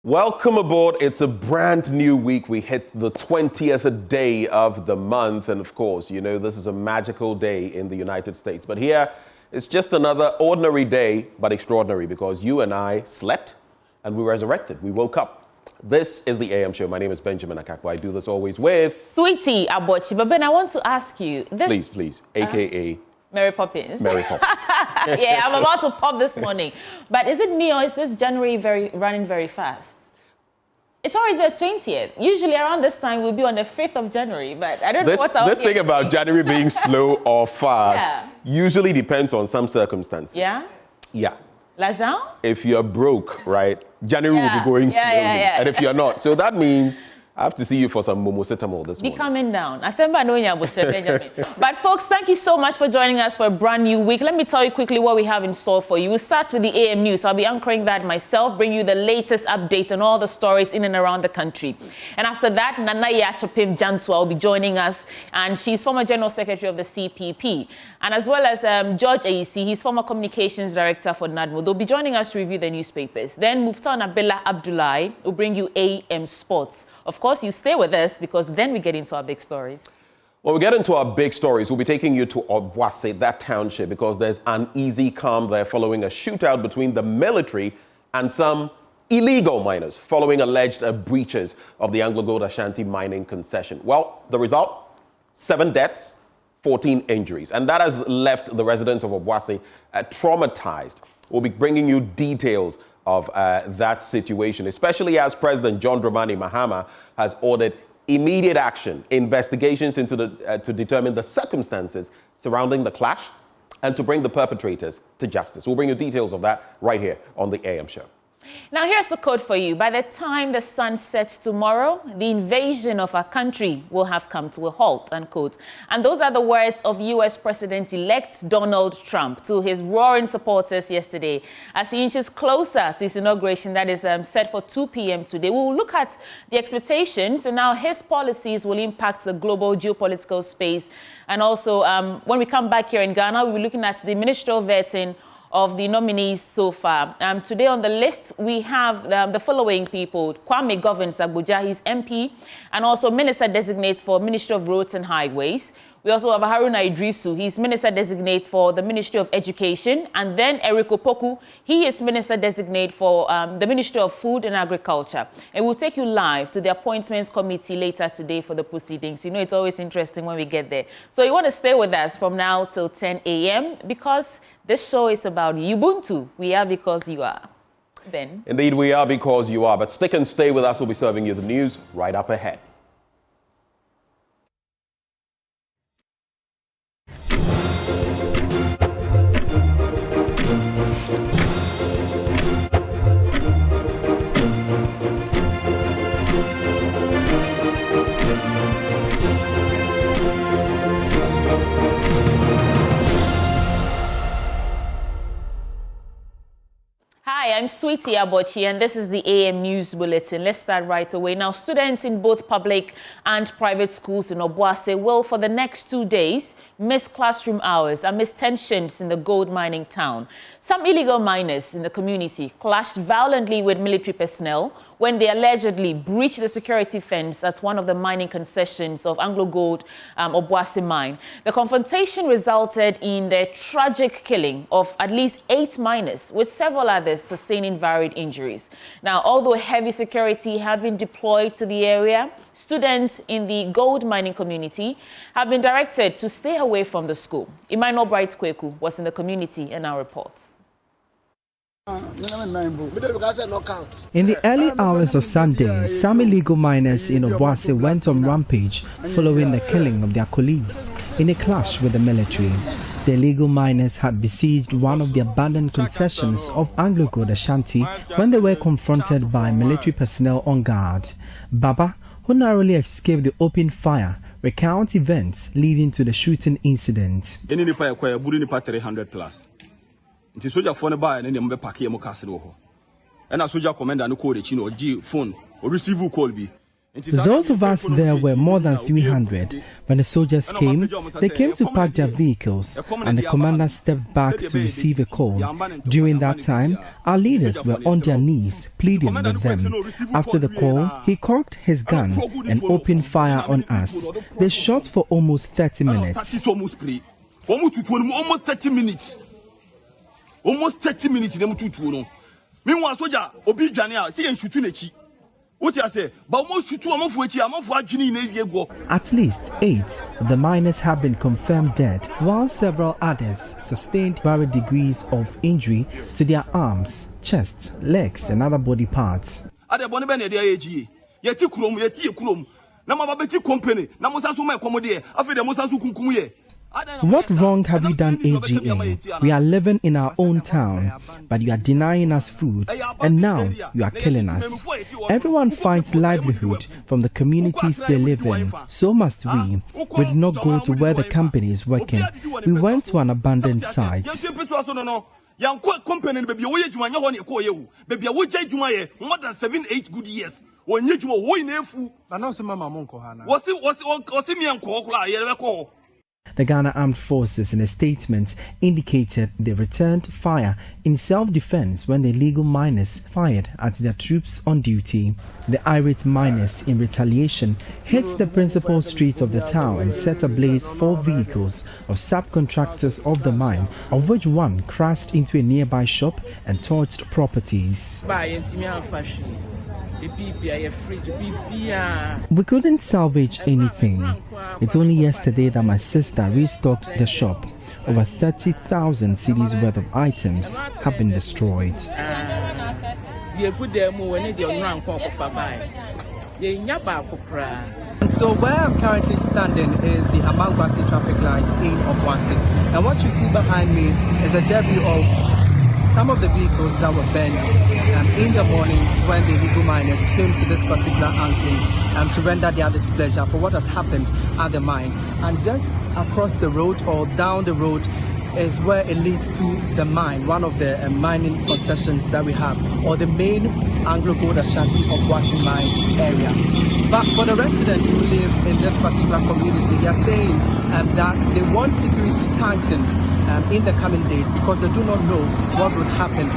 Welcome aboard. It's a brand new week. We hit the 20th day of the month. And of course, you know, this is a magical day in the United States. But here, it's just another ordinary day, but extraordinary because you and I slept and we resurrected. We woke up. This is the AM show. My name is Benjamin Akakwa. I do this always with Sweetie Abochi. But Ben, I want to ask you this. Please, aka Mary Poppins. Mary Poppins. Yeah, I'm about to pop this morning. But is it me or is this January running very fast? It's already the 20th. Usually around this time we'll be on the 5th of January, but I don't know what else. This thing about January being slow or fast usually depends on some circumstances. Yeah? Yeah. L'argent? If you're broke, right, January will be going slowly. And if you're not, so that means I have to see you for some momocetamol this morning. Be coming down. But folks, thank you so much for joining us for a brand new week. Let me tell you quickly what we have in store for you. We'll start with the AM News. I'll be anchoring that myself, bring you the latest updates on all the stories in and around the country. And after that, Nana Yachopim Jantua will be joining us, and she's former General Secretary of the CPP. And as well as George Aisi, he's former Communications Director for NADMO. They'll be joining us to review the newspapers. Then Muftan Abela Abdullahi will bring you AM Sports. Of course, you stay with us because then we get into our big stories. Well, we get into our big stories. We'll be taking you to Obuasi, that township, because there's uneasy calm there following a shootout between the military and some illegal miners following alleged breaches of the Anglo-Gold Ashanti mining concession. Well, the result, 7 deaths, 14 injuries. And that has left the residents of Obuasi traumatized. We'll be bringing you details of that situation, especially as President John Dramani Mahama has ordered immediate action, investigations into to determine the circumstances surrounding the clash and to bring the perpetrators to justice. We'll bring you details of that right here on the AM show. Now, here's the code for you. By the time the sun sets tomorrow, the invasion of our country will have come to a halt, unquote. And those are the words of U.S. President-elect Donald Trump to his roaring supporters yesterday as he inches closer to his inauguration that is set for 2 p.m. today. We will look at the expectations and how his policies will impact the global geopolitical space. And also, when we come back here in Ghana, we'll be looking at the ministerial vetting of the nominees so far. Today on the list, we have the following people. Kwame Govins Abuja, he's MP, and also Minister-Designate for Ministry of Roads and Highways. We also have Haruna Idrisu, he's Minister-Designate for the Ministry of Education. And then Eric Opoku, he is Minister-Designate for the Ministry of Food and Agriculture. And we'll take you live to the Appointments Committee later today for the proceedings. You know, it's always interesting when we get there. So you want to stay with us from now till 10 a.m. because this show is about Ubuntu. We are because you are. Ben. Indeed, we are because you are. But stick and stay with us. We'll be serving you the news right up ahead. Hi, I'm Sweetie Abochi, and this is the AM News Bulletin. Let's start right away. Now, students in both public and private schools in Obuasi will, for the next 2 days, miss classroom hours amidst tensions in the gold mining town. Some illegal miners in the community clashed violently with military personnel when they allegedly breached the security fence at one of the mining concessions of Anglo-Gold Obuasi mine. The confrontation resulted in the tragic killing of at least 8 miners, with several others sustaining varied injuries. Now, although heavy security had been deployed to the area, students in the gold mining community have been directed to stay away from the school. Emmanuel Bright Kweku was in the community and now reports. In the early hours of Sunday, some illegal miners in Obuasi went on rampage following the killing of their colleagues in a clash with the military. The illegal miners had besieged one of the abandoned concessions of Anglo-Gold Ashanti when they were confronted by military personnel on guard. Baba, who narrowly escaped the open fire, recounts events leading to the shooting incident. 300 plus. Nti soja phone ba na dem be pack yem castle ho. Na soja commander no call the chino G phone o receive call bi. Those of us there were more than 300. When the soldiers came, they came to park their vehicles, and the commander stepped back to receive a call. During that time, our leaders were on their knees, pleading with them. After the call, he cocked his gun and opened fire on us. They shot for almost 30 minutes. Almost 30 minutes. Almost 30 minutes. Meanwhile, soldier, Obi see and shoot in a what I say? At least 8 of the miners have been confirmed dead, while several others sustained varied degrees of injury to their arms, chest, legs, and other body parts. What wrong have you done, AGA? We are living in our own town, but you are denying us food, and now you are killing us. Everyone finds livelihood from the communities they live in, so must we. We did not go to where the company is working. We went to an abandoned site. More than 7-8 good years. The Ghana Armed Forces, in a statement, indicated they returned fire in self-defense when the illegal miners fired at their troops on duty. The irate miners, in retaliation, hit the principal streets of the town and set ablaze 4 vehicles of subcontractors of the mine, of which one crashed into a nearby shop and torched properties. We couldn't salvage anything. It's only yesterday that my sister restocked the shop. Over 30,000 cedis worth of items have been destroyed. So where I'm currently standing is the Obuasi traffic light in Obuasi. And what you see behind me is a debris of some of the vehicles that were bent in the morning when the illegal miners came to this particular enclave to render their displeasure for what has happened at the mine. And just across the road or down the road is where it leads to the mine, one of the mining concessions that we have, or the main Anglo-Gold Ashanti Obuasi mine area. But for the residents who live in this particular community, they are saying that they want security tightened in the coming days because they do not know what would happen.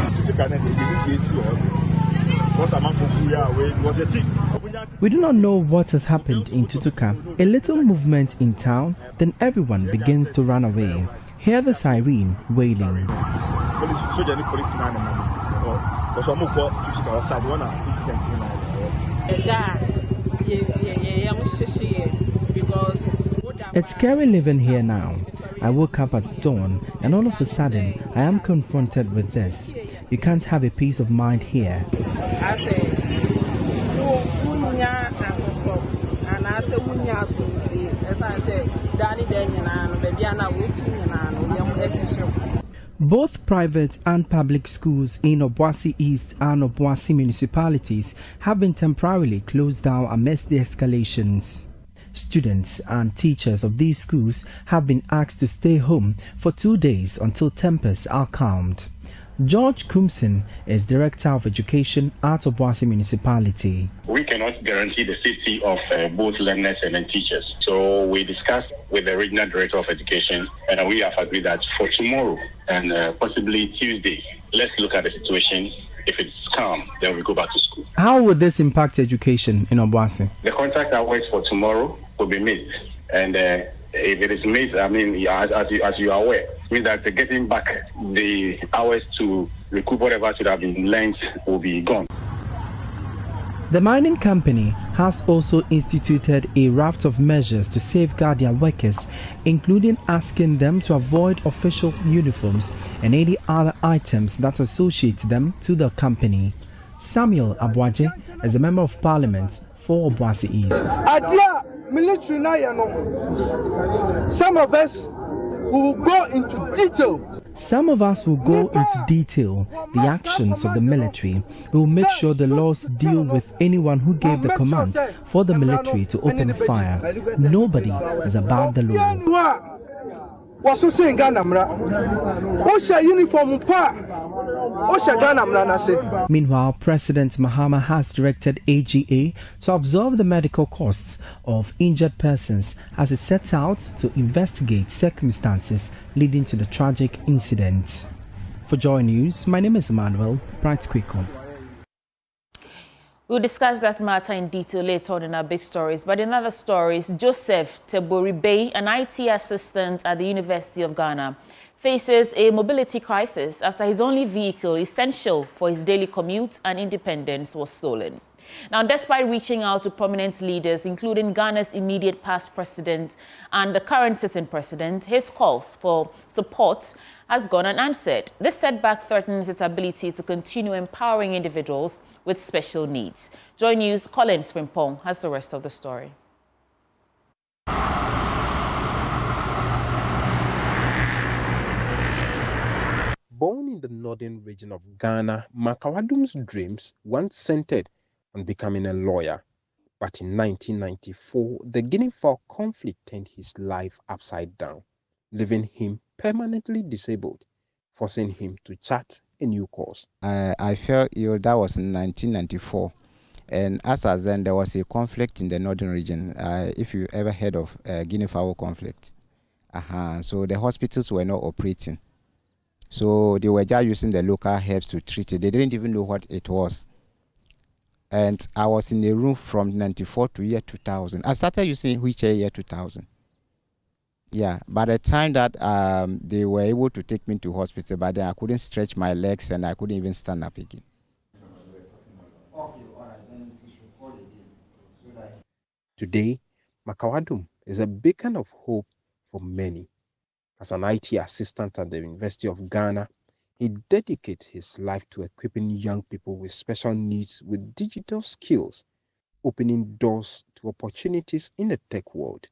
We do not know what has happened in Tutuka. A little movement in town, then everyone begins to run away. Hear the siren wailing. It's scary living here now. I woke up at dawn and all of a sudden I am confronted with this. You can't have a peace of mind here. Both private and public schools in Obuasi East and Obuasi municipalities have been temporarily closed down amidst the escalations. Students and teachers of these schools have been asked to stay home for 2 days until tempers are calmed. George Kumson is Director of Education at Obuasi Municipality. We cannot guarantee the safety of both learners and teachers. So we discussed with the Regional Director of Education and we have agreed that for tomorrow and possibly Tuesday, let's look at the situation. If it's calm, then we go back to school. How would this impact education in Obuasi? The contract hours for tomorrow will be made. And if it is made, I mean, as you are aware, it means that getting back the hours to recoup whatever should have been lent will be gone. The mining company has also instituted a raft of measures to safeguard their workers, including asking them to avoid official uniforms and any other items that associate them to the company. Samuel Abuaje is a member of parliament for Obuasi East. Military now, some of us will go into detail. Some of us will go into detail the actions of the military. We will make sure the laws deal with anyone who gave the command for the military to open fire. Nobody is above the law. was so saying Ghana Mra. Osha uniform pa. Osha Ghana Mra na say. Meanwhile, President Mahama has directed AGA to absorb the medical costs of injured persons as it sets out to investigate circumstances leading to the tragic incident. For Joy News, my name is Emmanuel Bright-Kweko. We'll discuss that matter in detail later on in our big stories. But in other stories, Joseph Tebori, an IT assistant at the University of Ghana, faces a mobility crisis after his only vehicle, essential for his daily commute and independence, was stolen. Now, despite reaching out to prominent leaders, including Ghana's immediate past president and the current sitting president, his calls for support has gone unanswered. This setback threatens its ability to continue empowering individuals with special needs. Joy News' Colin Frimpong has the rest of the story. Born in the northern region of Ghana, Makawadum's dreams once centered on becoming a lawyer. But in 1994, the Guinea-Fowl conflict turned his life upside down, leaving him permanently disabled, forcing him to chart a new course. I fell ill. That was in 1994. And as then, there was a conflict in the northern region, if you ever heard of Guinea-Fowl conflict. So the hospitals were not operating. So they were just using the local herbs to treat it. They didn't even know what it was. And I was in a room from 94 to year 2000. I started using wheelchair year 2000. Yeah, by the time that they were able to take me to hospital, but then I couldn't stretch my legs and I couldn't even stand up again. Today, Makawadum is a beacon of hope for many. As an IT assistant at the University of Ghana, he dedicates his life to equipping young people with special needs with digital skills, opening doors to opportunities in the tech world.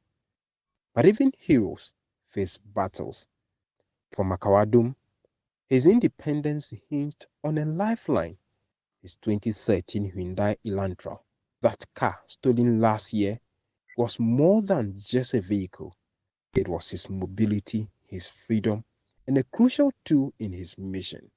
But even heroes face battles. For Makawadum, his independence hinged on a lifeline, his 2013 Hyundai Elantra. That car, stolen last year, was more than just a vehicle. It was his mobility, his freedom, and a crucial tool in his mission.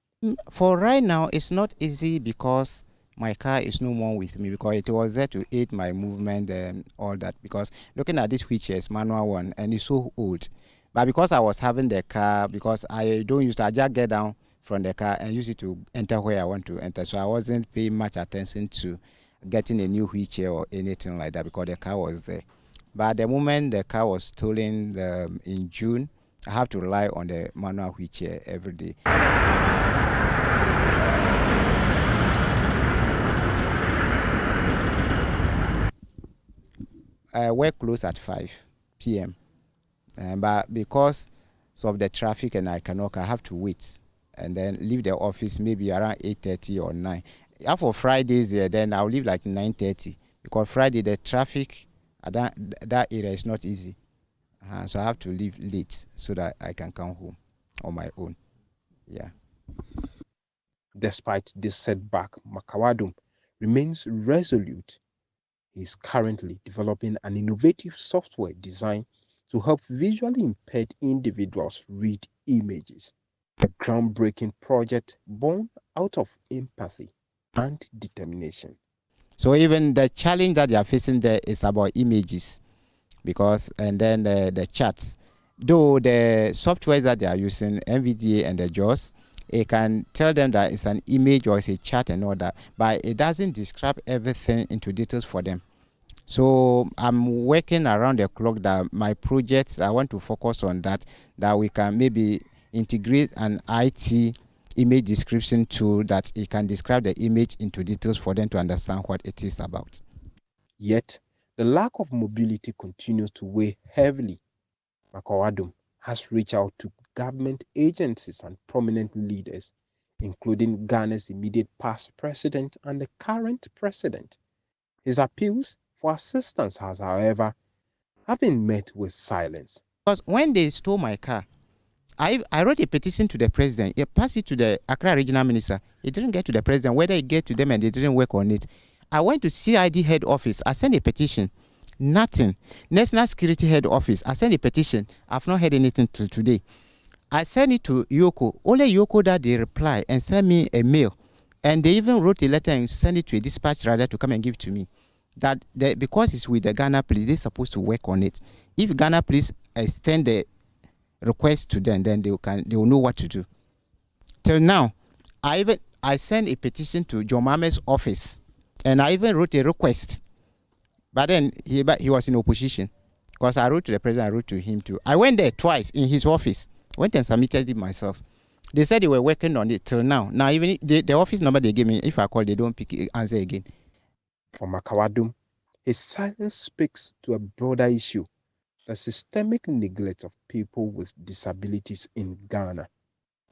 For right now, it's not easy because my car is no more with me, because it was there to aid my movement and all that. Because looking at this wheelchair, it's manual one, and it's so old. But because I was having the car, because I don't use it, I just get down from the car and use it to enter where I want to enter. So I wasn't paying much attention to getting a new wheelchair or anything like that because the car was there. But at the moment the car was stolen in June, I have to rely on the manual wheelchair every day. I work close at 5 p.m. But because of the traffic and I have to wait and then leave the office maybe around 8:30 or 9. After Fridays, then I'll leave like 9:30 because Friday the traffic at that area is not easy. So I have to leave late so that I can come home on my own. Yeah. Despite this setback, Makawadum remains resolute. He is currently developing an innovative software designed to help visually impaired individuals read images. A groundbreaking project born out of empathy and determination. So even the challenge that they are facing there is about images, because and then the charts. Though the software that they are using, NVDA and the JAWS, it can tell them that it's an image or it's a chart and all that, but it doesn't describe everything into details for them. So I'm working around the clock that my projects, I want to focus on that we can maybe integrate an IT image description tool that it can describe the image into details for them to understand what it is about. Yet, the lack of mobility continues to weigh heavily. Makawadum has reached out to government agencies and prominent leaders, including Ghana's immediate past president and the current president. His appeals for assistance has, however, been met with silence. Because when they stole my car, I wrote a petition to the president. It passed it to the Accra regional minister. It didn't get to the president. Whether it get to them and they didn't work on it. I went to CID head office. I sent a petition. Nothing. National Security Head Office, I sent a petition. I've not heard anything till today. I sent it to Yoko. Only Yoko that they reply and send me a mail. And they even wrote a letter and sent it to a dispatch rider to come and give it to me. That because it's with the Ghana police, they're supposed to work on it. If Ghana police extend the request to them, then they will know what to do. Till now, I sent a petition to John Mame's office, and I even wrote a request. But then he was in opposition, because I wrote to the president, I wrote to him too. I went there twice in his office, went and submitted it myself. They said they were working on it till now. Now even the office number they gave me, if I call, they don't pick it, answer again. For Makawadum, his silence speaks to a broader issue, the systemic neglect of people with disabilities in Ghana.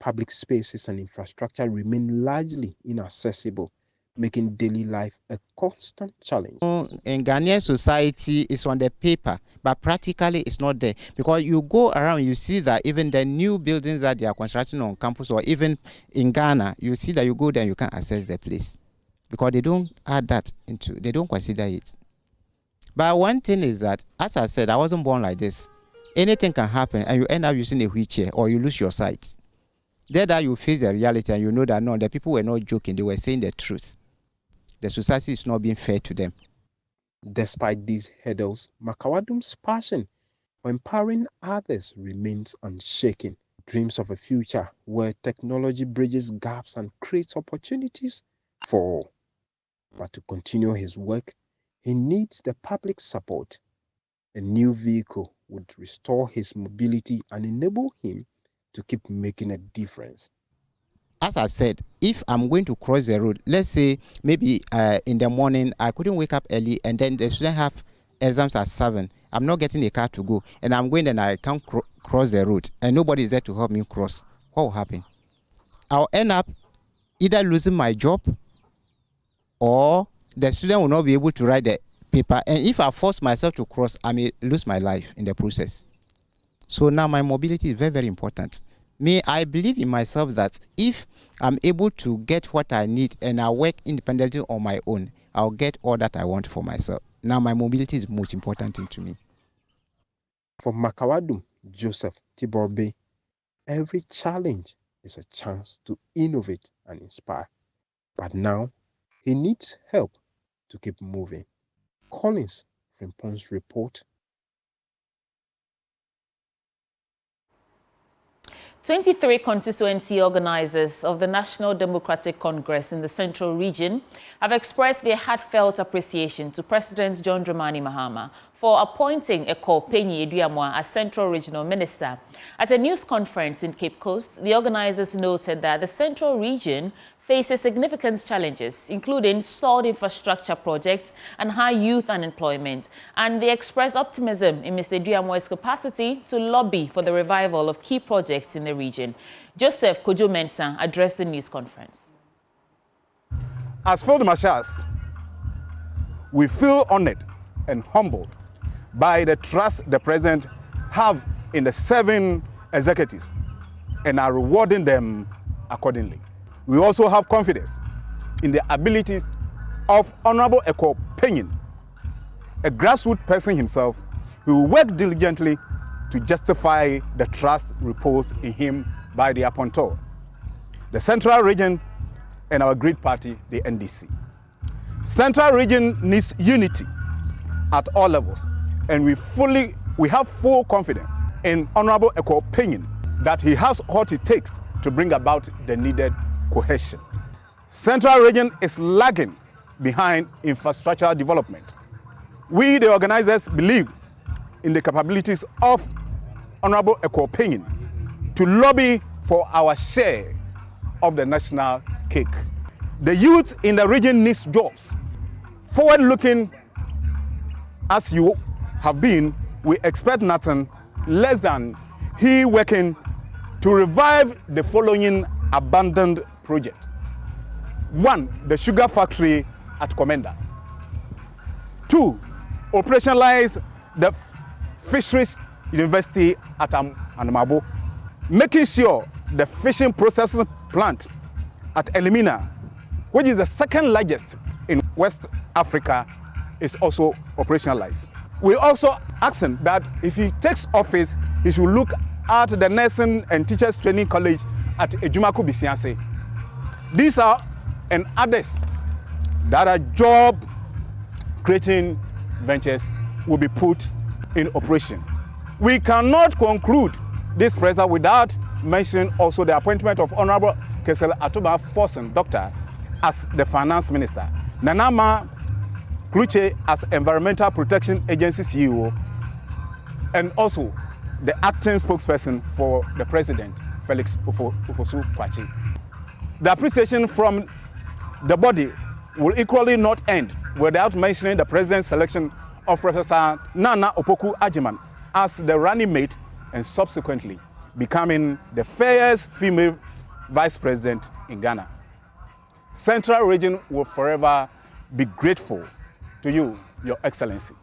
Public spaces and infrastructure remain largely inaccessible, making daily life a constant challenge. In Ghanaian society, it's on the paper, but practically it's not there. Because you go around, you see that even the new buildings that they are constructing on campus or even in Ghana, you see that you go there and you can't access the place. Because they don't add that into, they don't consider it. But one thing is that, as I said, I wasn't born like this. Anything can happen and you end up using a wheelchair or you lose your sight. There that you face the reality and you know that no, the people were not joking, they were saying the truth. The society is not being fair to them. Despite these hurdles, Makawadum's passion for empowering others remains unshaken. Dreams of a future where technology bridges gaps and creates opportunities for all. But to continue his work, he needs the public support. A new vehicle would restore his mobility and enable him to keep making a difference. As I said, if I'm going to cross the road, let's say maybe in the morning, I couldn't wake up early and then the students have exams at 7. I'm not getting a car to go and I'm going and I can't cross the road and nobody is there to help me cross. What will happen? I'll end up either losing my job or the student will not be able to write the paper. And if I force myself to cross, I may lose my life in the process. So now my mobility is very, very important. I believe in myself that if I'm able to get what I need and I work independently on my own, I'll get all that I want for myself. Now my mobility is the most important thing to me. For Makawadum Joseph Tiborbe, every challenge is a chance to innovate and inspire. But now he needs help to keep moving. Collins Frimpon's report. 23 constituency organizers of the National Democratic Congress in the Central Region have expressed their heartfelt appreciation to President John Dramani Mahama for appointing Eko Penyi Eduamwa as Central Regional Minister. At a news conference in Cape Coast, the organizers noted that the Central Region faces significant challenges, including stalled infrastructure projects and high youth unemployment. And they expressed optimism in Mr. Eduamwa's capacity to lobby for the revival of key projects in the region. Joseph Kojo-Mensah addressed the news conference. As field marshals, we feel honored and humbled by the trust the President have in the 7 executives and are rewarding them accordingly. We also have confidence in the abilities of Honorable Eko Penyi, a grassroots person himself, who will work diligently to justify the trust reposed in him by the appointor, the Central Region, and our great party, the NDC. Central Region needs unity at all levels, and we have full confidence in Honorable Eko Penyi that he has what it takes to bring about the needed cohesion. Central Region is lagging behind infrastructure development. We, the organizers, believe in the capabilities of Honorable Eko Penyi to lobby for our share of the national cake. The youth in the region needs jobs. Forward-looking as you have been, we expect nothing less than he working to revive the following abandoned project. 1, the sugar factory at Komenda. 2, operationalize the fisheries university at Anamabo, making sure the fishing processing plant at Elimina, which is the 2nd largest in West Africa, is also operationalized. We also asked him that if he takes office, he should look at the Nursing and Teachers Training College at Ejumaku Bisiase. These are and others that are job-creating ventures will be put in operation. We cannot conclude this presser without mentioning also the appointment of Honorable Kesel Atuba Forsen, Doctor, as the Finance Minister, Nanama Kluche as Environmental Protection Agency CEO, and also the acting spokesperson for the President, Felix Ofosu Kwakye. The appreciation from the body will equally not end without mentioning the President's selection of Professor Nana Opoku Ajiman as the running mate and subsequently becoming the first female vice president in Ghana. Central Region will forever be grateful to you, Your Excellency.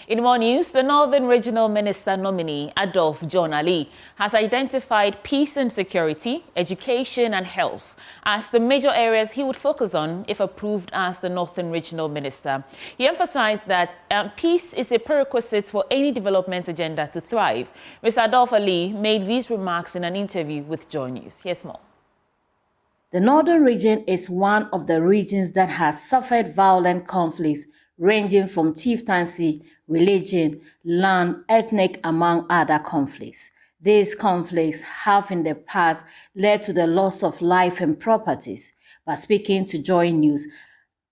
In more news, the Northern Regional Minister nominee, Adolf John Ali, has identified peace and security, education and health as the major areas he would focus on if approved as the Northern Regional Minister. He emphasized that peace is a prerequisite for any development agenda to thrive. Mr. Adolf Ali made these remarks in an interview with Joy News. Here's more. The Northern region is one of the regions that has suffered violent conflicts ranging from chieftaincy, religion, land, ethnic, among other conflicts. These conflicts have in the past led to the loss of life and properties. But speaking to Joy News,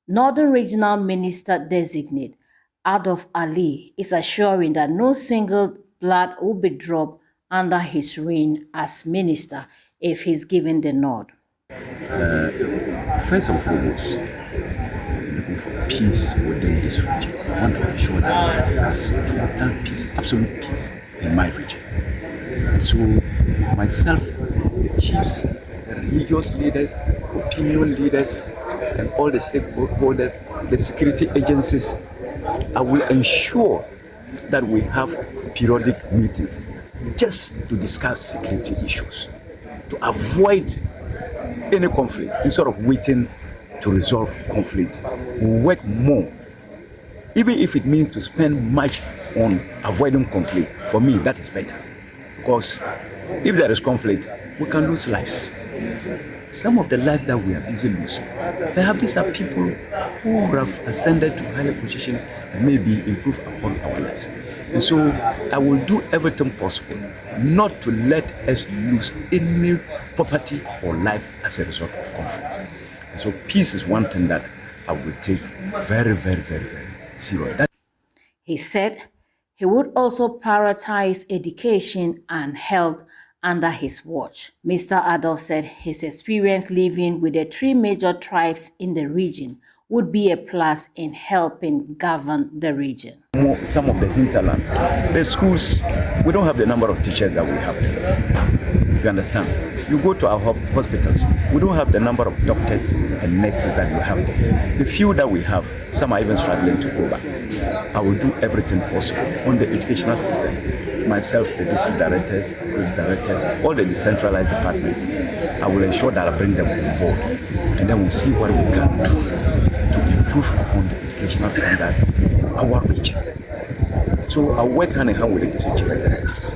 Northern Regional Minister Designate Adolf Ali is assuring that no single blood will be dropped under his reign as minister if he's given the nod. First and foremost, looking for peace within this region. I want to ensure that there's total peace, absolute peace in my region. And so myself, the chiefs, the religious leaders, opinion leaders, and all the stakeholders, the security agencies, I will ensure that we have periodic meetings just to discuss security issues, to avoid any conflict. Instead of waiting to resolve conflict, we work more, even if it means to spend much on avoiding conflict. For me, that is better, because if there is conflict, we can lose lives. Some of the lives that we are busy losing, perhaps these are people who have ascended to higher positions and maybe improve upon our lives. And so I will do everything possible not to let us lose any property or life as a result of conflict. And so peace is one thing that I will take very, very, very, very serious. He said he would also prioritize education and health under his watch. Mr. Adolf said his experience living with the three major tribes in the region would be a plus in helping govern the region. Some of the hinterlands, the schools, we don't have the number of teachers that we have. You understand? You go to our hospitals, we don't have the number of doctors and nurses that we have there. The few that we have, some are even struggling to go back. I will do everything possible on the educational system. Myself, the district directors, group directors, all the decentralized departments, I will ensure that I bring them on board. And then we'll see what we can do to improve upon the educational standard of our region. So I'll work hand in hand with the district chief executives.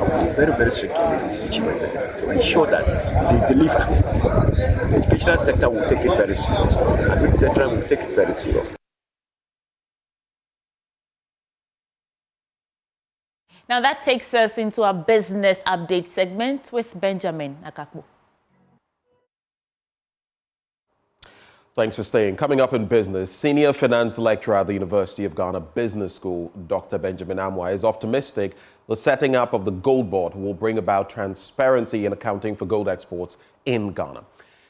I will be very, very strict on the district chief executives to ensure that they deliver. The educational sector will take it very serious. Agriculture sector will take it very serious. Now that takes us into our business update segment with Benjamin Akakbo. Thanks for staying. Coming up in business, senior finance lecturer at the University of Ghana Business School, Dr. Benjamin Amwa, is optimistic the setting up of the Gold Board will bring about transparency in accounting for gold exports in Ghana.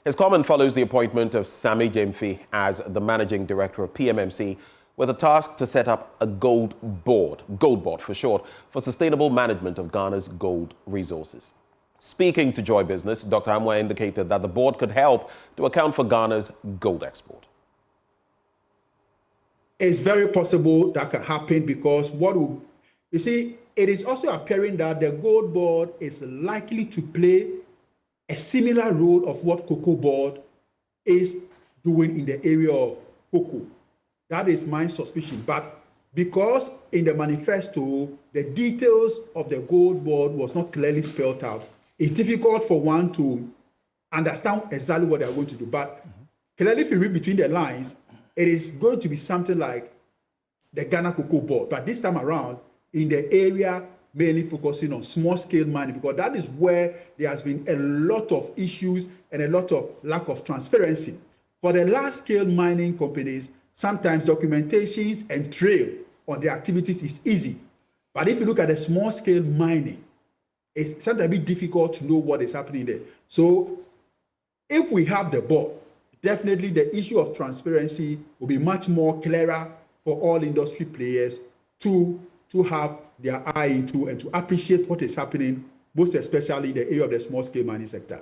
His comment follows the appointment of Sammy Jemfi as the managing director of PMMC, with a task to set up a gold board for short, for sustainable management of Ghana's gold resources. Speaking to Joy Business, Dr. Amwa indicated that the board could help to account for Ghana's gold export. It's very possible that can happen because you see, it is also appearing that the gold board is likely to play a similar role of what cocoa board is doing in the area of cocoa. That is my suspicion. But because in the manifesto, the details of the gold board was not clearly spelled out, it's difficult for one to understand exactly what they're going to do. But clearly, if you read between the lines, it is going to be something like the Ghana Cocoa Board. But this time around, in the area mainly focusing on small-scale mining, because that is where there has been a lot of issues and a lot of lack of transparency. For the large-scale mining companies, sometimes documentations and trail on their activities is easy. But if you look at the small-scale mining, it's sometimes a bit difficult to know what is happening there. So if we have the board, definitely the issue of transparency will be much more clearer for all industry players to have their eye into and to appreciate what is happening, most especially in the area of the small-scale mining sector.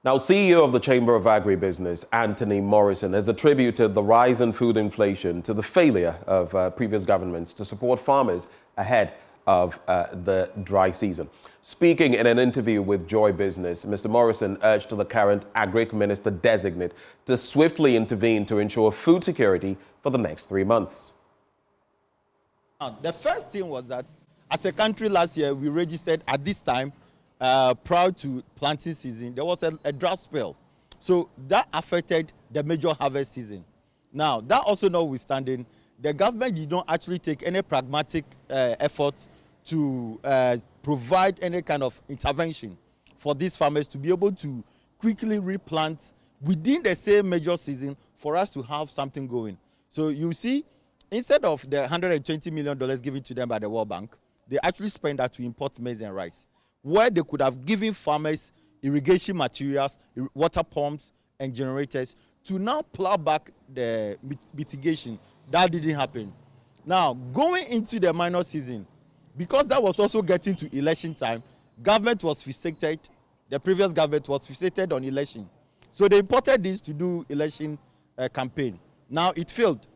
Now, CEO of the Chamber of Agribusiness, Anthony Morrison, has attributed the rise in food inflation to the failure of previous governments to support farmers ahead of the dry season. Speaking in an interview with Joy Business, Mr. Morrison urged the current Agric Minister-designate to swiftly intervene to ensure food security for the next 3 months. The first thing was that as a country last year, we registered at this time, prior to planting season, there was a drought spell. So that affected the major harvest season. Now, that also notwithstanding, the government did not actually take any pragmatic effort to provide any kind of intervention for these farmers to be able to quickly replant within the same major season for us to have something going. So you see, instead of the $120 million given to them by the World Bank, they actually spent that to import maize and rice, where they could have given farmers irrigation materials, water pumps, and generators to now plow back the mitigation. That didn't happen. Now, going into the minor season, because that was also getting to election time, government was fixated, the previous government was fixated on election. So they imported this to do election campaign. Now it failed.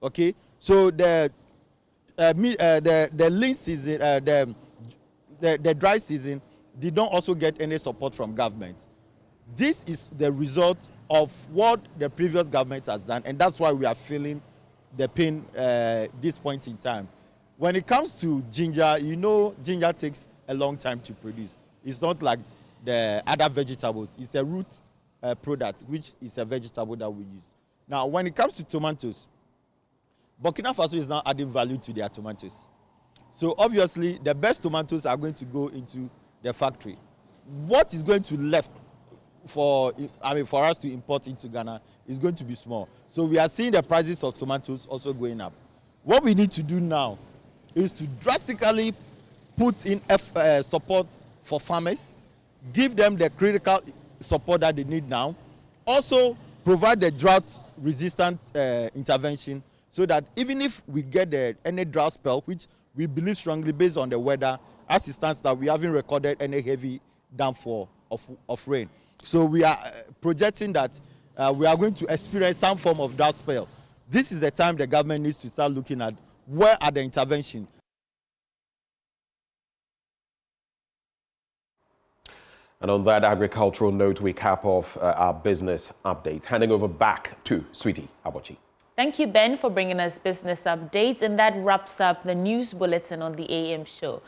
Okay, so the lean season, the dry season did not also get any support from government. This is the result of what the previous government has done, and that's why we are feeling the pain this point in time. When it comes to ginger, you know, ginger takes a long time to produce. It's not like the other vegetables. It's a root product, which is a vegetable that we use. Now, when it comes to tomatoes, Burkina Faso is now adding value to their tomatoes. So obviously, the best tomatoes are going to go into the factory. What is going to left for us to import into Ghana is going to be small. So we are seeing the prices of tomatoes also going up. What we need to do now is to drastically put in support for farmers, give them the critical support that they need now, also provide the drought-resistant intervention, so that even if we get any drought spell, which we believe strongly based on the weather, as it stands that we haven't recorded any heavy downfall of rain. So we are projecting that we are going to experience some form of drought spell. This is the time the government needs to start looking at where are the interventions. And on that agricultural note, we cap off our business update. Handing over back to Sweetie Abochi. Thank you, Ben, for bringing us business updates. And that wraps up the news bulletin on the AM show.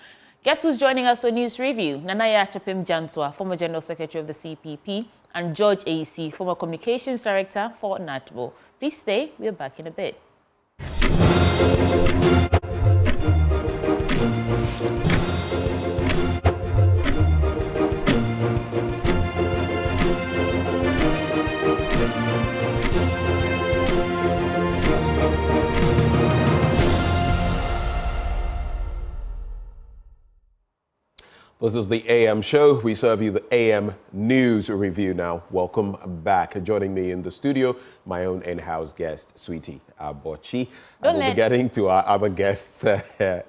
Guess who's joining us on News Review? Nanaya Chapim Jantua, former General Secretary of the CPP, and George A.C., former Communications Director for NATBO. Please stay. We're back in a bit. This is the AM show. We serve you the AM News Review now. Welcome back. Joining me in the studio, my own in-house guest, Sweetie Abochi. And we'll be getting to our other guests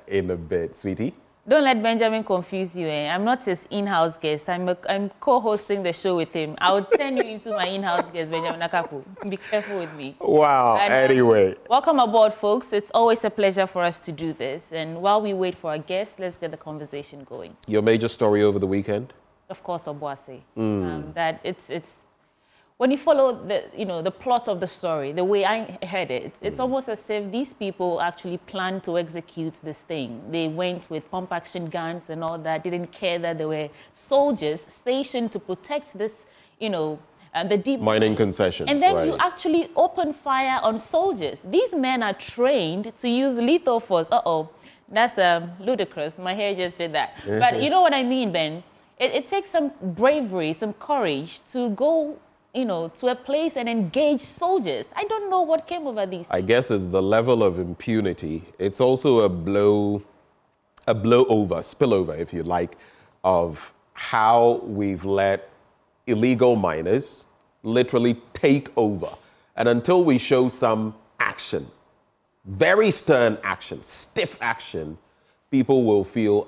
in a bit. Sweetie? Don't let Benjamin confuse you. I'm not his in-house guest. I'm co-hosting the show with him. I'll turn you into my in-house guest, Benjamin Akapu. Be careful with me. Wow. And, anyway. Welcome aboard, folks. It's always a pleasure for us to do this. And while we wait for our guests, let's get the conversation going. Your major story over the weekend? Of course, Obuasi. when you follow the plot of the story, the way I heard it, it's almost as if these people actually planned to execute this thing. They went with pump action guns and all that, didn't care that there were soldiers stationed to protect this, the deep mining concession. And then you actually open fire on soldiers. These men are trained to use lethal force. That's ludicrous. My hair just did that. But you know what I mean, Ben? It takes some bravery, some courage to go, to a place and engage soldiers. I don't know what came over these people. I guess it's the level of impunity. It's also a spillover, if you like, of how we've let illegal miners literally take over. And until we show some action, very stern action, stiff action, people will feel,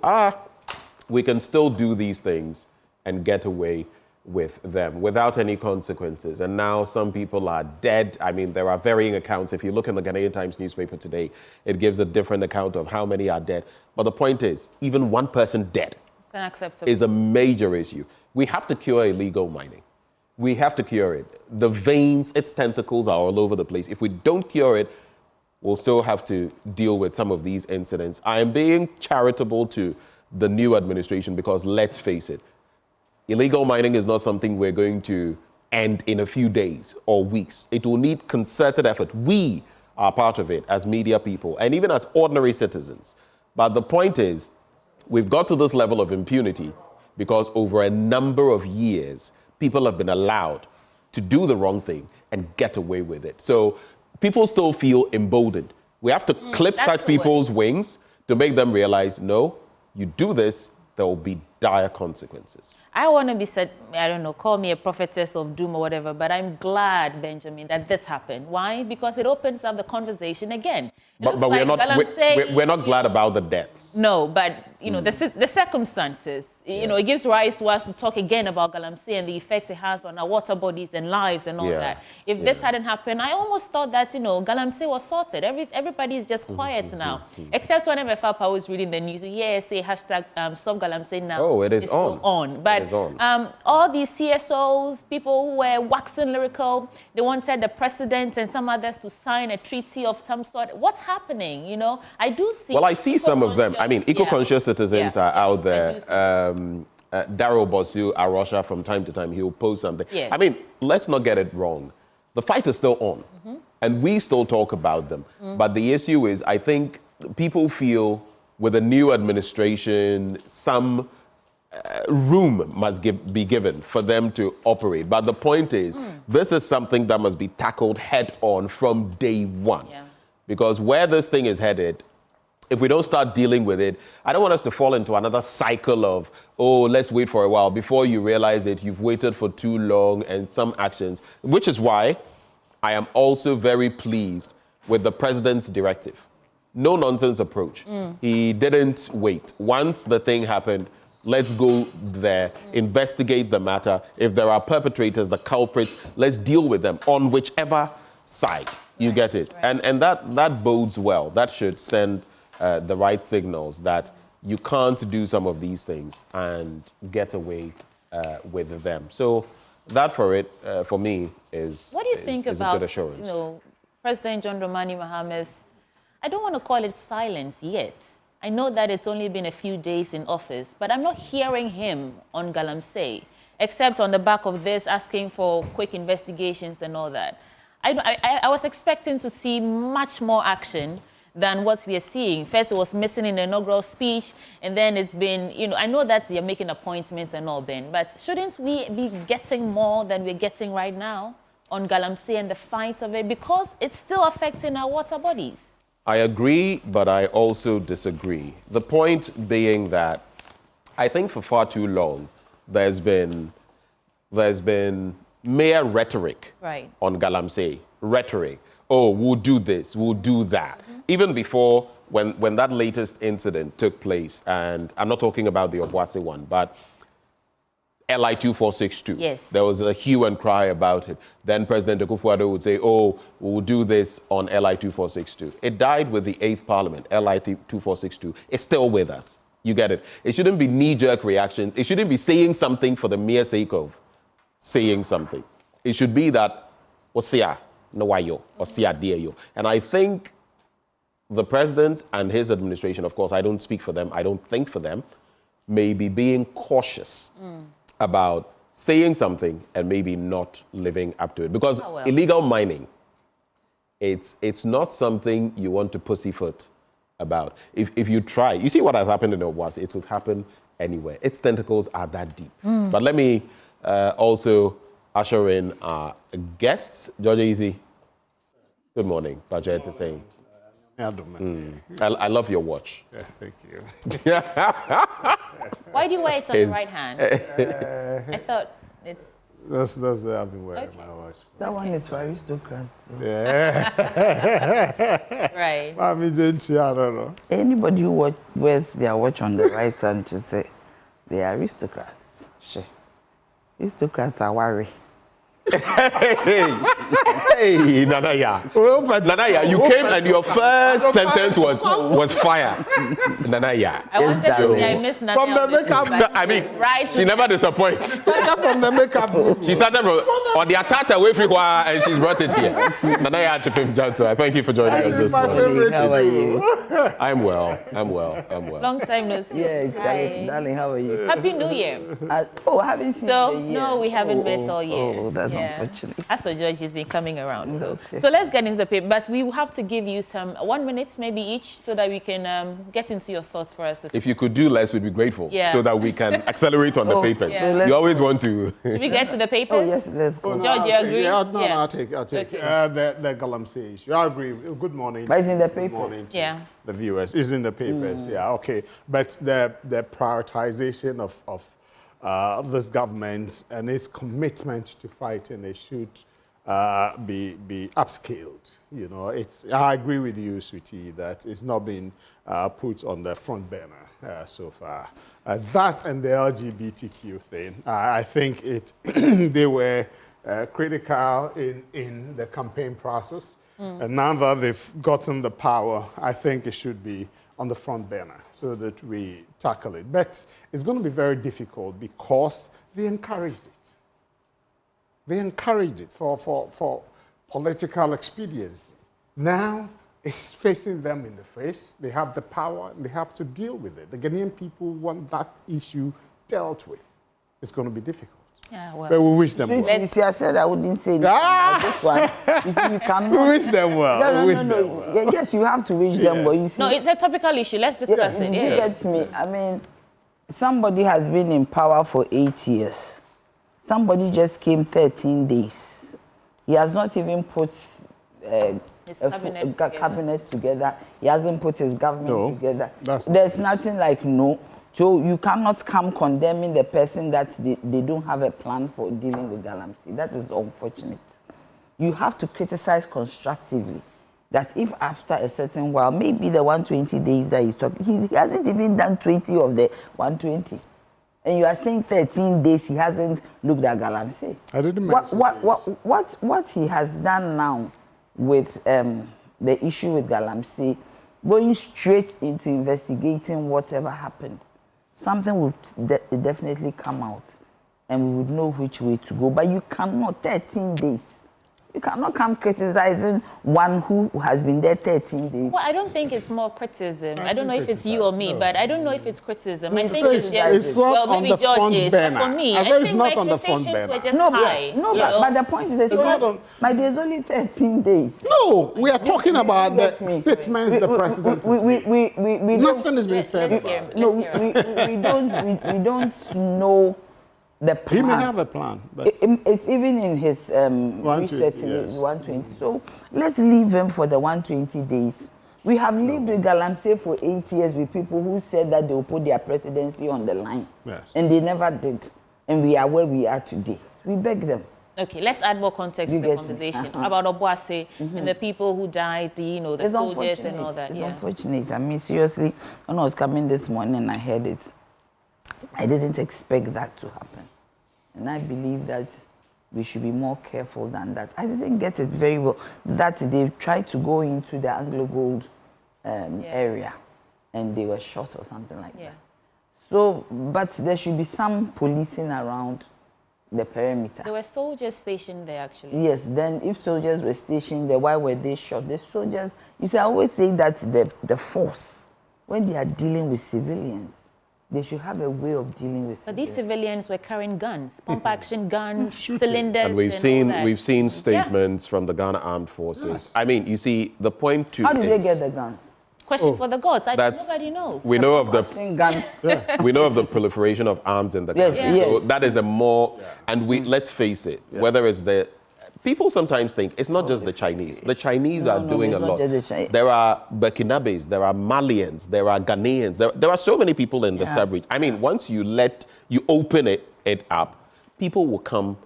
we can still do these things and get away with them without any consequences. And now some people are dead. I mean, there are varying accounts. If you look in the Ghanaian Times newspaper today, it gives a different account of how many are dead. But the point is, even one person dead is a major issue. We have to cure illegal mining. We have to cure it. The veins, its tentacles are all over the place. If we don't cure it, we'll still have to deal with some of these incidents. I am being charitable to the new administration because let's face it, illegal mining is not something we're going to end in a few days or weeks. It will need concerted effort. We are part of it as media people and even as ordinary citizens. But the point is, we've got to this level of impunity because over a number of years, people have been allowed to do the wrong thing and get away with it. So people still feel emboldened. We have to clip such people's wings to make them realize, no, you do this, there will be dire consequences. I want to be said, I don't know, call me a prophetess of doom or whatever, but I'm glad, Benjamin, that this happened. Why? Because it opens up the conversation again. But we're not glad about the deaths. No, but the circumstances, it gives rise to us to talk again about Galamsey and the effect it has on our water bodies and lives and all that. If this hadn't happened, I almost thought that, Galamsey was sorted. Everybody is just quiet now. Except when MFAPA was reading the news, say hashtag stop Galamsey now. Oh, it is on. But all these CSOs, people who were waxing lyrical, they wanted the president and some others to sign a treaty of some sort. What's happening? I do see. Well, I see some of them. I mean, eco-conscious citizens are out there. Daryl Bosu Arosha, from time to time, he'll post something. Yes. I mean, let's not get it wrong. The fight is still on, and we still talk about them. But the issue is, I think people feel with a new administration, some room must be given for them to operate. But the point is, this is something that must be tackled head on from day one. Yeah. Because where this thing is headed, if we don't start dealing with it, I don't want us to fall into another cycle of, let's wait for a while. Before you realize it, you've waited for too long and some actions, which is why I am also very pleased with the president's directive. No nonsense approach. He didn't wait. Once the thing happened, let's go there, investigate the matter. If there are perpetrators, the culprits, let's deal with them on whichever side. You get it? Right. And that bodes well. That should send the right signals that you can't do some of these things and get away with them. So that for me is what do you think about a good assurance. President John Dramani Mahame's, I don't want to call it silence yet. I know that it's only been a few days in office, but I'm not hearing him on Galamsey, except on the back of this asking for quick investigations and all that. I was expecting to see much more action than what we are seeing. First, it was missing in the inaugural speech, and then it's been, I know that you're making appointments and all, Ben, but shouldn't we be getting more than we're getting right now on Galamsey and the fight of it? Because it's still affecting our water bodies. I agree, but I also disagree. The point being that I think for far too long, there's been mere rhetoric on Galamsey. Rhetoric. Oh, we'll do this, we'll do that. Even before, when that latest incident took place, and I'm not talking about the Obuasi one, but LI 2462. Yes. There was a hue and cry about it. Then President Akufo-Addo would say, we'll do this on LI 2462. It died with the 8th Parliament. LI 2462 is still with us. You get it? It shouldn't be knee-jerk reactions. It shouldn't be saying something for the mere sake of saying something. It should be that, Osia, no wayo, Osia dear you. And I think the president and his administration, of course, I don't speak for them, I don't think for them, may be being cautious about saying something and maybe not living up to it. Because illegal mining, it's not something you want to pussyfoot about. If you try, you see what has happened in Obuasi, it could happen anywhere. Its tentacles are that deep. But let me also usher in our guests. George Easy, good morning. Pleasure to say. I love your watch. Yeah, thank you. Why do you wear it on your right hand? I thought it's... That's I've been wearing my watch. That one is for aristocrats. Yeah. Right. I don't know. Anybody who wears their watch on the right hand should say they are aristocrats. Sure. Aristocrats are worried. Hey, Nanaya. Nanaya, you came and your first sentence was fire. Nanaya. I wanted to say I missed nothing. From the makeup, I mean, right. She never disappoints. From the makeup. She started from on the Atata way and she's brought it here. Nanaya Chipim Jantua, thank you for joining us this morning. Favorite. How are you? I'm well. Long time no see. Yeah, Charlie, darling, how are you? Happy New Year. Haven't seen So, the year. no, we haven't met all year. Oh, that's unfortunate. As for George, he's been coming around. So let's get into the paper. But we will have to give you some 1 minute maybe each so that we can get into your thoughts for us this If you could do less, we'd be grateful. Yeah. So that we can accelerate on the papers. Yeah. You always want to. Should we get to the papers? Oh, yes, let's go. George, you agree? Yeah, no, I'll take Okay. the Galamsey issue. I agree. Good morning. But it's in the papers. Good morning to Yeah. the viewers. It's in the papers. Yeah, okay. But the prioritization of this government and its commitment to fighting, they should be upscaled. You know, I agree with you, Sweetie, that it's not been put on the front burner so far. That and the LGBTQ thing, I think they were critical in the campaign process. And now that they've gotten the power, I think it should be on the front burner so that we tackle it. But it's going to be very difficult because they encouraged it. They encouraged it for political expedience. Now it's facing them in the face. They have the power and they have to deal with it. The Ghanaian people want that issue dealt with. It's going to be difficult. Yeah, well. But we wish them well. You see, I said I wouldn't say anything about this one. You see, you cannot. We wish them well. No. Well. Yes, you have to wish them well. You see, No, it's a topical issue. Let's discuss it. You get me? I mean, somebody has been in power for 8 years. Somebody just came 13 days. He has not even put His cabinet together. He hasn't put his government together. There's nothing like no. So you cannot come condemning the person that they don't have a plan for dealing with Galamsey. That is unfortunate. You have to criticize constructively. That if after a certain while, maybe the 120 days that he's talking, he hasn't even done 20 of the 120. And you are saying 13 days he hasn't looked at Galamsey. I didn't mention what he has done now with the issue with Galamsey, going straight into investigating whatever happened, something will definitely come out and we would know which way to go. But you cannot, 13 days. You cannot come criticizing one who has been there 13 days. Well, I don't think it's more criticism. I don't know if it's you or me, but I don't know if it's criticism. I think it's not on the front burner. For me, I think it's not on the front burner. Were just high. But the point is, but there's only 13 days. No, we are talking about the statements the president has made. Nothing has been said about it. No, we don't know the plan. He may have a plan, but it's even in his resetting 120. So let's leave him for the 120 days. We have lived with Galamsey for 8 years with people who said that they will put their presidency on the line. Yes. And they never did. And we are where we are today. We beg them. Okay, let's add more context to the conversation about Obuasi and the people who died, the soldiers and all that. It's unfortunate. I mean, seriously, when I was coming this morning, I heard it. I didn't expect that to happen. And I believe that we should be more careful than that. I didn't get it very well, that they tried to go into the Anglo Gold area and they were shot or something like that. So, but there should be some policing around the perimeter. There were soldiers stationed there, actually. Yes, then if soldiers were stationed there, why were they shot? The soldiers, you see, I always say that the force, when they are dealing with civilians, they should have a way of dealing with But these civilians were carrying guns, pump-action guns, cylinders. And we've seen statements from the Ghana Armed Forces. Yes. I mean, you see, the point too How did they is- get the guns? Question for the gods. That's- Nobody knows. We know of the gun. we know of the proliferation of arms in the Yes, country. So yes. that is a more, and let's face it, whether it's the people sometimes think it's not just the Chinese. The Chinese are doing a it's not lot. just the Chinese. There are Burkinabes, there are Malians, there are Ghanaians. There are so many people in the sub-region. I mean, once you open it up, people will come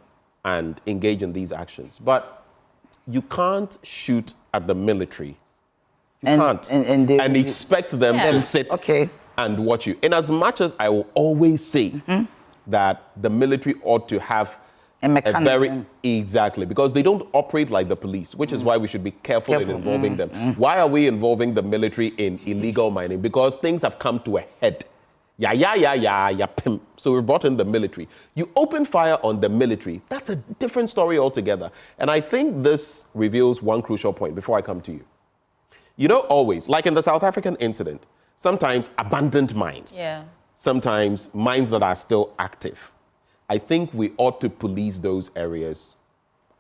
and engage in these actions. But you can't shoot at the military. You can't. And expect them to sit and watch you. In as much as I will always say that the military ought to have a mechanism. Exactly, because they don't operate like the police, which is why we should be careful in involving them. Why are we involving the military in illegal mining? Because things have come to a head. Pim. So we brought in the military. You open fire on the military, that's a different story altogether. And I think this reveals one crucial point before I come to you. You know, always, like in the South African incident, sometimes abandoned mines, sometimes mines that are still active. I think we ought to police those areas.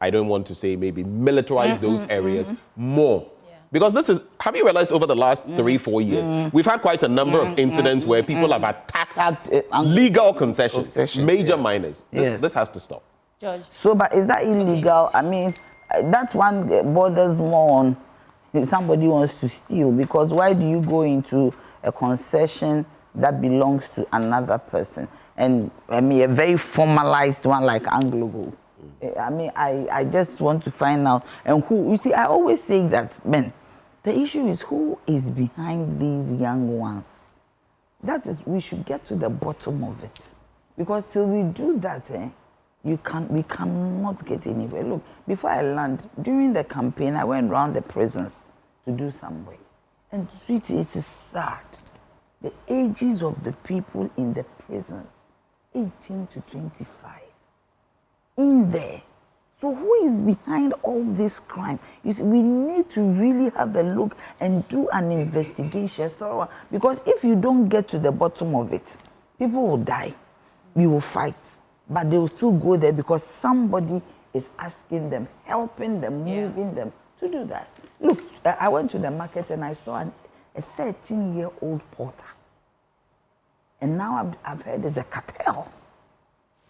I don't want to say maybe militarize those areas more. Because this is, have you realized over the last 3-4 years, we've had quite a number of incidents where people have attacked legal concessions, major miners. This has to stop. George. So, but is that illegal? I mean, that one borders more on somebody wants to steal, because why do you go into a concession that belongs to another person? And I mean, a very formalized one like Anglo Gold. I mean, I just want to find out. And who, you see, I always say that, man, the issue is who is behind these young ones. That is, we should get to the bottom of it. Because till we do that, we cannot get anywhere. Look, before I land, during the campaign, I went around the prisons to do some work. And sweetie, it is sad. The ages of the people in the prisons, 18 to 25, in there. So who is behind all this crime? You see, we need to really have a look and do an investigation thorough. Because if you don't get to the bottom of it, people will die. We will fight. But they will still go there because somebody is asking them, helping them, moving them to do that. Look, I went to the market and I saw a 13-year-old porter. And now I've heard there's a cartel.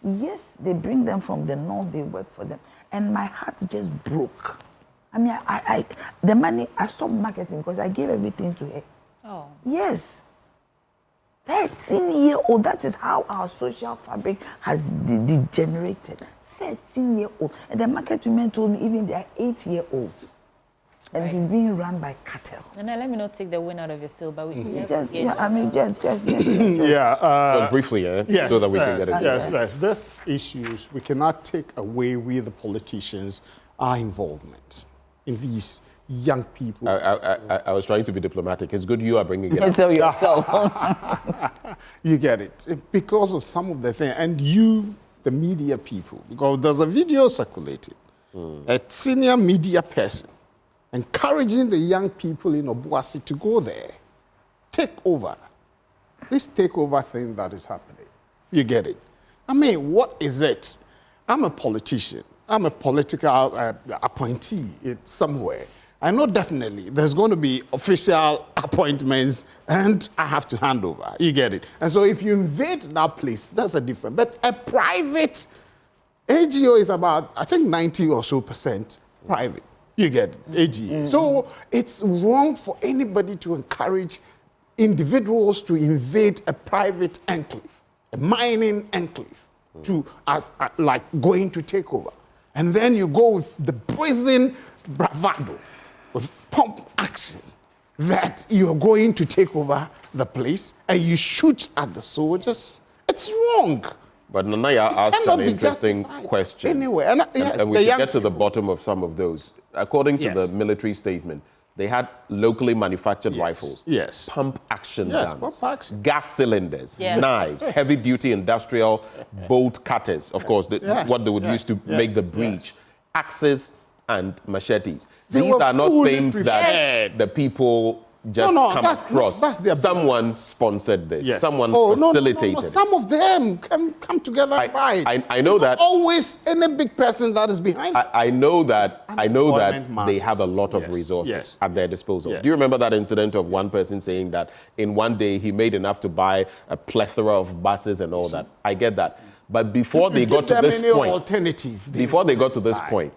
Yes, they bring them from the north, they work for them. And my heart just broke. I mean, the money, I stopped marketing because I gave everything to her. Oh. Yes. 13-year-old, that is how our social fabric has degenerated. 13-year-old. And the market women told me even they are 8-year-olds. And it is being run by cartel. And now let me not take the wind out of your sail, but we just briefly, yes, so that we can get it. Yes. These issues, we cannot take away with the politicians our involvement in these young people. I was trying to be diplomatic. It's good you are bringing it up. Tell yourself. You get it. Because of some of the things, and you, the media people, because there's a video circulating, a senior media person encouraging the young people in Obuasi to go there, take over. This takeover thing that is happening. You get it? I mean, what is it? I'm a politician. I'm a political appointee somewhere. I know definitely there's going to be official appointments and I have to hand over. You get it? And so if you invade that place, that's a different. But a private AGO is about, I think, 90% or so private. You get it? AG. So it's wrong for anybody to encourage individuals to invade a private enclave, a mining enclave, like going to take over. And then you go with the brazen bravado, with pump action, that you're going to take over the place and you shoot at the soldiers. It's wrong. But Nanaya asked an interesting question. Anyway, and we should get to the bottom of some of those. According to the military statement, They had locally manufactured rifles, pump action guns, gas cylinders, knives, heavy-duty industrial bolt cutters, of course, what they would use to make the breach, axes and machetes. These are not things that the people just come across. Someone sponsored this. Someone facilitated. No. Some of them come together and buy it. I know that. Always any big person that is behind it. I know that they have a lot of resources at their disposal. Do you remember that incident of one person saying that in one day he made enough to buy a plethora of buses and all that? I get that. But before they got to this point,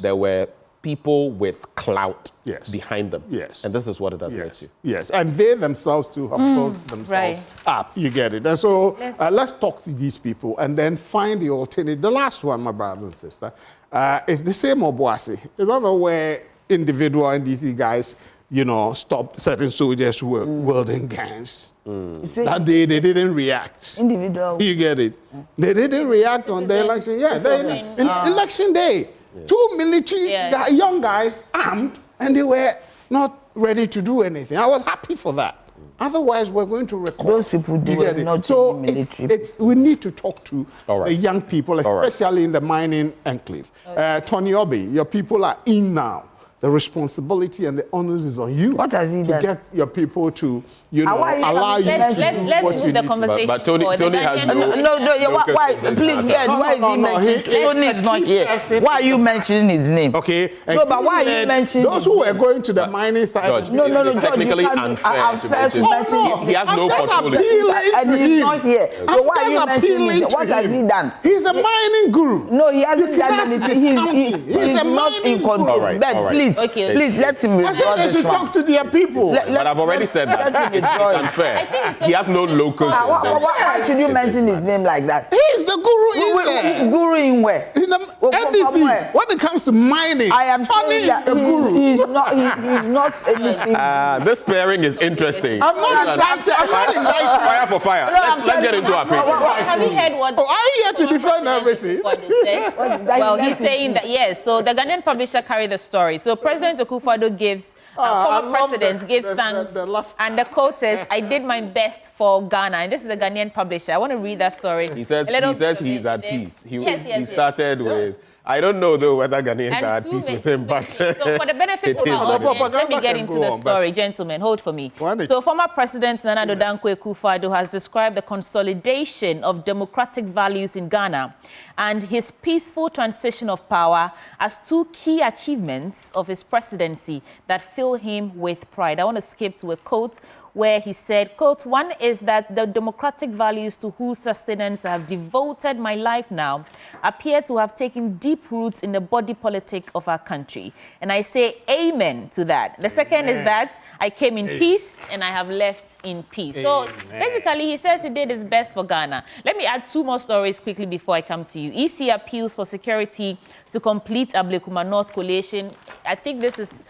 there were people with clout behind them. And this is what it has led to. And they themselves too have built themselves up. You get it. And so let's talk to these people and then find the alternative. The last one, my brother and sister, is the same Obuasi. It's not where individual NDC guys, you know, stopped certain soldiers who were wielding guns. That day they didn't react. Individual. You get it? They didn't react on the election. Election day. 2 military young guys armed, and they were not ready to do anything. I was happy for that. Otherwise, we're going to record. Those people do not so we need to talk to the young people, especially in the mining enclave. Tony Obi, your people are in now. The responsibility and the onus is on you. What has he done? To get your people to, you know, allow you to do what you need to. But Tony has why? Please, why is he mentioning? Tony is not here. Why are you mentioning his name? Okay. No, but why are you mentioning those who were going to the mining site? No, it's technically unfair to mention. He has no control. And he's not here. So why are you mentioning him? What has he done? He's a mining guru. No, he hasn't done anything. He's not in control. Please. Please let him withdraw. I said they should talk to their people. But I've already said that. It's unfair. He has no locus. Why should you mention his name like that? He's the guru in there. Guru in where? In the NDC. When it comes to mining, I am saying that the guru. He's not anything. This pairing is interesting. I'm not indicting. Fire for fire. Let's get into our paper. Have you heard what? Are you here to defend everything? Well, he's saying that, yes. So the Ghanaian publisher carried the story. So President Akufo-Addo gives, former president gives thanks, and the quote says, "I did my best for Ghana." And this is the Ghanaian publisher. I want to read that story. He says he's at peace. He started with, I don't know though whether Ghanaians are at peace with him, but so for the benefit of our audience, let me get into the story, gentlemen. Hold for me. So former President Nana Addo Dankwa Akufo-Addo has described the consolidation of democratic values in Ghana and his peaceful transition of power as two key achievements of his presidency that fill him with pride. I want to skip to a quote where he said, quote, "One is that the democratic values to whose sustenance I have devoted my life now appear to have taken deep roots in the body politic of our country. And I say amen to that. The second is that I came in peace and I have left in peace." So basically, he says he did his best for Ghana. Let me add two more stories quickly before I come to you. EC appeals for security to complete Ablekuma North Coalition. I think this is,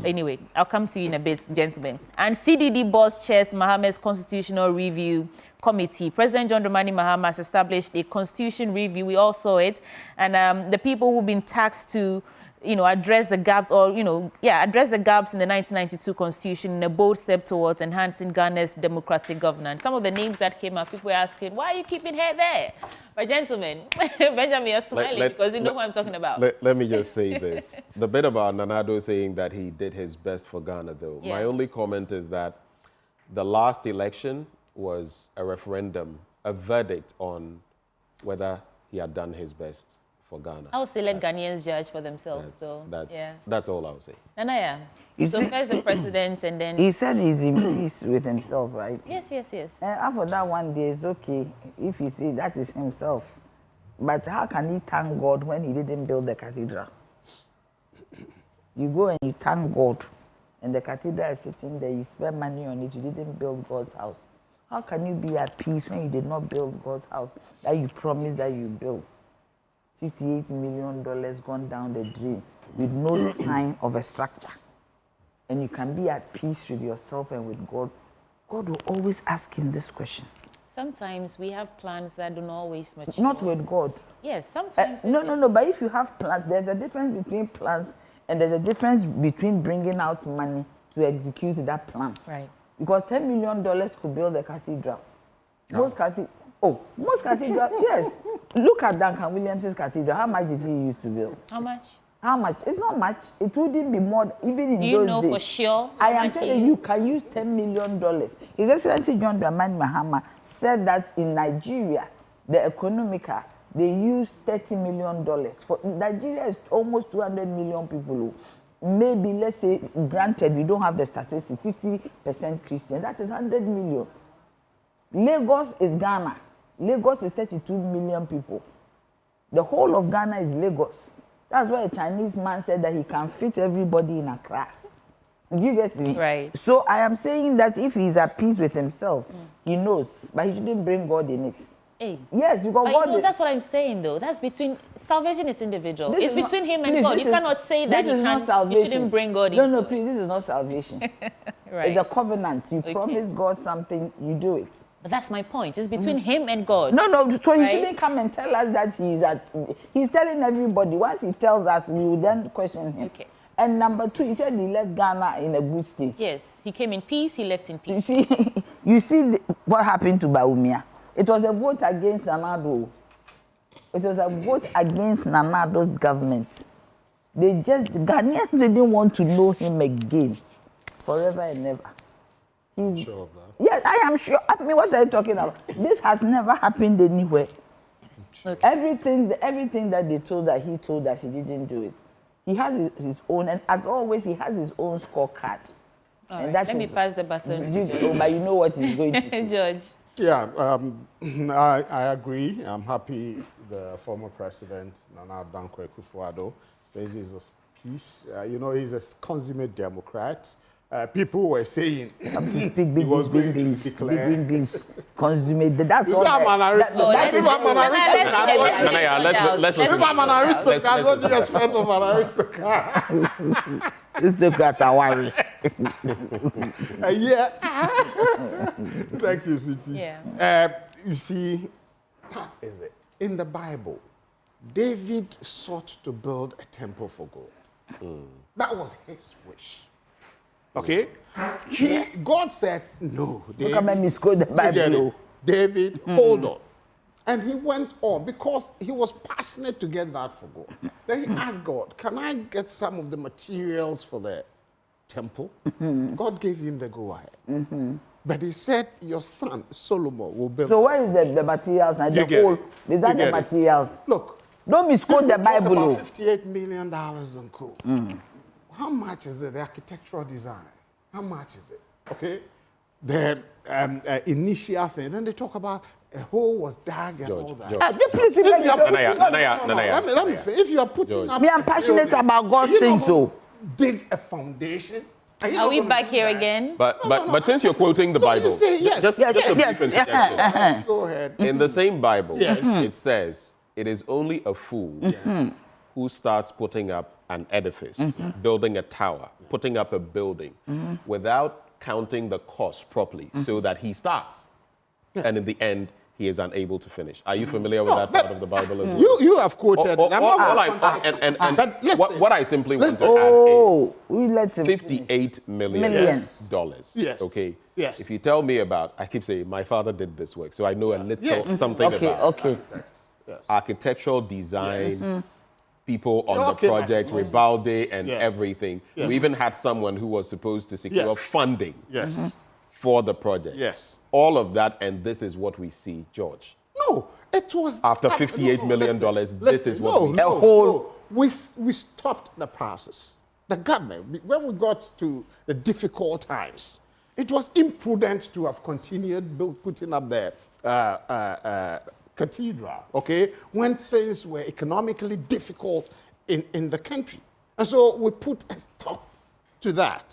anyway, I'll come to you in a bit, gentlemen. And CDD boss chairs Mohammed's Constitutional Review Committee. President John Dramani Mahama has established a constitution review. We all saw it. And the people who've been tasked to, address the gaps address the gaps in the 1992 Constitution in a bold step towards enhancing Ghana's democratic governance. Some of the names that came up, people were asking, why are you keeping hair there? But gentlemen, Benjamin, you're smiling because you know what I'm talking about. Let me just say this. The bit about Nana Addo saying that he did his best for Ghana, though. My only comment is that the last election was a referendum, a verdict on whether he had done his best for Ghana. I would say let Ghanaians judge for themselves. That's all I would say. Nanaya, so first the president and then... He said he's in peace with himself, right? Yes. And after that one day, it's okay if you say that is himself. But how can he thank God when he didn't build the cathedral? You go and you thank God, and the cathedral is sitting there, you spend money on it, you didn't build God's house. How can you be at peace when you did not build God's house that you promised that you built? $58 million gone down the drain with no sign of a structure. And you can be at peace with yourself and with God. God will always ask him this question. Sometimes we have plans that don't always mature. Not with God. Yes, sometimes. No, but if you have plans, there's a difference between plans And there's a difference between bringing out money to execute that plan. Right. Because $10 million could build a cathedral. Most cathedrals, yes. Look at Duncan Williams' cathedral. How much did he use to build? How much? How much? It's not much. It wouldn't be more, even in those days. Do you know for sure? I am telling you, can use $10 million. His Excellency John Dramani Mahama said that in Nigeria, the Economica, they use $30 million. For Nigeria is almost 200 million people. Maybe, let's say, granted, we don't have the statistics, 50% Christian. That is 100 million. Lagos is Ghana. Lagos is 32 million people. The whole of Ghana is Lagos. That's why a Chinese man said that he can fit everybody in Accra. Do you get me? Right. So I am saying that if he's at peace with himself, he knows, but he shouldn't bring God in it. Hey. Yes, because but God. That's what I'm saying, though. That's between salvation is individual. It's between him and God. You cannot say that he shouldn't bring God into it. No, please, this is not salvation. Right. It's a covenant. You promise God something, you do it. But that's my point. It's between him and God. No, so right? He shouldn't come and tell us that he's telling everybody. Once he tells us, we will then question him. Okay. And number 2, he said he left Ghana in a good state. Yes, he came in peace, he left in peace. You see what happened to Bawumia. It was a vote against Nanado. It was a vote against Nanado's government. The Ghanaians didn't want to know him again, forever and ever. I'm sure of that. Yes, I am sure. I mean, what are you talking about? This has never happened anywhere. Okay. Everything that they told that he told us, he didn't do it. He has his own, and as always, he has his own scorecard. All right. Let me pass the baton. But you know what he's going to say. George. Yeah, I agree. I'm happy the former president, Nana Dankwa Akufo-Addo, says he's a peace. He's a consummate Democrat. People were saying he was going to declare. Big English, consummate. That's all. I'm an aristocrat. If I'm an aristocrat, what do you expect of an aristocrat? Aristocrat Hawaii. Yeah. Thank you, Sweetie. Yeah. You see, that is it. In the Bible, David sought to build a temple for God. That was his wish. Okay? God said, no. David, come and misquote the Bible. David, hold on. And he went on because he was passionate to get that for God. Then he asked God, can I get some of the materials for the temple? God gave him the go-ahead. But he said, your son, Solomon, will build. So where is the materials? Is that the materials? Look. Don't misquote the Bible. About $58 million in cool. How much is it, the architectural design? How much is it? Okay? The initial thing. Then they talk about a hole was dug and all that. Let me finish. If you are putting up... I'm passionate about God's things, so... Dig a foundation. Are we back here again? But since you're quoting the Bible... So you say yes. Just a brief interjection. Go ahead. In the same Bible, it says, it is only a fool who starts putting up an edifice, building a tower, putting up a building, without counting the cost properly, so that he starts, and in the end, he is unable to finish. Are you familiar with that part of the Bible as well? You have quoted. What I simply want to add is $58 million. Yes. Okay. Yes. If you tell me about, I keep saying my father did this work, so I know a little something about architectural design. People on the project, Rivaldi and everything. We even had someone who was supposed to secure funding for the project. Yes. All of that, and this is what we see, George. No, it was... After $58 million, this is what we see. No. We stopped the process. The government, when we got to the difficult times, it was imprudent to have continued putting up the cathedral, okay, when things were economically difficult in the country. And so we put a stop to that,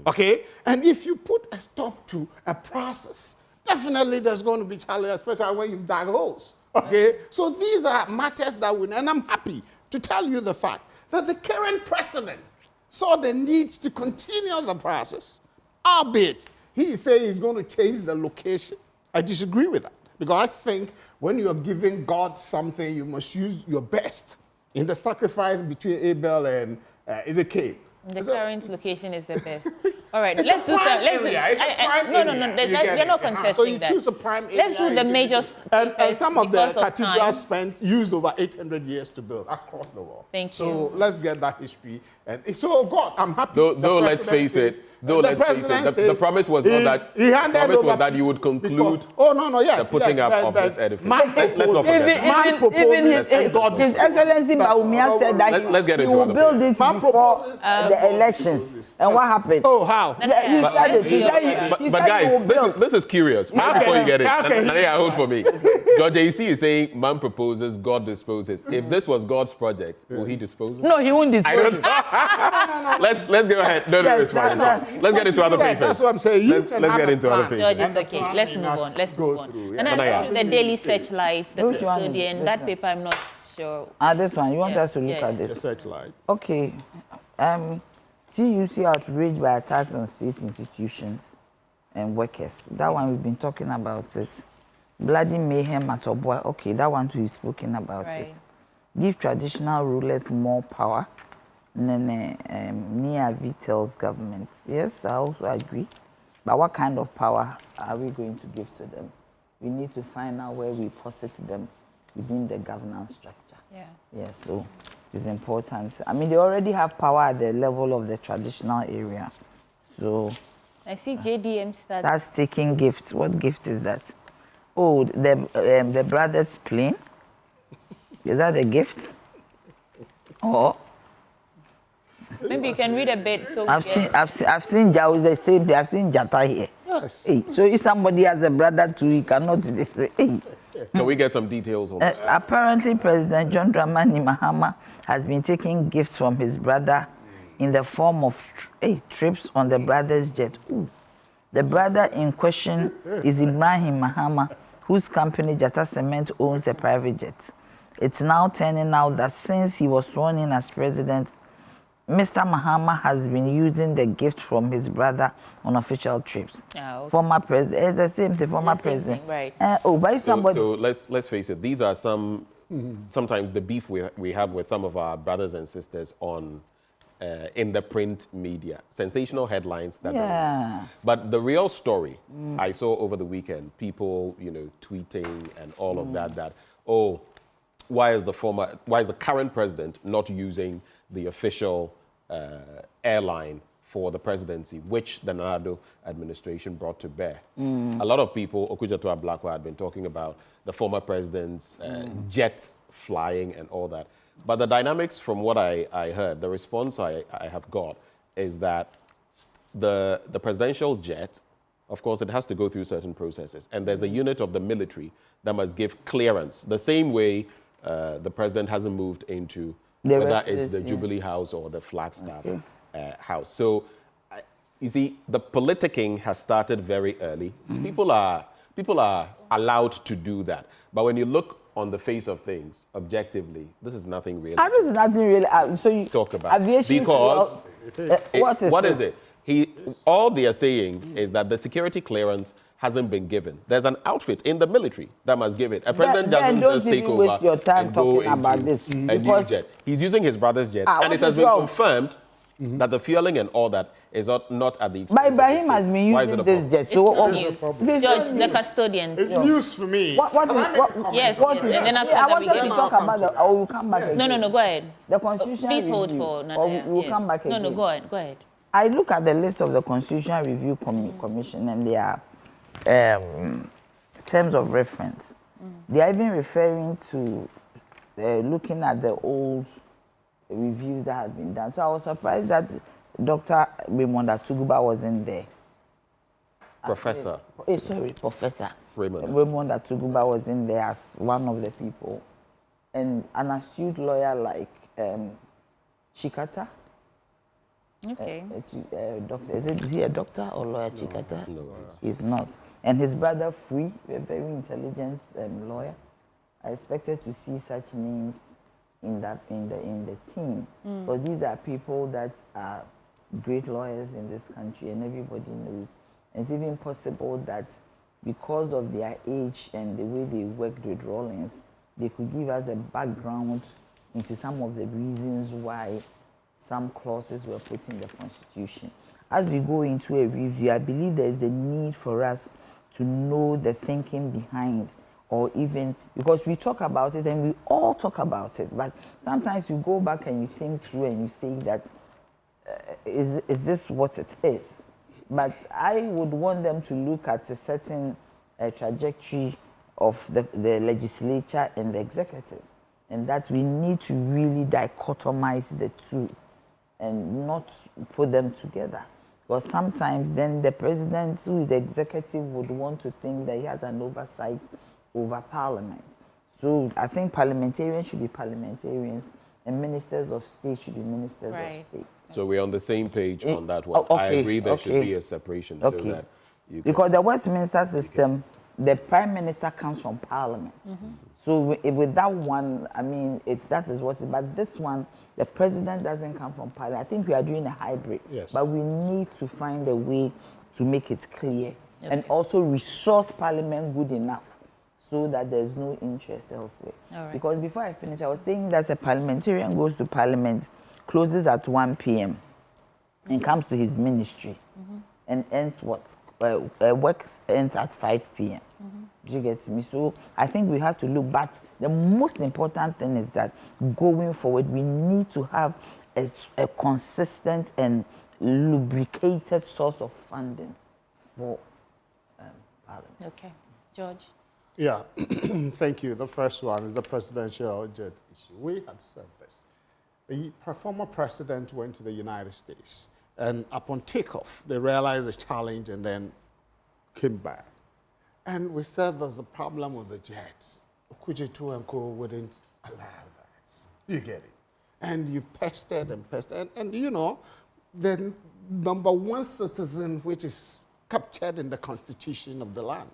okay? And if you put a stop to a process, definitely there's going to be challenge, especially when you've dug holes, okay? So these are matters that and I'm happy to tell you the fact that the current president saw the need to continue the process, albeit he said he's going to change the location. I disagree with that, because I think when you are giving God something, you must use your best. In the sacrifice between Abel and Is it Cape? The current location is the best. All right, let's do some. Let's do. No. We're not contesting so you that. choose a prime area. Let's do the major. And some of the cathedrals used over 800 years to build across the world. Thank you. So let's get that history. And so, God, I'm happy. Though let's face it. The promise was not that you would conclude the putting up of this edifice. Let's not forget. Even His Excellency Bawumia said that he will build this before the elections. And what happened? Oh, how? He said it. But guys, this is curious. Before you get it, Nadia, hold for me. George AC is saying, man proposes, God disposes. If this was God's project, will he dispose of it? No, he won't dispose of it. Let's go ahead. No, it's fine. Let's get into other papers. That's what I'm saying. Let's get into other papers. George, it's okay. Let's move on. Let's move on. And I the Daily Searchlight, the custodian, that paper, I'm not sure. This one. You want us to look at this? The Searchlight. Okay. CUC outraged by attacks on state institutions and workers. That one, we've been talking about it. Bloody mayhem at Obuasi. Okay, that one too, we've spoken about it. Give traditional rulers more power. Niavi tells government. Yes, I also agree. But what kind of power are we going to give to them? We need to find out where we posit them within the governance structure. Yeah, so it's important. I mean, they already have power at the level of the traditional area. So I see JDM starts. That's taking gifts. What gift is that? Oh, the brother's plane. Is that a gift? Or maybe you can read a bit. So I've seen Jao the same. I've seen Jata here. Yes. Hey, so if somebody has a brother too, he cannot say, hey. Can we get some details on this? Apparently, President John Dramani Mahama has been taking gifts from his brother in the form of trips on the brother's jet. Ooh. The brother in question is Ibrahim Mahama, whose company Jata Cement owns a private jet. It's now turning out that since he was sworn in as president, Mr. Mahama has been using the gift from his brother on official trips. Okay. Former president, it's the same thing, former president. Right. By somebody. So let's face it, these are sometimes the beef we have with some of our brothers and sisters on in the print media. Sensational headlines that but the real story I saw over the weekend, people, tweeting and all of that, why is the current president not using the official airline for the presidency, which the Nado administration brought to bear? A lot of people, Okujatua Blackwell, had been talking about the former president's jet flying and all that. But the dynamics, from what I heard, the response I have got is that the presidential jet, of course, it has to go through certain processes. And there's a unit of the military that must give clearance, the same way the president hasn't moved into whether it's the Jubilee House or the Flagstaff House. So, you see, the politicking has started very early. People are allowed to do that. But when you look on the face of things, objectively, this is nothing really. This is nothing really. So you talk about aviation because what is it? All they are saying is that the security clearance hasn't been given. There's an outfit in the military that must give it. A president doesn't just take over waste your time and go talking about this a new jet. He's using his brother's jet, and it has been confirmed that the fueling and all that is not at the expense. But Ibrahim has been using this jet. So what news? George, the custodian. It's news for me. Yes. Then after I wanted to talk about the. Or we'll come back. No. Go ahead. The constitutional. Please hold for. We'll come back again. No. Go ahead. I look at the list of the Constitutional Review Commission, and they are terms of reference. They are even referring to looking at the old reviews that have been done. So I was surprised that Dr. Raymond Atuguba wasn't there. Professor. Professor. Raymond Atuguba wasn't there as one of the people. And an astute lawyer like Chikata. Okay. Doctor, is he a doctor or lawyer, Chikata? No. He's not. And his brother, Free, a very intelligent lawyer. I expected to see such names in the team. But these are people that are great lawyers in this country, and everybody knows. And it's even possible that because of their age and the way they worked with Rawlings, they could give us a background into some of the reasons why some clauses were put in the Constitution. As we go into a review, I believe there is the need for us to know the thinking behind, or even, because we talk about it and we all talk about it, but sometimes you go back and you think through and you say that, is this what it is? But I would want them to look at a certain trajectory of the legislature and the executive, and that we need to really dichotomize the two and not put them together. Because sometimes then the president, who is the executive, would want to think that he has an oversight over parliament. So I think parliamentarians should be parliamentarians and ministers of state should be ministers of state. So we're on the same page on that one. Okay, I agree there should be a separation so that you because the Westminster system, the prime minister comes from parliament. So with that one, I mean, that is what it is. But this one, the president doesn't come from parliament. I think we are doing a hybrid. Yes. But we need to find a way to make it clear and also resource parliament good enough so that there's no interest elsewhere. Because before I finish, I was saying that a parliamentarian goes to parliament, closes at 1 p.m. and comes to his ministry and ends what? Work ends at 5 p.m. Do you get me? So I think we have to look, but the most important thing is that going forward, we need to have a consistent and lubricated source of funding for Parliament. Okay. George? Yeah, thank you. The first one is the presidential jet issue. We had said this. The former president went to the United States, and upon takeoff, they realized the challenge and then came back. And we said there's a problem with the jets. Okujetu and Co. wouldn't allow that. You get it. And you pestered and pestered. And you know, the number one citizen which is captured in the constitution of the land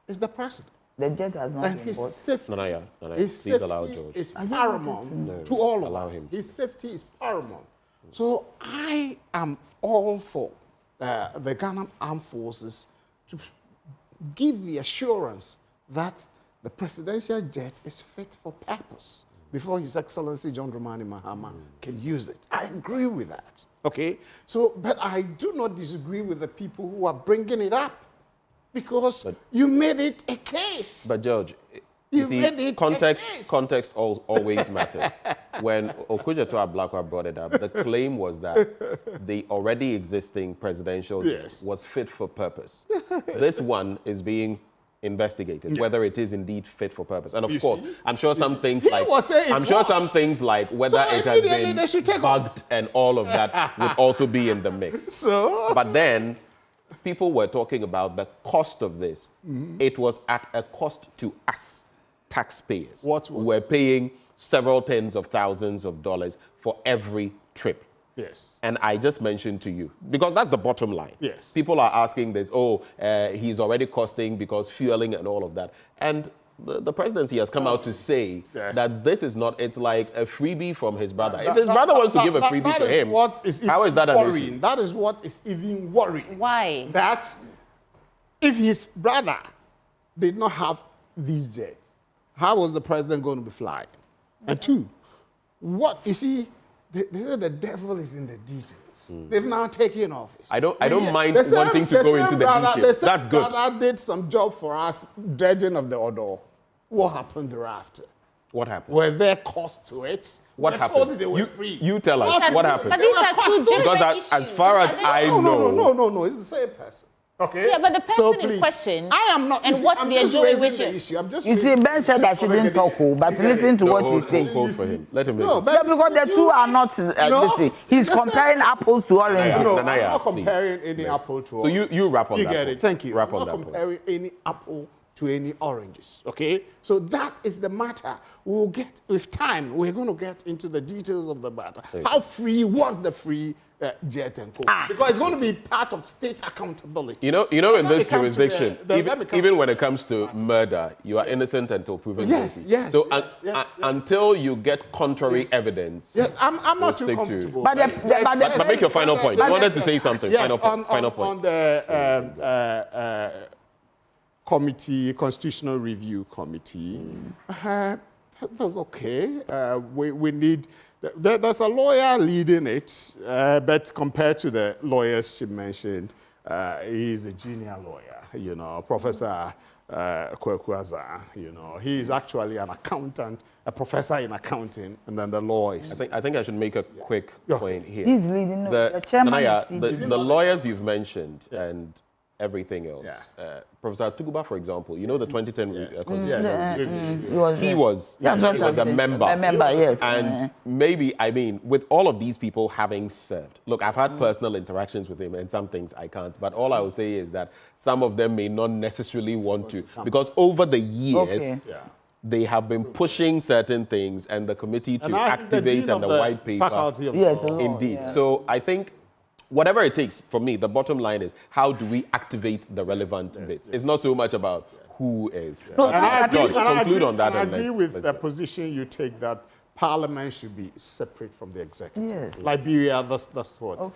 is the president. The jet has not and been his bought. safety, His safety is paramount to all of us. His safety is paramount. So I am all for the Ghana Armed Forces to give the assurance that the presidential jet is fit for purpose before His Excellency John Dramani Mahama can use it. I agree with that, okay? So, but I do not disagree with the people who are bringing it up because you made it a case. But George, you see, context always matters. When Okujeto Ablakwa brought it up, the claim was that the already existing presidential jet was fit for purpose. This one is being investigated, whether it is indeed fit for purpose. And of course, I'm sure some things like whether it has been bugged and all of that would also be in the mix. But then people were talking about the cost of this. It was at a cost to us, taxpayers. We're paying several tens of thousands of dollars for every trip. Yes. And I just mentioned to you, because that's the bottom line. Yes. People are asking this, he's already costing because fueling and all of that. And the presidency has come out to say that this is not, it's like a freebie from his brother. If his brother wants to give a freebie to him, how is that an issue? That is what is even worrying. Why? That if his brother did not have these jets, how was the president going to be flying? And two, you see, they say the devil is in the details. They've now taken office. I don't mind wanting to go into the details. That's good. Brother did some job for us, dredging of the Odo. What happened thereafter? What happened? Were there costs to it? What happened? They were free. You tell us what happened. But these are two different issues. As far as I know... No, it's the same person. Okay. Yeah, but the person in question, I am not. And what they're doing with the issue. I'm just. You see, Ben said I shouldn't talk, but listen to what he's saying. Hold for him. Let him no, because the two are not. He's comparing apples to oranges. No, I'm not comparing any apple to oranges. So you wrap on that. You get it. Thank you. Wrap on that. I'm not comparing any apple to any oranges. Okay. So that is the matter. We'll get with time. We're going to get into the details of the matter. How free was the free jet and co? Because it's going to be part of state accountability. You know, in this jurisdiction, even when it comes to murder, you are innocent until proven guilty. Yes. So until you get contrary evidence, yes, I'm not too comfortable. But make your final point. You wanted to say something. Yes, final point. On the Constitutional Review Committee, that's okay. We need There's a lawyer leading it, but compared to the lawyers she mentioned, he's a junior lawyer, you know, Professor Kwakye, you know. He's actually an accountant, a professor in accounting, and then the law is... I think I should make a quick point here. He's leading the chairman. The lawyers you've mentioned and everything else. Professor Tuguba, for example, you know the 2010 Constitution? He was a member. A member, yes. And maybe, I mean, with all of these people having served, look, I've had personal interactions with him and some things I can't, but all I will say is that some of them may not necessarily want to, because over the years, they have been pushing certain things and the committee to activate and the white paper. Indeed. So I think whatever it takes, for me, the bottom line is how do we activate the relevant bits? It's not so much about who is. No, and I conclude on that. I agree with the position you take that Parliament should be separate from the executive. Yes. Liberia, that's what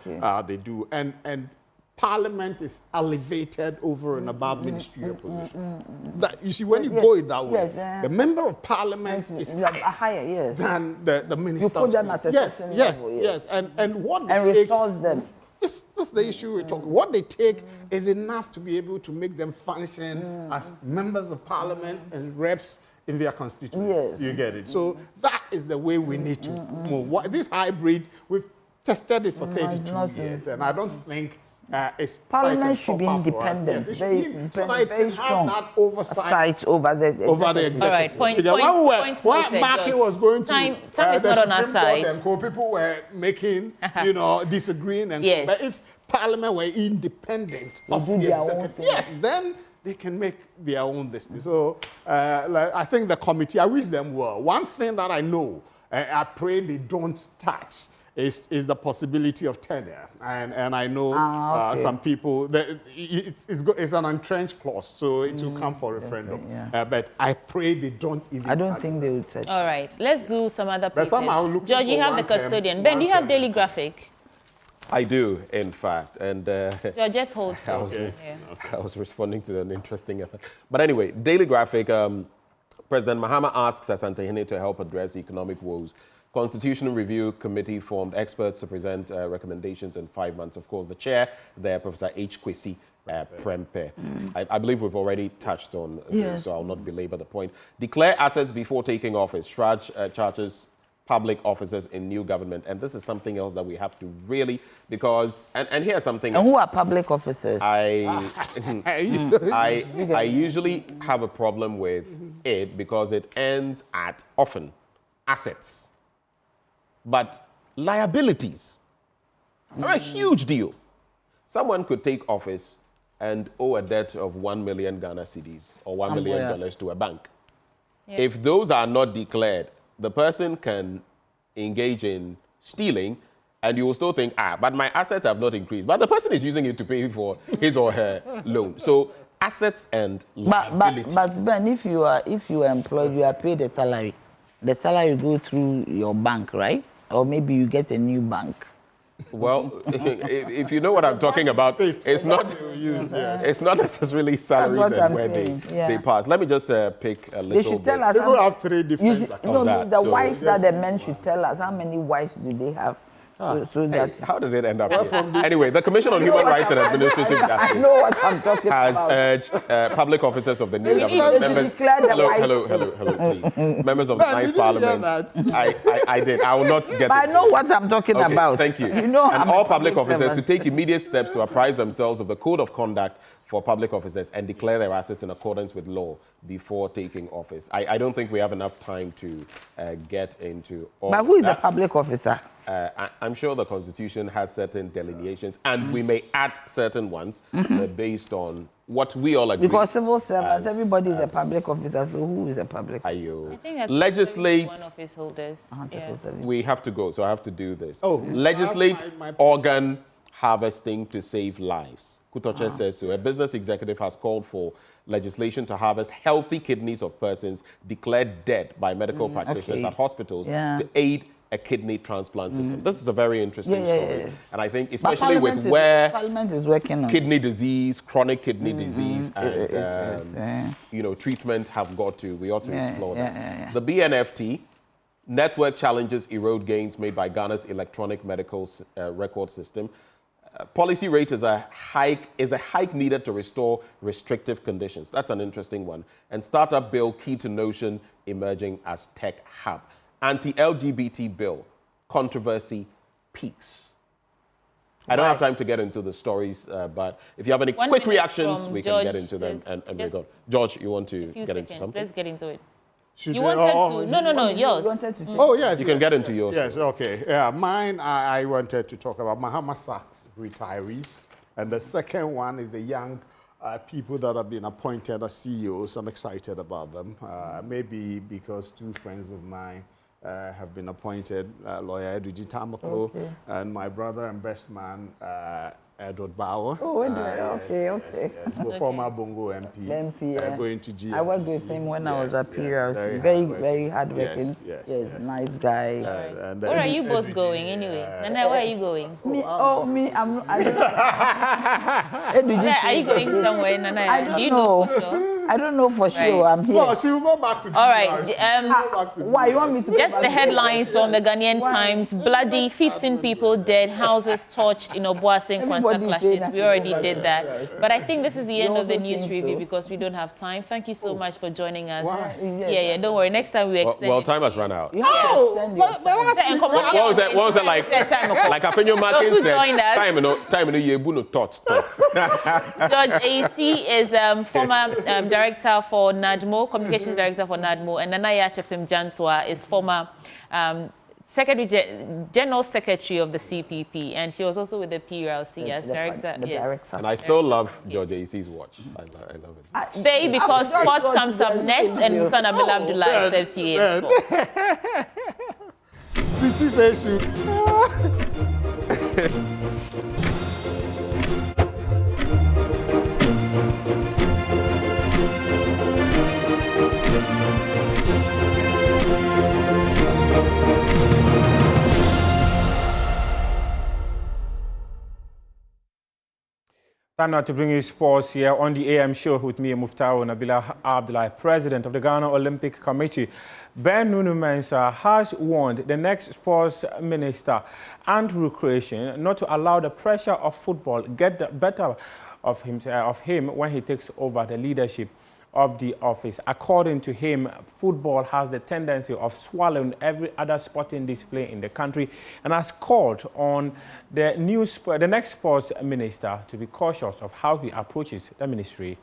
they do. And Parliament is elevated over and above ministerial position. That, you see, when you go it that way, the member of Parliament is higher than the minister. You put them at a certain level. Yes. And what and they resource them. This is the issue we're talking. What they take is enough to be able to make them function as members of Parliament and reps in their constituencies. You get it? So that is the way we need to move. This hybrid, we've tested it for 32 years, and I don't think Parliament should be independent, very strong. That oversight over the executive. All right, point noted. Was going to time is not on our side. And people were making, disagreeing. And but if Parliament were independent of the executive, then they can make their own destiny. So I think the committee, I wish them well. One thing that I know, I pray they don't touch, is the possibility of tenure. And I know some people, it's an entrenched clause, so it will come for referendum. But I pray they don't even... I don't think they would touch. All right, let's do some other papers. George, you have the custodian. Ben, do you have Daily Graphic? I do, in fact. And George, just hold. I was responding to an interesting... But anyway, Daily Graphic, President Mahama asks Asante to help address economic woes. Constitutional Review Committee formed experts to present recommendations in 5 months. Of course, the chair there, Professor H. Kwesi Prempeh. I believe we've already touched on this, so I'll not belabor the point. Declare assets before taking office. Shraj charges public officers in new government. And this is something else that we have to really, because, and here's something. And who are public officers? I usually have a problem with it because it ends at often assets. But liabilities are a huge deal. Someone could take office and owe a debt of 1 million Ghana cedis or $1 million to a bank. Yeah. If those are not declared, the person can engage in stealing and you will still think, but my assets have not increased. But the person is using it to pay for his or her loan. So assets and liabilities. But Ben, if you are employed, you are paid a salary. The salary go through your bank, right? Or maybe you get a new bank. Well, if you know what I'm talking about, it's not necessarily salaries and where they pass. Let me just pick a little They should tell us. People have 3 different accounts. The wives that the men should tell us. How many wives do they have? So that's how did it end up here? Anyway, the Commission on Human Rights and Administrative Justice has urged public officers of the new government members. Hello, please. Members of the Ninth Parliament. I did. I will not get. But I know what I'm talking about. Thank you. And all public officers to take immediate steps to apprise themselves of the code of conduct for public officers and declare their assets in accordance with law before taking office. I don't think we have enough time to get into all But who is the public officer? I'm sure the Constitution has certain delineations, and we may add certain ones based on what we all agree. Because civil servants, everybody is a public officer, so who is a public officer? I think that's legislate one of his holders. We have to go, so I have to do this. Legislate organ harvesting to save lives. Kutoche says so. A business executive has called for legislation to harvest healthy kidneys of persons declared dead by medical practitioners at hospitals to aid a kidney transplant system. This is a very interesting story. And I think especially with where Parliament is working on kidney disease, chronic kidney disease, and treatment have got to, we ought to explore that. The BNFT, Network challenges erode gains made by Ghana's electronic medical record system. Policy rate is a hike needed to restore restrictive conditions. That's an interesting one. And startup bill key to notion emerging as tech hub. Anti-LGBT bill controversy peaks. I don't have time to get into the stories, but if you have any quick reactions, we can get into them and we're going. George, you want to get into something? Let's get into it. Should you they, wanted to? No, yours. Oh, yes. You can get into yours. Yes, okay. Yeah, mine, I wanted to talk about Mahama Sachs retirees. And the second one is the young people that have been appointed as CEOs. I'm excited about them. Maybe because two friends of mine have been appointed, lawyer Edwin Tamaklo and my brother and best man, Edward Bauer. Oh, okay. Former Bongo MP. Going to GMC. I worked with him when I was at PRC. Very hardworking. Yes, nice guy. Where are you both going anyway? Nana, where are you going? Me, I'm. I don't know. Are you going somewhere, Nana? I don't Do you know for sure? I don't know for sure. I'm here. No, she will go back to all right. Why you want me to? Just the headlines on the Ghanaian Times. Bloody 15 people dead, houses torched in Obuasi clashes. We already did that. But I think this is the end of the news review because we don't have time. Thank you so much for joining us. Yeah, don't worry. Next time we extend. Well, time has run out. What was that like? Like Afenyo Martin said, time in you no thoughts. George AC is former director for NADMO, communications director for NADMO, and Nanaya Chepim Jantwa is former General Secretary of the CPP, and she was also with the PRC as director. Director. And I still love George AC's watch. I love it. Stay because sports comes up next, and Mutan Abdul Abdullah is FCA Sports. Sweetie says you. Time now to bring you sports here on the AM show with me, Muftao Nabila Abdullah, President of the Ghana Olympic Committee. Ben Nunu Mensah has warned the next sports minister and recreation not to allow the pressure of football get the better of him when he takes over the leadership of the office. According to him, football has the tendency of swallowing every other sporting display in the country and has called on the next sports minister to be cautious of how he approaches the ministry.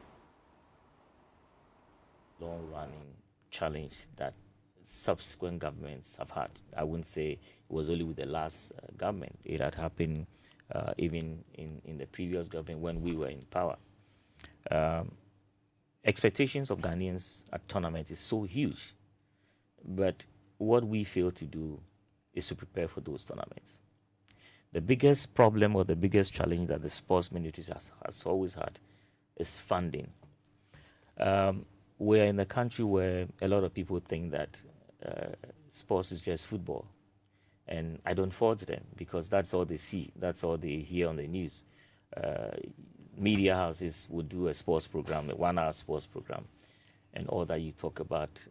Long-running challenge that subsequent governments have had. I wouldn't say it was only with the last government. It had happened even in the previous government when we were in power. Expectations of Ghanaians at tournament is so huge, but what we fail to do is to prepare for those tournaments. The biggest problem or the biggest challenge that the sports ministry has always had is funding. We're in a country where a lot of people think that sports is just football, and I don't fault them because that's all they see, that's all they hear on the news. Media houses would do a sports program, a 1-hour sports program, and all that you talk about,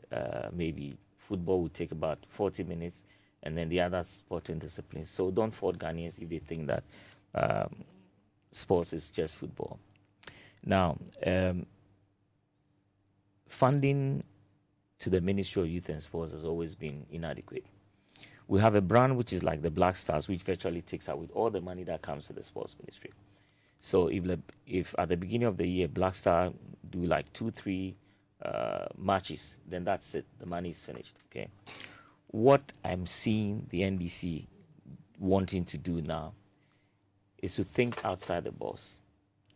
maybe football would take about 40 minutes, and then the other sporting disciplines. So don't fault Ghanaians if they think that sports is just football. Now, funding to the Ministry of Youth and Sports has always been inadequate. We have a brand which is like the Black Stars, which virtually takes out with all the money that comes to the sports ministry. So if at the beginning of the year, Black Star do like 2-3 matches, then that's it. The money is finished. Okay. What I'm seeing the NDC wanting to do now is to think outside the box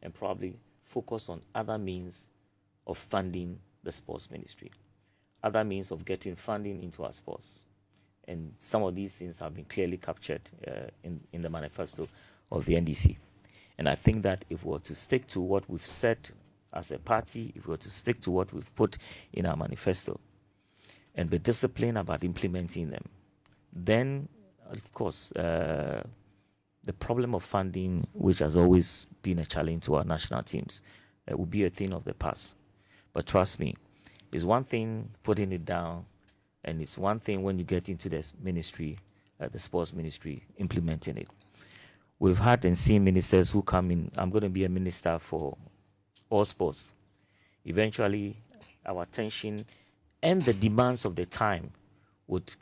and probably focus on other means of funding the sports ministry, other means of getting funding into our sports. And some of these things have been clearly captured in the manifesto of the NDC. And I think that if we were to stick to what we've said as a party, if we were to stick to what we've put in our manifesto and be disciplined about implementing them, then, of course, the problem of funding, which has always been a challenge to our national teams, will be a thing of the past. But trust me, it's one thing putting it down And it's one thing when you get into this ministry, the sports ministry, implementing it. We've had and seen ministers who come in, I'm going to be a minister for all sports. Eventually, our attention and the demands of the time would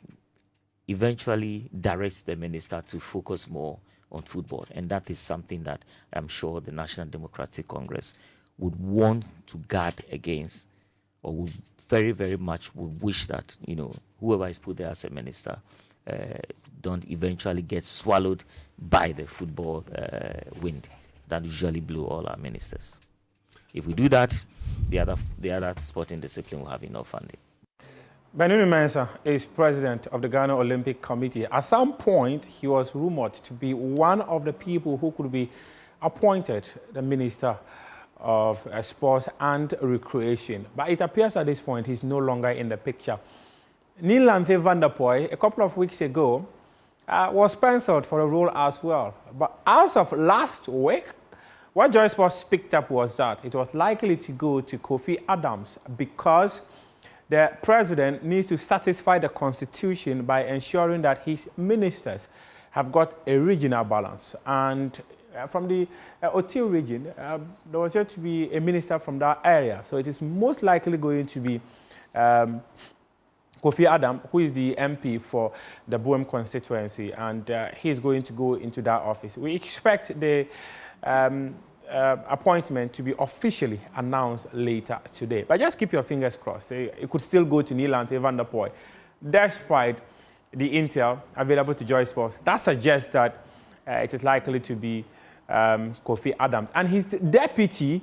eventually direct the minister to focus more on football. And that is something that I'm sure the National Democratic Congress would want to guard against, or would very, very much would wish that, you know, whoever is put there as a minister don't eventually get swallowed by the football wind that usually blow all our ministers. If we do that, the other sporting discipline will have enough funding. Benunu Mensah is president of the Ghana Olympic Committee. At some point, he was rumored to be one of the people who could be appointed the Minister of Sports and Recreation. But it appears at this point he's no longer in the picture. Nilanthe van der Poel, a couple of weeks ago, was penciled for a role as well. But as of last week, what Joy Sports picked up was that it was likely to go to Kofi Adams because the president needs to satisfy the constitution by ensuring that his ministers have got a regional balance. And from the Otil region, there was yet to be a minister from that area. So it is most likely going to be Kofi Adam, who is the MP for the Boem constituency, and he's going to go into that office. We expect the appointment to be officially announced later today. But just keep your fingers crossed. It could still go to Nilanthe van der Poel, despite the intel available to Joy Sports. That suggests that it is likely to be Kofi Adams. And his deputy,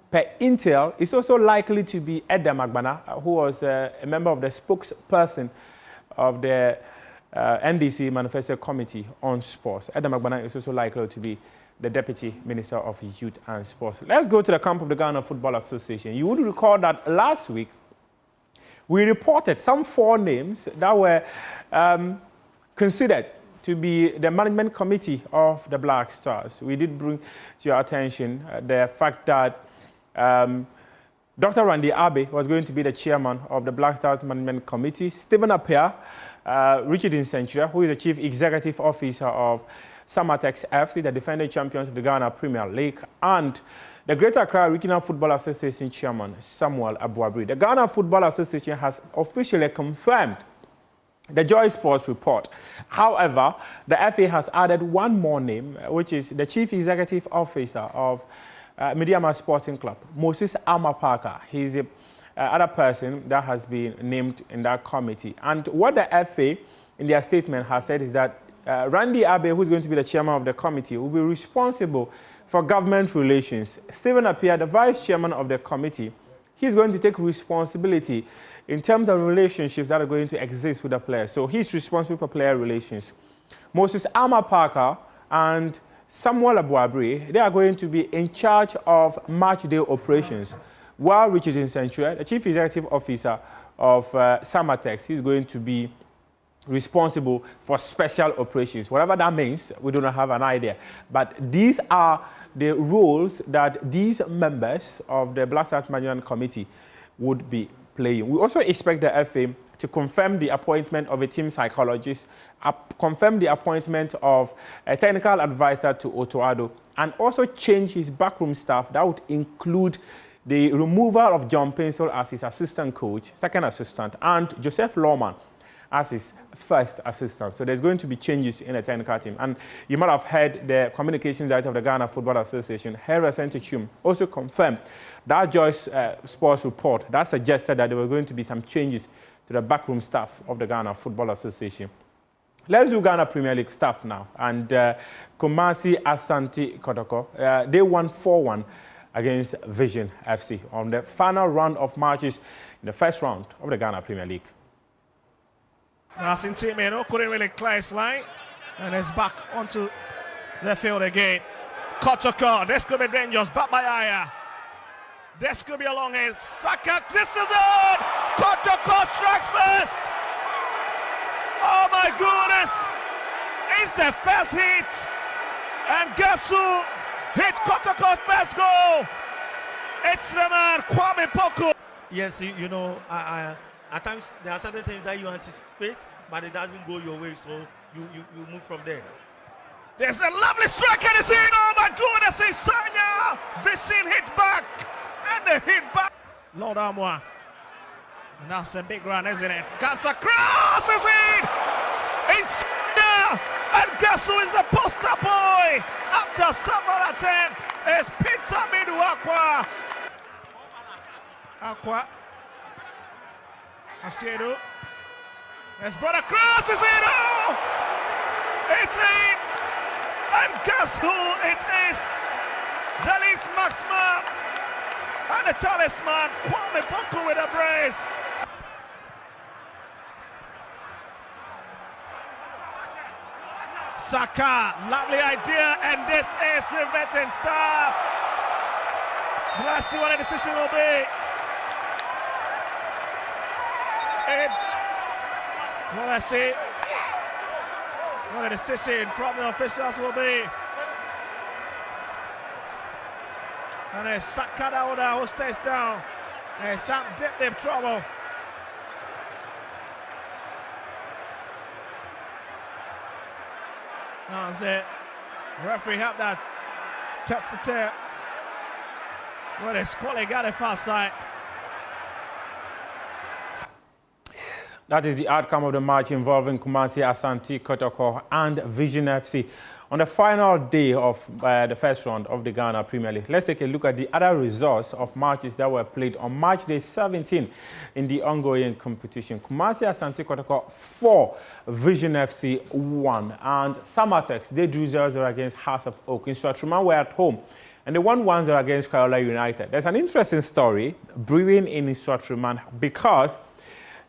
per intel, is also likely to be Edem Agbana, who was a member of the spokesperson of the NDC Manifesto Committee on Sports. Edem Agbana is also likely to be the Deputy Minister of Youth and Sports. Let's go to the camp of the Ghana Football Association. You would recall that last week, we reported some 4 names that were considered to be the management committee of the Black Stars. We did bring to your attention the fact that Dr. Randy Abe was going to be the chairman of the Black Stars Management Committee. Stephen Appiah, Richard Insenchura, who is the chief executive officer of Samatex FC, the defending champions of the Ghana Premier League, and the Greater Accra Regional Football Association chairman, Samuel Abuabri. The Ghana Football Association has officially confirmed the Joy Sports report. However, the FA has added one more name, which is the chief executive officer of Mediama Sporting Club, Moses Alma Parker. He's the other person that has been named in that committee. And what the FA in their statement has said is that Randy Abe, who is going to be the chairman of the committee, will be responsible for government relations. Stephen Appiah, the vice chairman of the committee, he's going to take responsibility in terms of relationships that are going to exist with the players. So he's responsible for player relations. Moses Alma Parker and Samuel Abuabri, they are going to be in charge of match day operations, while Richard Insenchura, the chief executive officer of Samatex, he's going to be responsible for special operations. Whatever that means, we do not have an idea. But these are the roles that these members of the Black Stars Management Committee would be playing. We also expect the FA to confirm the appointment of a team psychologist, confirm the appointment of a technical advisor to Otoado, and also change his backroom staff. That would include the removal of John Pencil as his assistant coach, second assistant, and Joseph Lawman as his first assistant. So there's going to be changes in the technical team. And you might have heard the communications director of the Ghana Football Association, Hera Sentichum, also confirmed that Joyce Sports report that suggested that there were going to be some changes to the backroom staff of the Ghana Football Association. Let's do Ghana Premier League stuff now. And Kumasi Asante Kotoko, they won 4-1 against Vision FC on the final round of matches in the first round of the Ghana Premier League. Passing team in, couldn't really clear his line, and it's back onto the field again. Kotoko, this could be dangerous, back by Aya. This could be a long hit. Saka, this is it! Kotoko strikes first! Oh my goodness! It's the first hit, and guess who hit Kotoko's first goal? It's the man, Kwame Poku. Yes, you know, at times there are certain things that you anticipate, but it doesn't go your way, so you move from there. There's a lovely strike and it's in. Oh my goodness, it's Sanya. Vicin hit back and the hit back. Lord Amwa. And that's a big run, isn't it? Cuts across, is in. It's Sanya. And guess who is the poster boy? After several attempts, it's Peter Midu Aqua. Aqua. Asiedo. It's brought across, is in. Oh! It's in. And guess who it is? The Leeds marksman and the talisman, Kwame Poku with a brace. Saka, lovely idea, and this is riveting stuff. Let's see what the decision will be. Well, let's see what the decision from the officials will be. And it's Saka Dauda who stays down. And some deep trouble. That's it. Referee had that tete-a-tete. Well, it's Squally got it fast side. That is the outcome of the match involving Kumasi Asante Kotoko and Vision FC on the final day of the first round of the Ghana Premier League. Let's take a look at the other results of matches that were played on March day 17 in the ongoing competition. Kumasi Asante Kotoko 4, Vision FC 1, and Samatex, they drew 0-0 against House of Oak. Instructruman were at home and they won 1-0 against Kaola United. There's an interesting story brewing in Instructruman because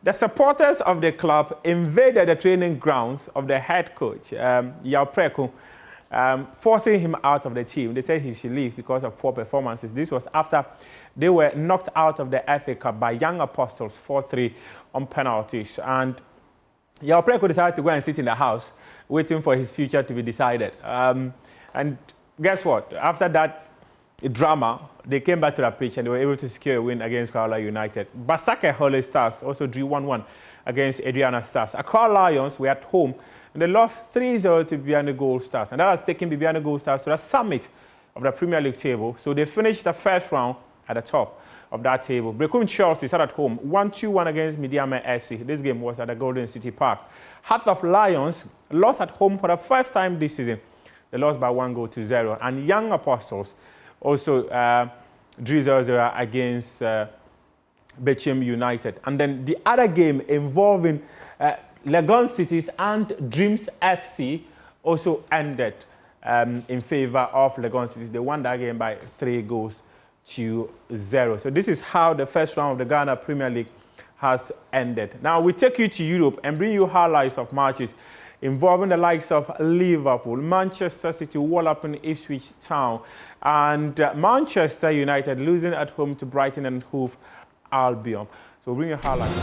the supporters of the club invaded the training grounds of the head coach, Yao Preku, forcing him out of the team. They said he should leave because of poor performances. This was after they were knocked out of the FA Cup by Young Apostles 4-3 on penalties. And Yao Preku decided to go and sit in the house waiting for his future to be decided. And guess what? After that drama, they came back to the pitch and they were able to secure a win against Kaola United. Basake Holy Stars also drew 1-1 against Adriana Stars. Accra Lions were at home and they lost 3-0 to Bibiani Gold Stars. And that has taken Bibiani Gold Stars to the summit of the Premier League table. So they finished the first round at the top of that table. Brekum Chelsea sat at home 1-2-1 against Midiame FC. This game was at the Golden City Park. Heart of Lions lost at home for the first time this season. They lost by 1-0. And Young Apostles also drew 0-0 against Bechim United. And then the other game involving Legon Cities and Dreams FC also ended in favor of Legon Cities. They won that game by 3-0. So this is how the first round of the Ghana Premier League has ended. Now we take you to Europe and bring you highlights of matches involving the likes of Liverpool, Manchester City, Wallapin, Ipswich Town, and Manchester United losing at home to Brighton and Hove Albion. So bring your highlights.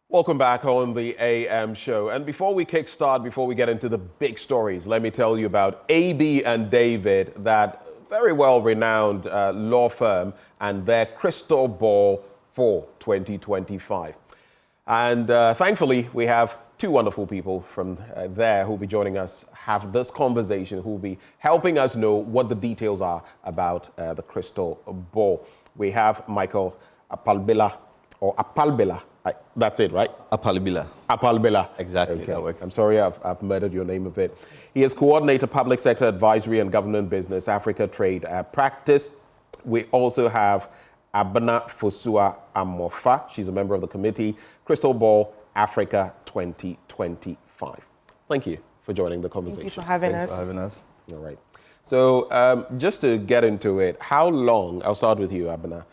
Welcome back on the AM show. And before we kickstart, before we get into the big stories, let me tell you about AB and David, that very well-renowned law firm, and their crystal ball for 2025. And thankfully, we have two wonderful people from there who will be joining us, have this conversation, who will be helping us know what the details are about the crystal ball. We have Michael Apalbila, or Apalbila. That's it, right? Apalbila. Apalbila. Exactly, okay. that works. I'm sorry I've murdered your name a bit. He is Coordinator, Public Sector Advisory and Government Business, Africa Trade Practice. We also have Abena Fosua Amofa. She's a member of the committee, Crystal Ball Africa 2025. Thank you for joining the conversation. Thank you for having us. Thanks for having us. All right. So just to get into it, how long, I'll start with you, Abena,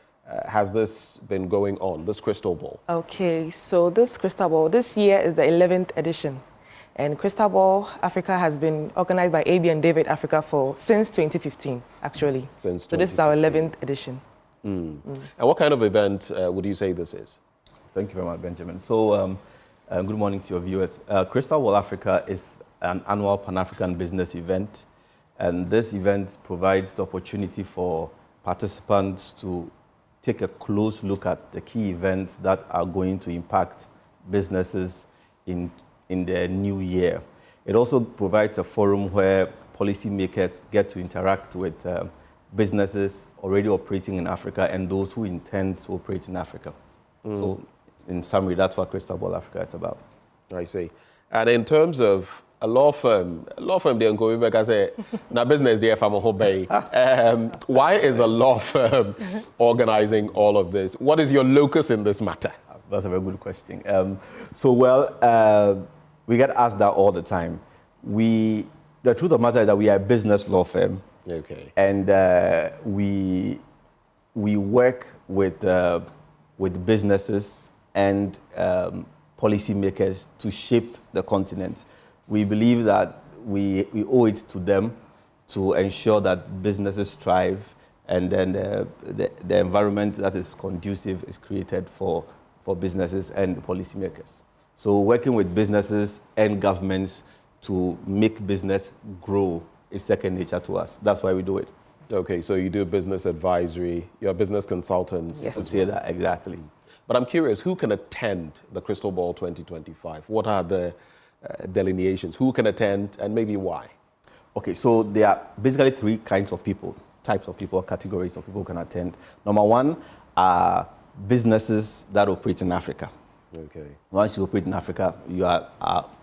has this been going on, this crystal ball? Okay, so this crystal ball, this year is the 11th edition. And Crystal Ball Africa has been organized by AB and David Africa since 2015, actually. Since 2015. So this is our 11th edition. And what kind of event would you say this is? Thank you very much, Benjamin. So good morning to your viewers. Crystal Ball Africa is an annual Pan-African business event. And this event provides the opportunity for participants to take a close look at the key events that are going to impact businesses in the new year. It also provides a forum where policymakers get to interact with businesses already operating in Africa and those who intend to operate in Africa. So in summary, that's what Crystal Ball Africa is about. I see. And in terms of a law firm they go back and say, now business there from Hobey. Why is a law firm organizing all of this? What is your locus in this matter? That's a very good question. We get asked that all the time. The truth of the matter is that we are a business law firm. Okay. And we work with businesses and policymakers to shape the continent. We believe that we owe it to them to ensure that businesses thrive and then the environment that is conducive is created for businesses and policymakers. So working with businesses and governments to make business grow is second nature to us. That's why we do it. Okay, so you do business advisory, you're business consultants. Yes, say that, exactly. But I'm curious, who can attend the Crystal Ball 2025? What are the delineations? Who can attend and maybe why? Okay, so there are basically three types of people, categories of people who can attend. Number one are businesses that operate in Africa. Okay. Once you operate in Africa, you are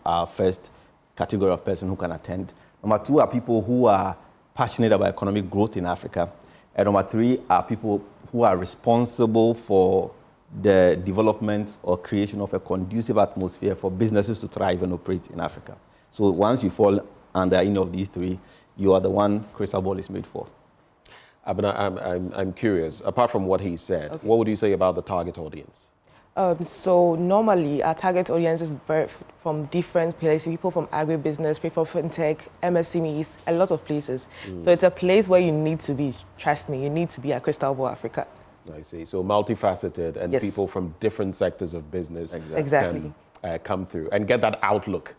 our first category of person who can attend. Number two are people who are passionate about economic growth in Africa. And number three are people who are responsible for the development or creation of a conducive atmosphere for businesses to thrive and operate in Africa. So once you fall under any of these three, you are the one Crystal Ball is made for. I'm curious, apart from what he said, what would you say about the target audience? So normally our target audience is from different places, people from agribusiness, people from fintech, MSMEs, a lot of places. So it's a place where you need to be, trust me, you need to be at Crystal Ball Africa. I see. So multifaceted and yes. people from different sectors of business exactly. can come through and get that outlook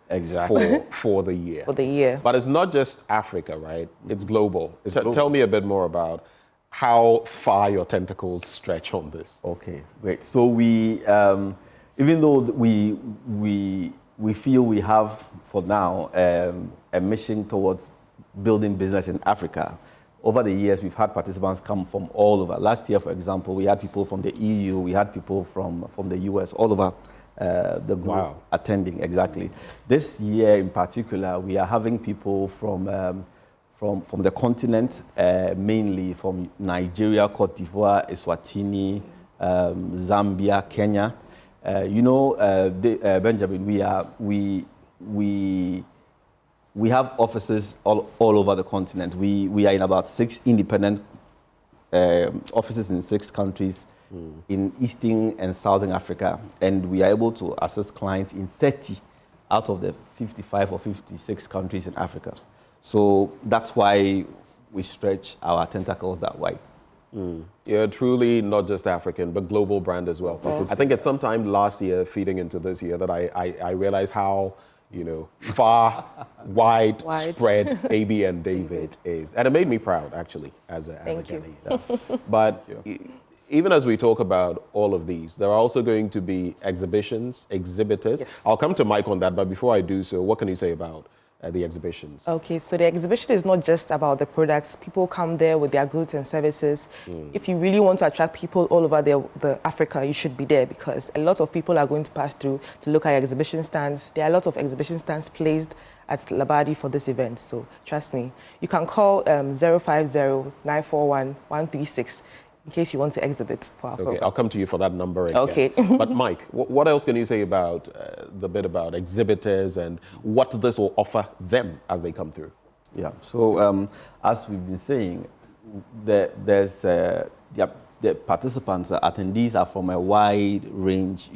for the year. For the year. But it's not just Africa, right? It's global. Tell me a bit more about how far your tentacles stretch on this. Okay, great. So we, even though we feel we have, for now, a mission towards building business in Africa, over the years, we've had participants come from all over. Last year, for example, we had people from the EU, we had people from the US, all over the globe attending, exactly. This year in particular, we are having people from the continent, mainly from Nigeria, Cote d'Ivoire, Eswatini, Zambia, Kenya. Benjamin, we have offices all over the continent. We are in about 6 independent offices in 6 countries in Eastern and Southern Africa, and we are able to assist clients in 30 out of the 55 or 56 countries in Africa. So that's why we stretch our tentacles that wide. You're truly not just African, but global brand as well. I think at some time last year, feeding into this year, that I realized how far, wide spread AB and David is. And it made me proud, actually, as a Ghanaian. But even as we talk about all of these, there are also going to be exhibitions, exhibitors. Yes. I'll come to Mike on that, but before I do so, what can you say about the exhibitions? Okay, so the exhibition is not just about the products. People come there with their goods and services. If you really want to attract people all over the Africa, you should be there because a lot of people are going to pass through to look at exhibition stands. There are a lot of exhibition stands placed at Labadi for this event, so trust me. You can call 050-941-136 in case you want to exhibit for our program. I'll come to you for that number again. Okay. But Mike, what else can you say about the bit about exhibitors and what this will offer them as they come through? Yeah, so as we've been saying, there's the participants, attendees are from a wide range,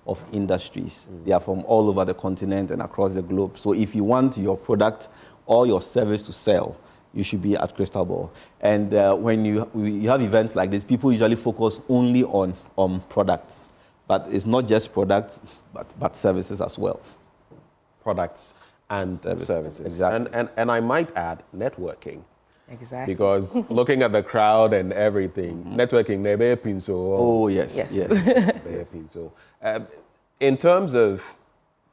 of industries. They are from all over the continent and across the globe. So if you want your product or your service to sell, you should be at Crystal Ball. And when you have events like this, people usually focus only on products. But it's not just products, but services as well. Products and services. Exactly. And I might add networking. Exactly. Because looking at the crowd and everything, networking, nebe pinso. Oh, yes. In terms of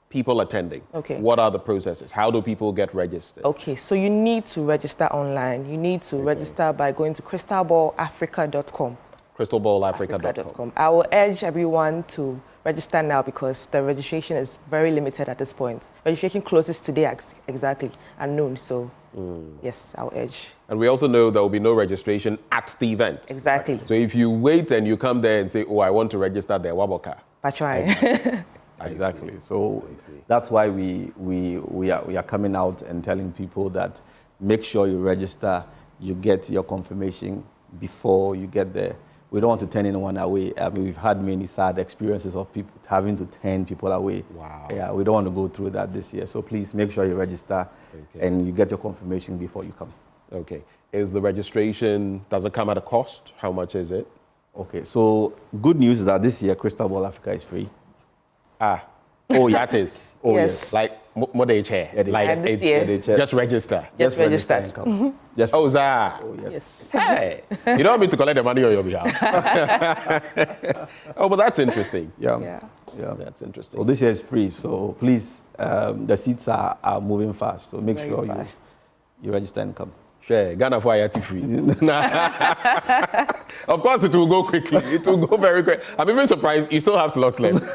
people attending, okay, what are the processes? How do people get registered? Okay, so you need to register online. You need to register by going to crystalballafrica.com. crystalballafrica.com. I will urge everyone to register now because the registration is very limited at this point. Registration closes today exactly at noon, so yes, I'll urge. And we also know there will be no registration at the event. Exactly. So if you wait and you come there and say, oh, I want to register there, waboka. I try. Exactly. So that's why we are coming out and telling people that make sure you register, you get your confirmation before you get there. We don't want to turn anyone away. I mean, we've had many sad experiences of people having to turn people away. Wow. Yeah, we don't want to go through that this year. So please make sure you register and you get your confirmation before you come. Okay. Is the registration, does it come at a cost? How much is it? Okay, so good news is that this year Crystal Ball Africa is free. Oh, yeah, that is. Oh, yes. Like, what they chair? And this year, just register. Just register. And come. Yes. Oh, Zah. Oh, yes. Hey, you don't want me to collect the money on your behalf. Oh, but that's interesting. Yeah. That's interesting. So this year is free. So please, the seats are moving fast. So make sure you register and come. Sure, Ghana for IAT free. Of course, it will go quickly. It will go very quick. I'm even surprised you still have slots left.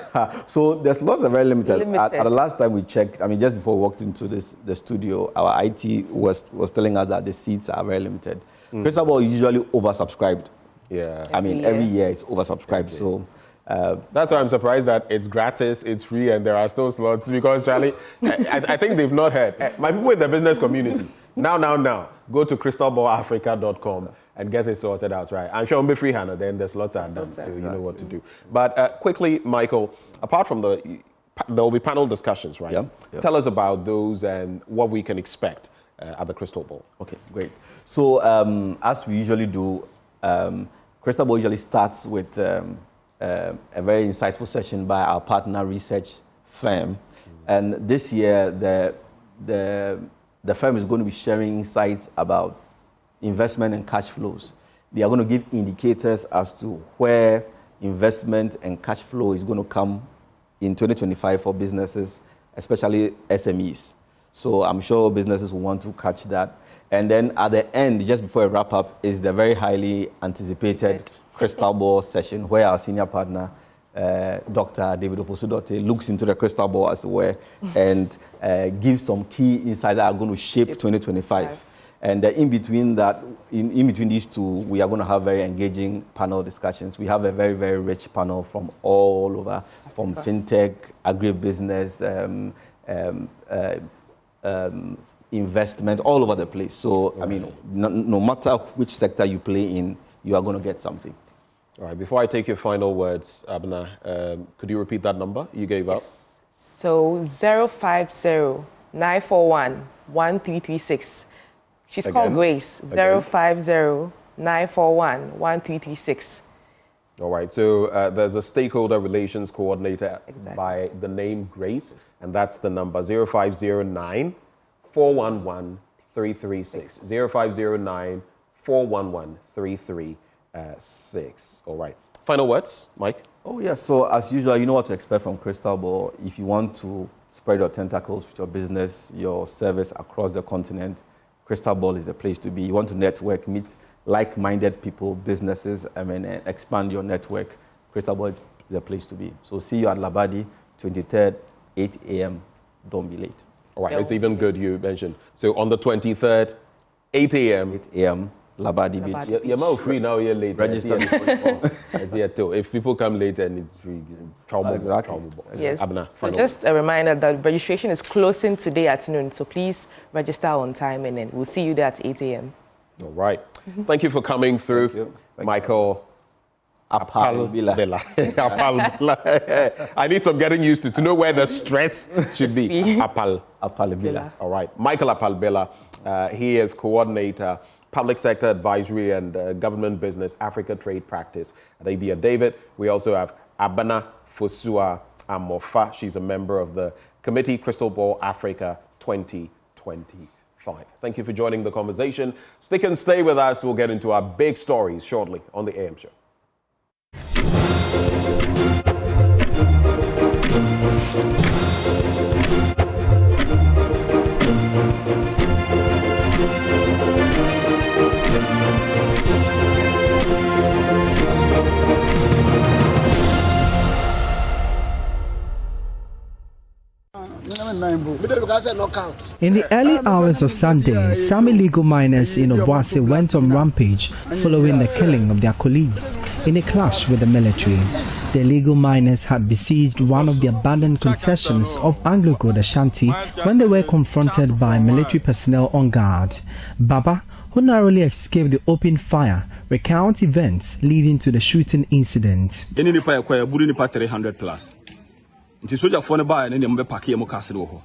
So the slots are very limited. At the last time we checked, I mean, just before we walked into the studio, our IT was telling us that the seats are very limited. Crystal Ball is usually oversubscribed. Yeah. I mean, every year it's oversubscribed. So that's why I'm surprised that it's gratis, it's free, and there are still slots. Because, Charlie, I think they've not heard. My people in the business community, now, go to crystalballafrica.com and get it sorted out, right? I'm sure it'll be free, Hannah, then the slots are done, so you know what to do. But quickly, Michael, apart from there will be panel discussions, right? Yeah. Tell us about those and what we can expect at the Crystal Ball. Okay, great. So as we usually do, Crystal Ball usually starts with a very insightful session by our partner research firm. And this year, the firm is going to be sharing insights about investment and cash flows. They are going to give indicators as to where investment and cash flow is going to come in 2025 for businesses, especially SMEs. So I'm sure businesses will want to catch that. And then at the end, just before I wrap up, is the very highly anticipated Crystal Ball session where our senior partner, Dr. David Ofosu Kwakye, looks into the crystal ball, as it were, and gives some key insights that are going to shape 2025. And in between that, in between these two, we are going to have very engaging panel discussions. We have a very, very rich panel from all over, from fintech, agribusiness, investment, all over the place. So, I mean, no matter which sector you play in, you are going to get something. All right, before I take your final words, Abna, could you repeat that number you gave up? So 050-941-1336. She's called Grace. 050-941-1336. All right, so there's a stakeholder relations coordinator by the name Grace, and that's the number 0509-411-336. 0509-411-336. All right. Final words, Mike? Oh, yes. So, as usual, you know what to expect from Crystal Ball. If you want to spread your tentacles with your business, your service across the continent, Crystal Ball is the place to be. You want to network, meet like-minded people, businesses, and expand your network. Crystal Ball is the place to be. So, see you at Labadi, 23rd, 8 a.m. Don't be late. All right. It's even good you mentioned. So, on the 23rd, 8 a.m. 8 a.m. Labadi Beach. You're more free now, you're late. Register before. If people come later and it's free, Yes. So just a reminder that registration is closing today at noon. So please register on time and then we'll see you there at 8 a.m. All right. Thank you for coming through. Thank you. Michael Apalbila. Apalbila. I need some getting used to know where the stress should be. Apalbila. All right. Michael Apalbila. He is coordinator, Public Sector Advisory and Government Business, Africa Trade Practice at ABA David. We also have Abana Fosua Amofa. She's a member of the Committee Crystal Ball Africa 2025. Thank you for joining the conversation. Stick and stay with us. We'll get into our big stories shortly on the AM Show. In the early hours of Sunday, some illegal miners in Obuasi went on rampage following the killing of their colleagues in a clash with the military. The illegal miners had besieged one of the abandoned concessions of Anglo-Gold Ashanti when they were confronted by military personnel on guard. Baba, who narrowly escaped the open fire, recounts events leading to the shooting incident. Nti soja phone ba na dem be pack yem castle ho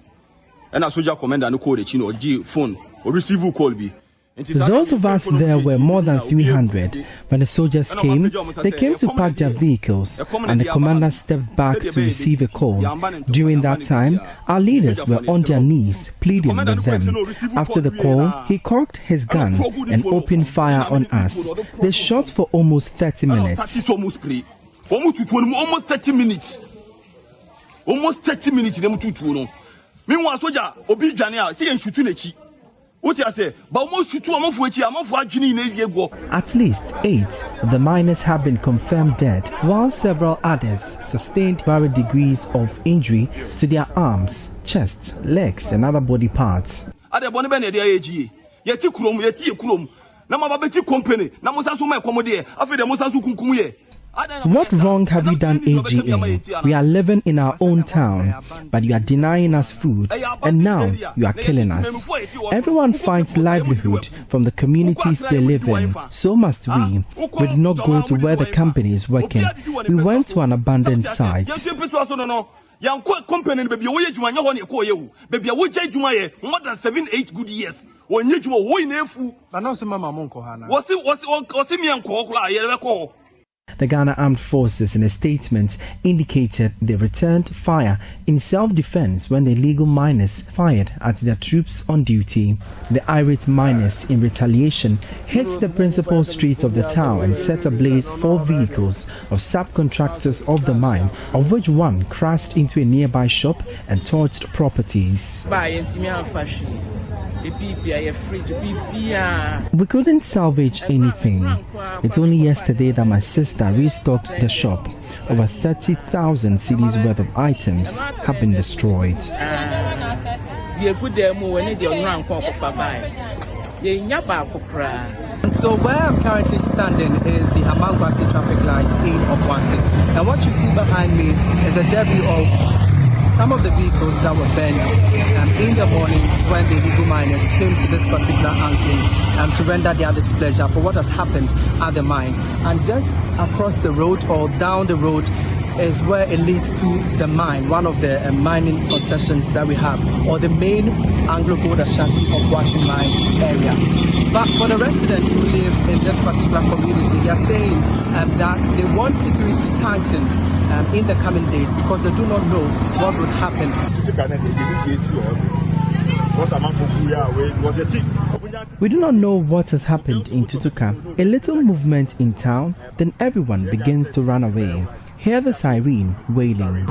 and a soja commander no call the chino g phone or receive call bi. Those of us there were more than 300. When the soldiers came, they came to park their vehicles and the commander stepped back to receive a call. During that time, our leaders were on their knees pleading with them. After the call, he cocked his gun and opened fire on us. They shot for almost 30 minutes. Almost 30 minutes. Almost 30 minutes them tutu no. Meanwhile soldier obi dwane a say enshutu nechi. What you say? But almost shutu amafo echi amafo adwini na ewie go. At least 8 of the miners have been confirmed dead, while several others sustained varied degrees of injury to their arms, chest, legs and other body parts. Ade bone be na dey agi. Yeti kurom na mababeti company na musanso ma ekomode afi de musanso kunkum ye. What wrong have you done, AGA? We are living in our own town, but you are denying us food, and now you are killing us. Everyone finds livelihood from the communities they live in. So must we. We did not go to where the company is working. We went to an abandoned site. Company baby wo yejuma nya ho ne ko yewu baby wo je juma ye more than 7-8 good years wo nyejuma wo inefu na no se mama monko ha na wo se mi enko kula ye be ko. The Ghana Armed Forces, in a statement, indicated they returned fire in self-defense when the illegal miners fired at their troops on duty. The irate miners, in retaliation, hit the principal streets of the town and set ablaze 4 vehicles of subcontractors of the mine, of which one crashed into a nearby shop and torched properties. We couldn't salvage anything. It's only yesterday that my sister restocked the shop. Over 30,000 cedis worth of items have been destroyed. So where I'm currently standing is the Amangwasi traffic lights in Obuasi. And what you see behind me is a debris of some of the vehicles that were bent in the morning when the illegal miners came to this particular enclave to render their displeasure for what has happened at the mine. And just across the road or down the road is where it leads to the mine, one of the mining concessions that we have, or the main Anglo-Gold Ashanti Obuasi mine area. But for the residents who live in this particular community, they are saying that they want security tightened in the coming days because they do not know what would happen. We do not know what has happened in Tutuka. A little movement in town, then everyone begins to run away. Hear the siren wailing.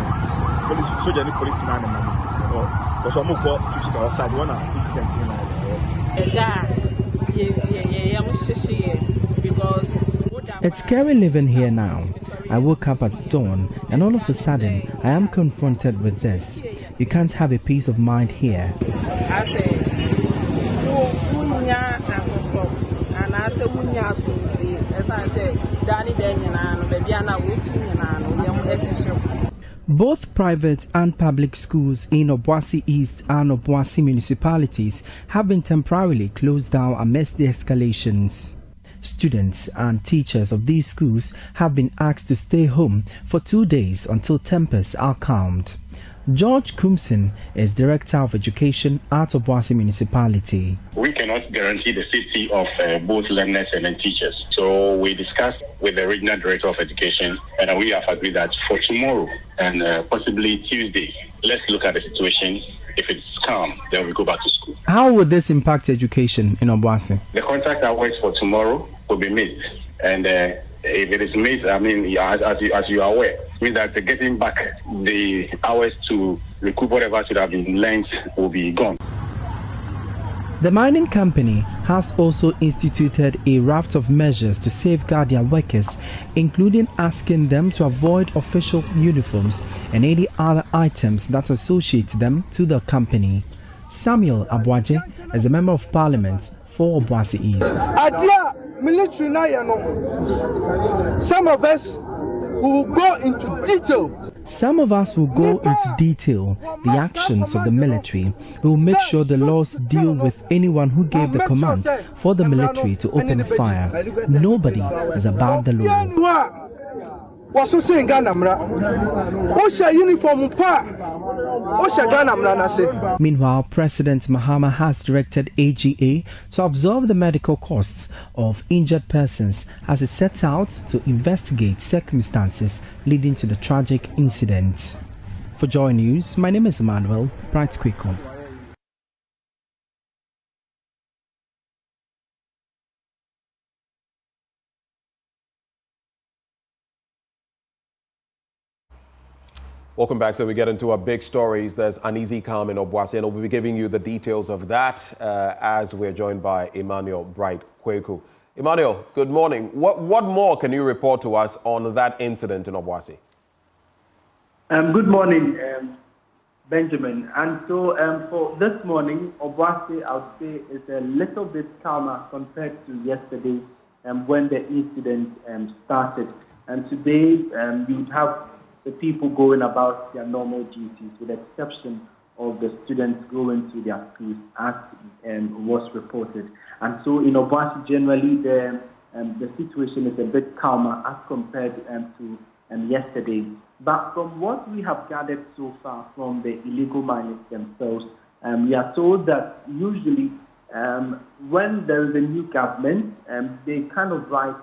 It's scary living here now. I woke up at dawn and all of a sudden I am confronted with this. You can't have a peace of mind here. Both private and public schools in Obuasi East and Obuasi municipalities have been temporarily closed down amidst the escalations. Students and teachers of these schools have been asked to stay home for 2 days until tempers are calmed. George Kumsin is Director of Education at Obuasi Municipality. We cannot guarantee the safety of both learners and teachers. So we discussed with the Regional Director of Education and we have agreed that for tomorrow and possibly Tuesday, let's look at the situation. If it's calm, then we go back to school. How would this impact education in Obuasi? The contract hours for tomorrow will be made. And if it is made, I mean, as you are aware, means that getting back the hours to recoup whatever should have been lent will be gone. The mining company has also instituted a raft of measures to safeguard their workers, including asking them to avoid official uniforms and any other items that associate them to the company. Samuel Abuaje is a member of parliament for Obuasi East. Military now, some of us will go into detail. Some of us will go into detail the actions of the military. We will make sure the laws deal with anyone who gave the command for the military to open fire. Nobody is above the law. Meanwhile, President Mahama has directed AGA to absorb the medical costs of injured persons as it sets out to investigate circumstances leading to the tragic incident. For Joy News, my name is Emmanuel Bright Kweko. Welcome back. So we get into our big stories. There's uneasy calm in Obuasi, and we'll be giving you the details of that as we're joined by Emmanuel Bright Kweku. Emmanuel, good morning. What more can you report to us on that incident in Obuasi? Good morning, Benjamin. And so for this morning, Obuasi, I would say, is a little bit calmer compared to yesterday when the incident started. And today, you would have the people going about their normal duties, with the exception of the students going to their schools, as was reported. And so in Obuasi, generally, the situation is a bit calmer as compared to yesterday. But from what we have gathered so far from the illegal miners themselves, we are told that usually when there is a new government, they kind of write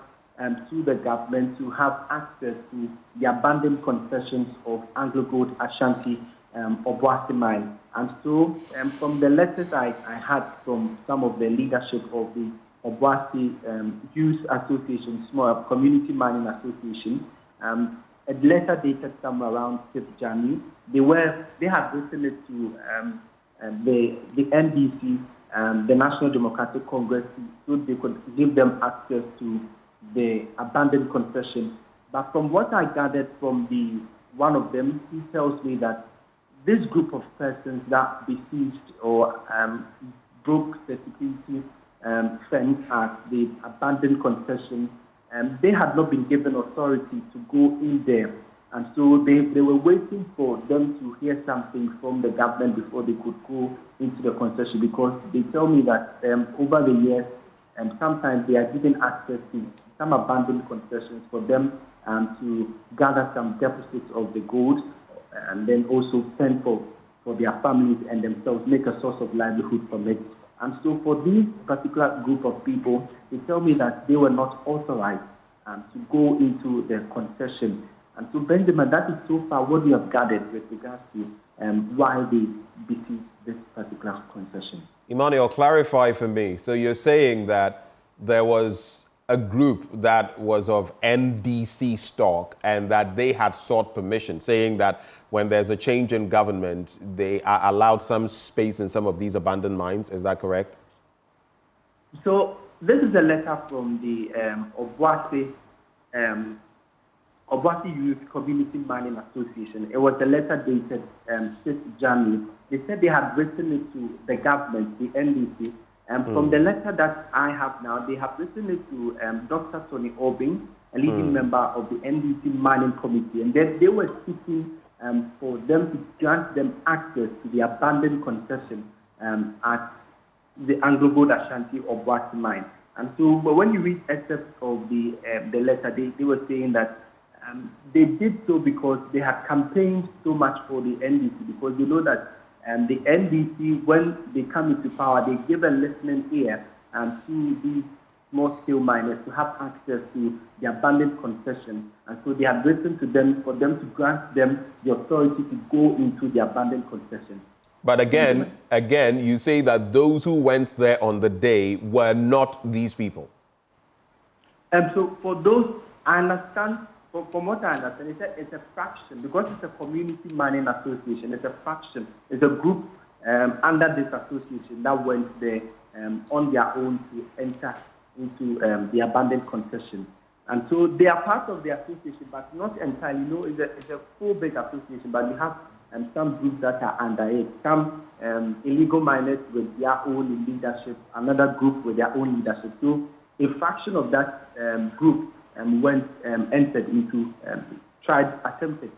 to the government to have access to the abandoned concessions of Anglo Gold Ashanti Obuasi mine. And so from the letters I had from some of the leadership of the Obuasi Youth Association, Small Community Mining Association, a letter dated somewhere around 5th January. They had written it to the NDC, the National Democratic Congress, so they could give them access to the abandoned concession. But from what I gathered from one of them, he tells me that this group of persons that besieged or broke the security fence at the abandoned concession, they had not been given authority to go in there. And so they were waiting for them to hear something from the government before they could go into the concession, because they tell me that over the years, sometimes they are given access to some abandoned concessions for them to gather some deposits of the gold and then also send for their families and themselves, make a source of livelihood from it. And so for this particular group of people, they tell me that they were not authorized to go into the concession. And so, Benjamin, that is so far what we have gathered with regards to why they besieged this particular concession. Emmanuel, clarify for me. So you're saying that there was a group that was of NDC stock and that they had sought permission, saying that when there's a change in government, they are allowed some space in some of these abandoned mines. Is that correct? So this is a letter from the Obuasi Youth Community Mining Association. It was a letter dated 6th January. They said they had written it to the government, the NDC. From the letter that I have now, they have written it to Dr. Tony Obing, a leading member of the NDC Mining Committee, and then they were seeking for them to grant them access to the abandoned concession at the Anglo Gold Ashanti Obuasi mine. And so when you read excerpts of the letter, they were saying that they did so because they had campaigned so much for the NDC, because you know that the NDC, when they come into power, they give a listening ear to these small-scale miners to have access to the abandoned concession. And so they had written to them for them to grant them the authority to go into the abandoned concession. But again, you say that those who went there on the day were not these people. And so for those, I understand, from what I understand, it's a fraction, because it's a community mining association. It's a fraction. It's a group under this association that went there on their own to enter into the abandoned concession. And so they are part of the association, but not entirely. You know, it's a full big association, but you have some groups that are under it. Some illegal miners with their own leadership, another group with their own leadership. So a fraction of that group entered into, attempted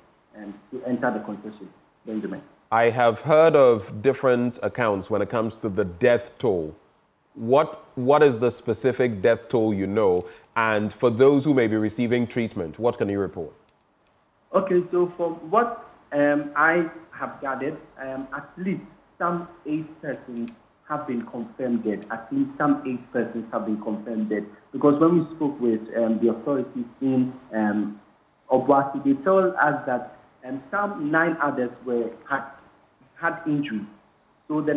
to enter the concession. Benjamin. I have heard of different accounts when it comes to the death toll. What is the specific death toll you know? And for those who may be receiving treatment, what can you report? Okay, so from what I have gathered, at least some 8 persons have been confirmed dead. At least some 8 persons have been confirmed dead. Because when we spoke with the authorities in Obuasi, they told us that some 9 others had injuries. So the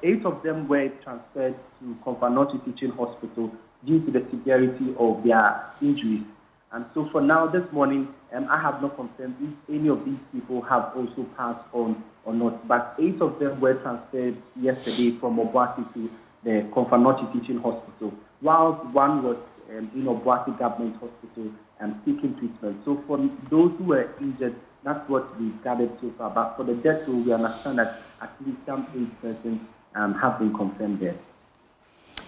8 of them were transferred to Komfanoti Teaching Hospital due to the severity of their injuries. And so for now, this morning, I have not confirmed if any of these people have also passed on or not. But 8 of them were transferred yesterday from Obuasi to the Komfanoti Teaching Hospital, whilst 1 was in Obuasi Government Hospital seeking treatment. So for those who were injured, that's what we've gathered so far. But for the death toll, we understand that at least some 8 persons have been confirmed there.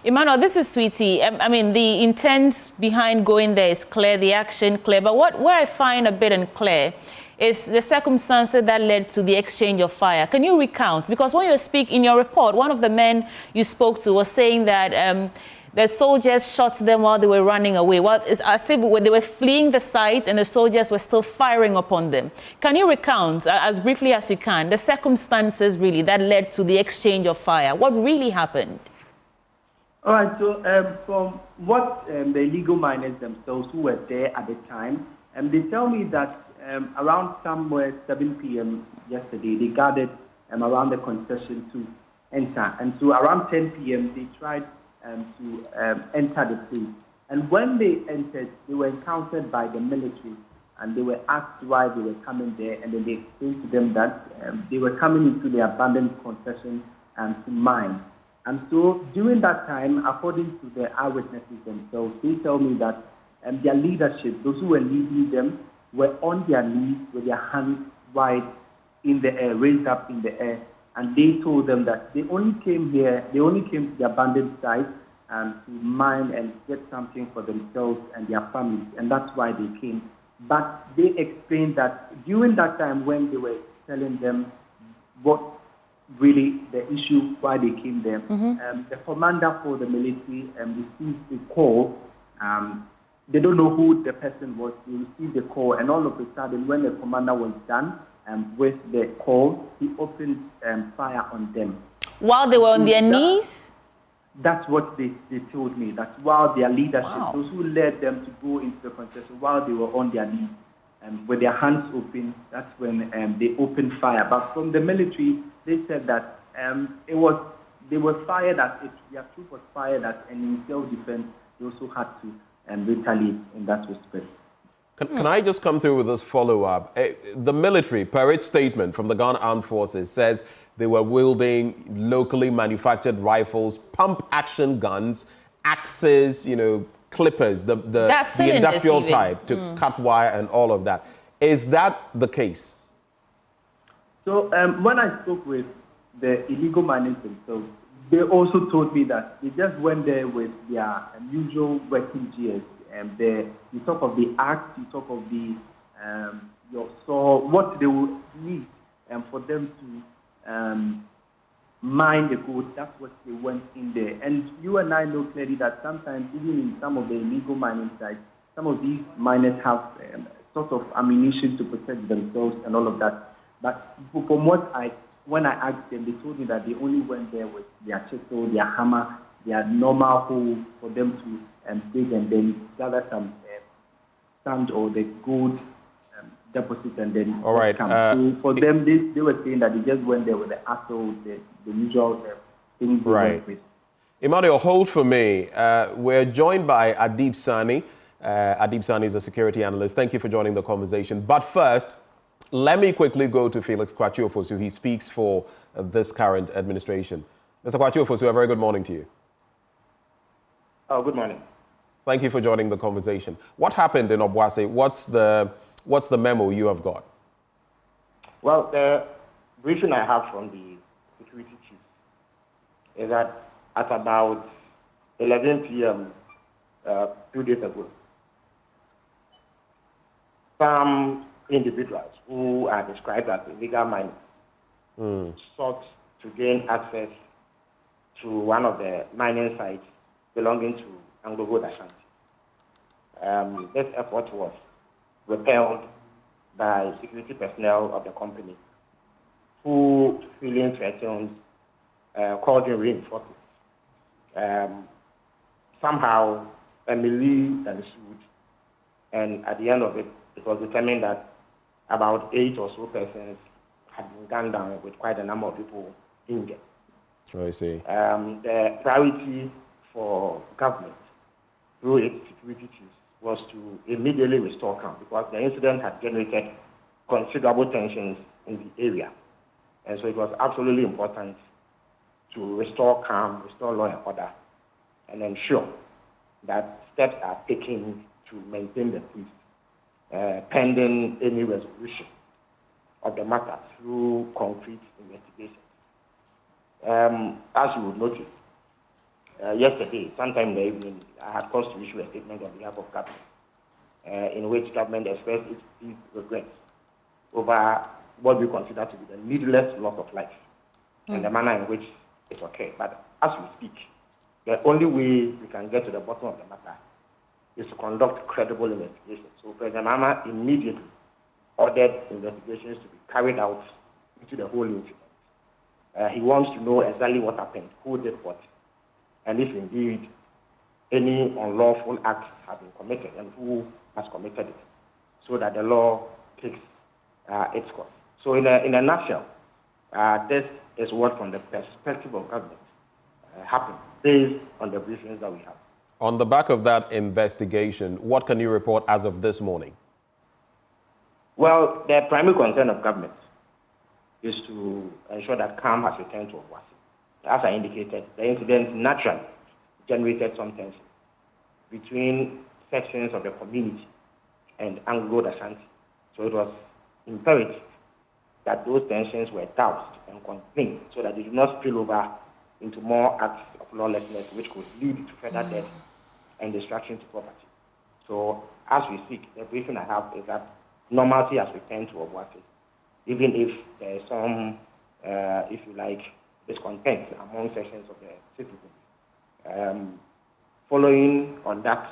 Emmanuel, this is Sweetie. I mean, the intent behind going there is clear, the action clear. But what I find a bit unclear is the circumstances that led to the exchange of fire. Can you recount? Because when you speak in your report, one of the men you spoke to was saying that the soldiers shot them while they were running away. Well, it's as if when they were fleeing the site and the soldiers were still firing upon them. Can you recount, as briefly as you can, the circumstances really that led to the exchange of fire? What really happened? All right, so from what the illegal miners themselves who were there at the time, they tell me that around somewhere 7 p.m. yesterday, they gathered around the concession to enter. And so around 10 p.m., they tried to enter the place. And when they entered, they were encountered by the military, and they were asked why they were coming there, and then they explained to them that they were coming into the abandoned concession to mine. And so during that time, according to the eyewitnesses themselves, they tell me that their leadership, those who were leading them, were on their knees with their hands wide in the air, raised up in the air. And they told them that they only came to the abandoned site to mine and get something for themselves and their families. And that's why they came. But they explained that during that time when they were telling them what really the issue why they came there, the commander for the military received a call. They don't know who the person was. They received a call, and all of a sudden, when the commander was done with the call, he opened fire on them. While they were on their knees? That's what they told me. That's while their leadership, those who led them to go into the concession, while they were on their knees with their hands open, that's when they opened fire. But from the military, they said that they were fired at it. Their troop was fired at, and in self-defense, they also had to retaliate in that respect. Can I just come through with this follow-up? The military, per its statement from the Ghana Armed Forces, says they were wielding locally manufactured rifles, pump-action guns, axes, clippers, the industrial type to cut wire and all of that. Is that the case? So when I spoke with the illegal miners themselves, they also told me that they just went there with their usual working gears. You talk of the axe, you talk of the your saw, what they would need for them to mine the gold. That's what they went in there. And you and I know clearly that sometimes, even in some of the illegal mining sites, some of these miners have sort of ammunition to protect themselves and all of that. But from when I asked them, they told me that they only went there with their chisel, their hammer, their normal hole for them to dig and then gather some sand or the gold deposit and then all right. So for them, they were saying that they just went there with the asshole, the usual things they went with. Emmanuel, hold for me. We're joined by Adib Sani. Adib Sani is a security analyst. Thank you for joining the conversation. But first, let me quickly go to Felix Kwakye Ofosu. He speaks for this current administration. Mr. Kwakye Ofosu, a very good morning to you. Oh, good morning. Thank you for joining the conversation. What happened in Obuasi? What's the memo you have got? Well, the briefing I have from the security chief is that at about 11 p.m. 2 days ago, some individuals who are described as illegal miners sought to gain access to one of the mining sites belonging to Anglo Gold Ashanti. This effort was repelled by security personnel of the company who, feeling threatened, called in reinforcements. Somehow, a melee ensued, and at the end of it, it was determined that about 8 or so persons had been gunned down with quite a number of people injured. I see. The priority for government through its security chiefs was to immediately restore calm because the incident had generated considerable tensions in the area. And so it was absolutely important to restore calm, restore law and order, and ensure that steps are taken to maintain the peace pending any resolution of the matter through concrete investigations. As you would notice, yesterday, sometime in the evening, I had cause to issue a statement on behalf of government, in which government expressed its deep regrets over what we consider to be the needless loss of life and the manner in which it occurred. But as we speak, the only way we can get to the bottom of the matter is to conduct credible investigations. So President Mama immediately ordered investigations to be carried out into the whole incident. He wants to know exactly what happened, who did what, and if indeed any unlawful acts have been committed and who has committed it, so that the law takes its course. So in a nutshell, this is what from the perspective of government happened based on the briefings that we have. On the back of that investigation, what can you report as of this morning? Well, the primary concern of government is to ensure that calm has returned to Obuasi. As I indicated, the incident naturally generated some tension between sections of the community and Anglo Gold Ashanti. So it was imperative that those tensions were doused and contained so that they did not spill over into more acts of lawlessness which could lead to further death and destruction to property. So as we speak, the briefing I have is that normalcy has returned to Obuasi, even if there is some, if you like, discontent among sections of the citizens. Following on that,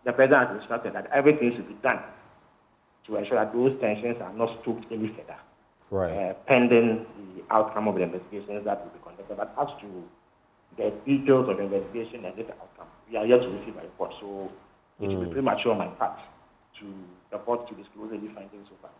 the president has instructed that everything should be done to ensure that those tensions are not stoked any further, pending the outcome of the investigations that will be conducted. But as to the details of the investigation and its outcome, we are yet to receive a report, so it will be premature on my part to report to disclose any findings so far.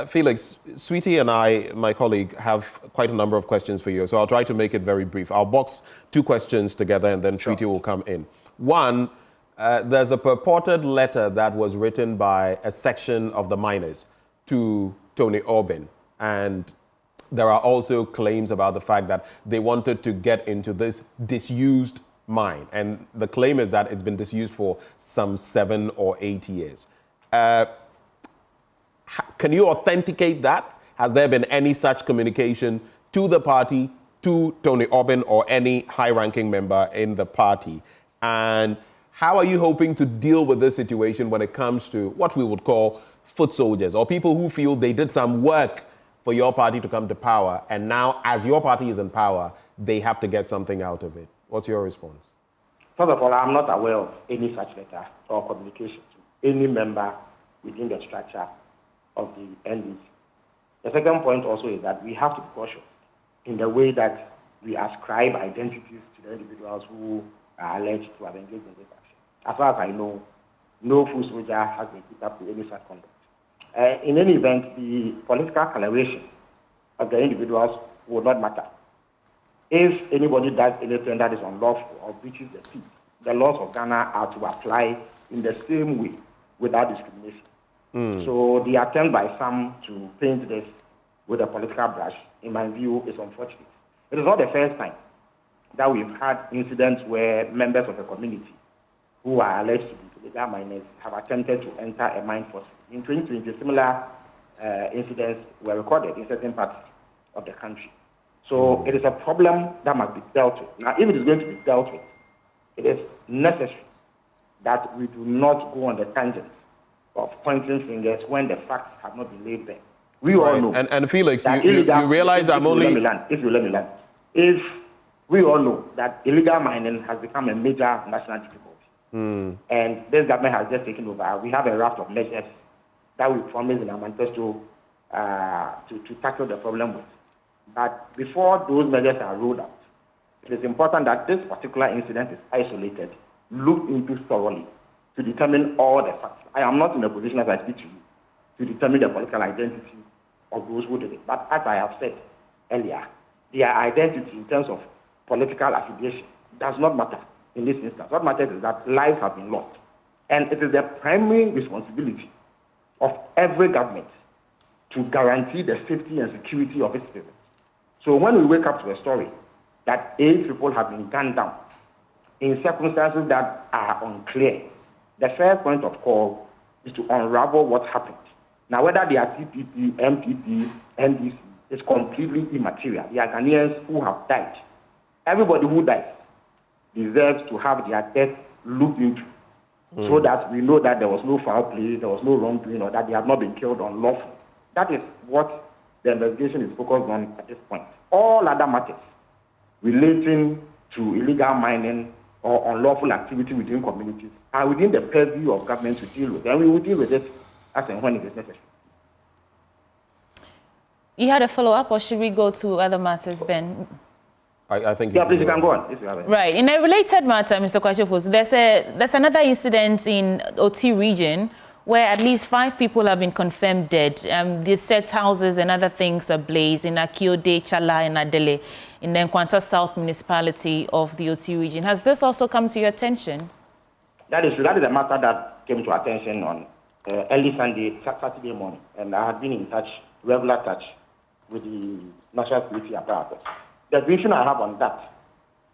Felix, Sweetie and I, my colleague, have quite a number of questions for you, so I'll try to make it very brief. I'll box 2 questions together and then Sweetie will come in. One, there's a purported letter that was written by a section of the miners to Tony Orbin, and there are also claims about the fact that they wanted to get into this disused mine, and the claim is that it's been disused for some 7 or 8 years. Can you authenticate that? Has there been any such communication to the party, to Tony Orbin, or any high-ranking member in the party? And how are you hoping to deal with this situation when it comes to what we would call foot soldiers, or people who feel they did some work for your party to come to power, and now, as your party is in power, they have to get something out of it. What's your response? First of all, I'm not aware of any such letter or communication to any member within the structure of the NDC. The second point also is that we have to be cautious in the way that we ascribe identities to the individuals who are alleged to have engaged in this action. As far as I know, no full soldier has been put up to any such conduct. In any event, the political coloration of the individuals will not matter. If anybody does anything that is unlawful or breaches the peace, the laws of Ghana are to apply in the same way without discrimination. So the attempt by some to paint this with a political brush, in my view, is unfortunate. It is not the first time that we've had incidents where members of the community who are alleged to be illegal miners have attempted to enter a mine force. In 2020, similar incidents were recorded in certain parts of the country. So it is a problem that must be dealt with. Now, if it is going to be dealt with, it is necessary that we do not go on the tangent of pointing fingers when the facts have not been laid bare. We all know. And Felix, you realize I'm only... If you let me land. If we all know that illegal mining has become a major national difficulty, and this government has just taken over, we have a raft of measures that we promised in our manifesto to tackle the problem with. But before those measures are rolled out, it is important that this particular incident is isolated, looked into thoroughly, to determine all the facts. I am not in a position, as I speak to you, to determine the political identity of those who did it. But as I have said earlier, their identity in terms of political affiliation does not matter in this instance. What matters is that lives have been lost. And it is the primary responsibility of every government to guarantee the safety and security of its citizens. So when we wake up to a story that 8 people have been gunned down in circumstances that are unclear, the first point of call is to unravel what happened. Now, whether they are CPP, MPP, NDC, is completely immaterial. They are Ghanaians who have died. Everybody who dies deserves to have their death looked into, so that we know that there was no foul play, there was no wrongdoing, or that they have not been killed unlawfully. That is what the investigation is focused on at this point. All other matters relating to illegal mining or unlawful activity within communities are within the purview of government to deal with, and we will deal with it as and when it is necessary. You had a follow-up, or should we go to other matters, Ben? I think please, you can go on. Right. In a related matter, Mr. Kwakye Ofosu, there's another incident in Oti region where at least 5 people have been confirmed dead. They set houses and other things ablaze in Akiode, Chala, and Adele in the Nkwanta South municipality of the Oti region. Has this also come to your attention? That is a matter that came to attention on early Saturday morning, and I had been in regular touch with the National Security apparatus. The vision I have on that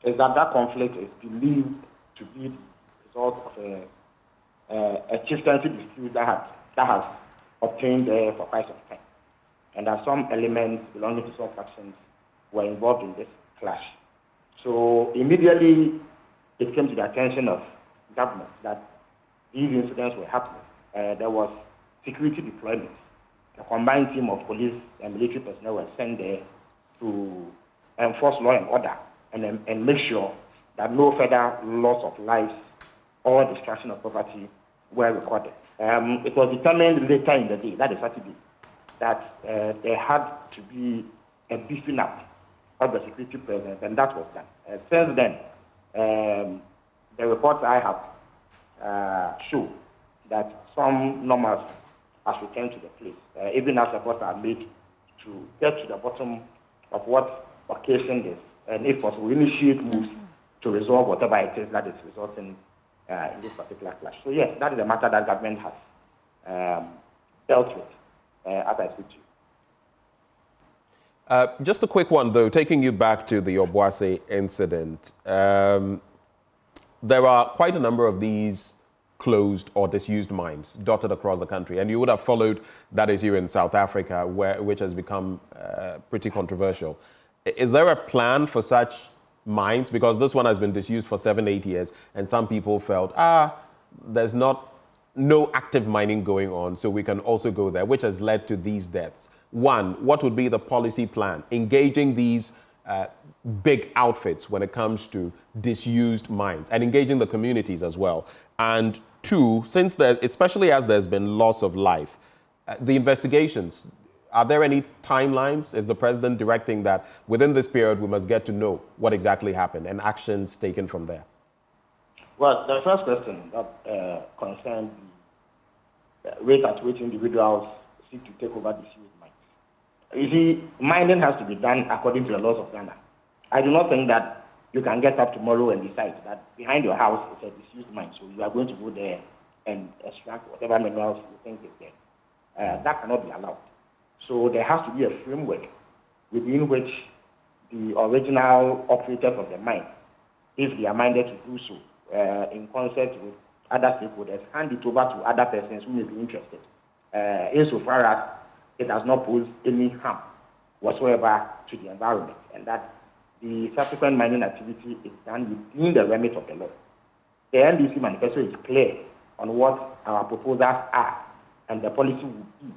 is that that conflict is believed to be the result of a chieftaincy dispute that has obtained there for quite some time. And that some elements belonging to some factions were involved in this clash. So immediately it came to the attention of government that these incidents were happening. There was security deployments. A combined team of police and military personnel were sent there to enforce law and order and make sure that no further loss of lives or destruction of property were recorded. It was determined later in the day, that is Saturday, that there had to be a beefing up of the security presence, and that was done. Since then, the reports I have show that some normalcy has returned to the place, even as efforts are made to get to the bottom of what occasioned this, and if possible, initiate moves to resolve whatever it is that is resulting in this particular clash. So yes, that is a matter that government has dealt with as I speak to you. Just a quick one, though, taking you back to the Obuasi incident. There are quite a number of these closed or disused mines dotted across the country, and you would have followed that issue in South Africa, which has become pretty controversial. Is there a plan for such mines? Because this one has been disused for 7-8 years, and some people felt, there's not no active mining going on, so we can also go there, which has led to these deaths. One, what would be the policy plan? Engaging these big outfits when it comes to disused mines and engaging the communities as well. And two, since there, especially as there's been loss of life, the investigations, are there any timelines? Is the president directing that within this period we must get to know what exactly happened and actions taken from there? Well, the first question that concerned the rate at which individuals seek to take over disused mines. You see, mining has to be done according to the laws of Ghana. I do not think that you can get up tomorrow and decide that behind your house is a disused mine, so you are going to go there and extract whatever minerals you think is there. That cannot be allowed. So there has to be a framework within which the original operators of the mine, if they are minded to do so, in concert with other stakeholders, hand it over to other persons who may be interested, insofar as it does not pose any harm whatsoever to the environment, and that the subsequent mining activity is done within the remit of the law. The NDC manifesto is clear on what our proposals are and the policy will be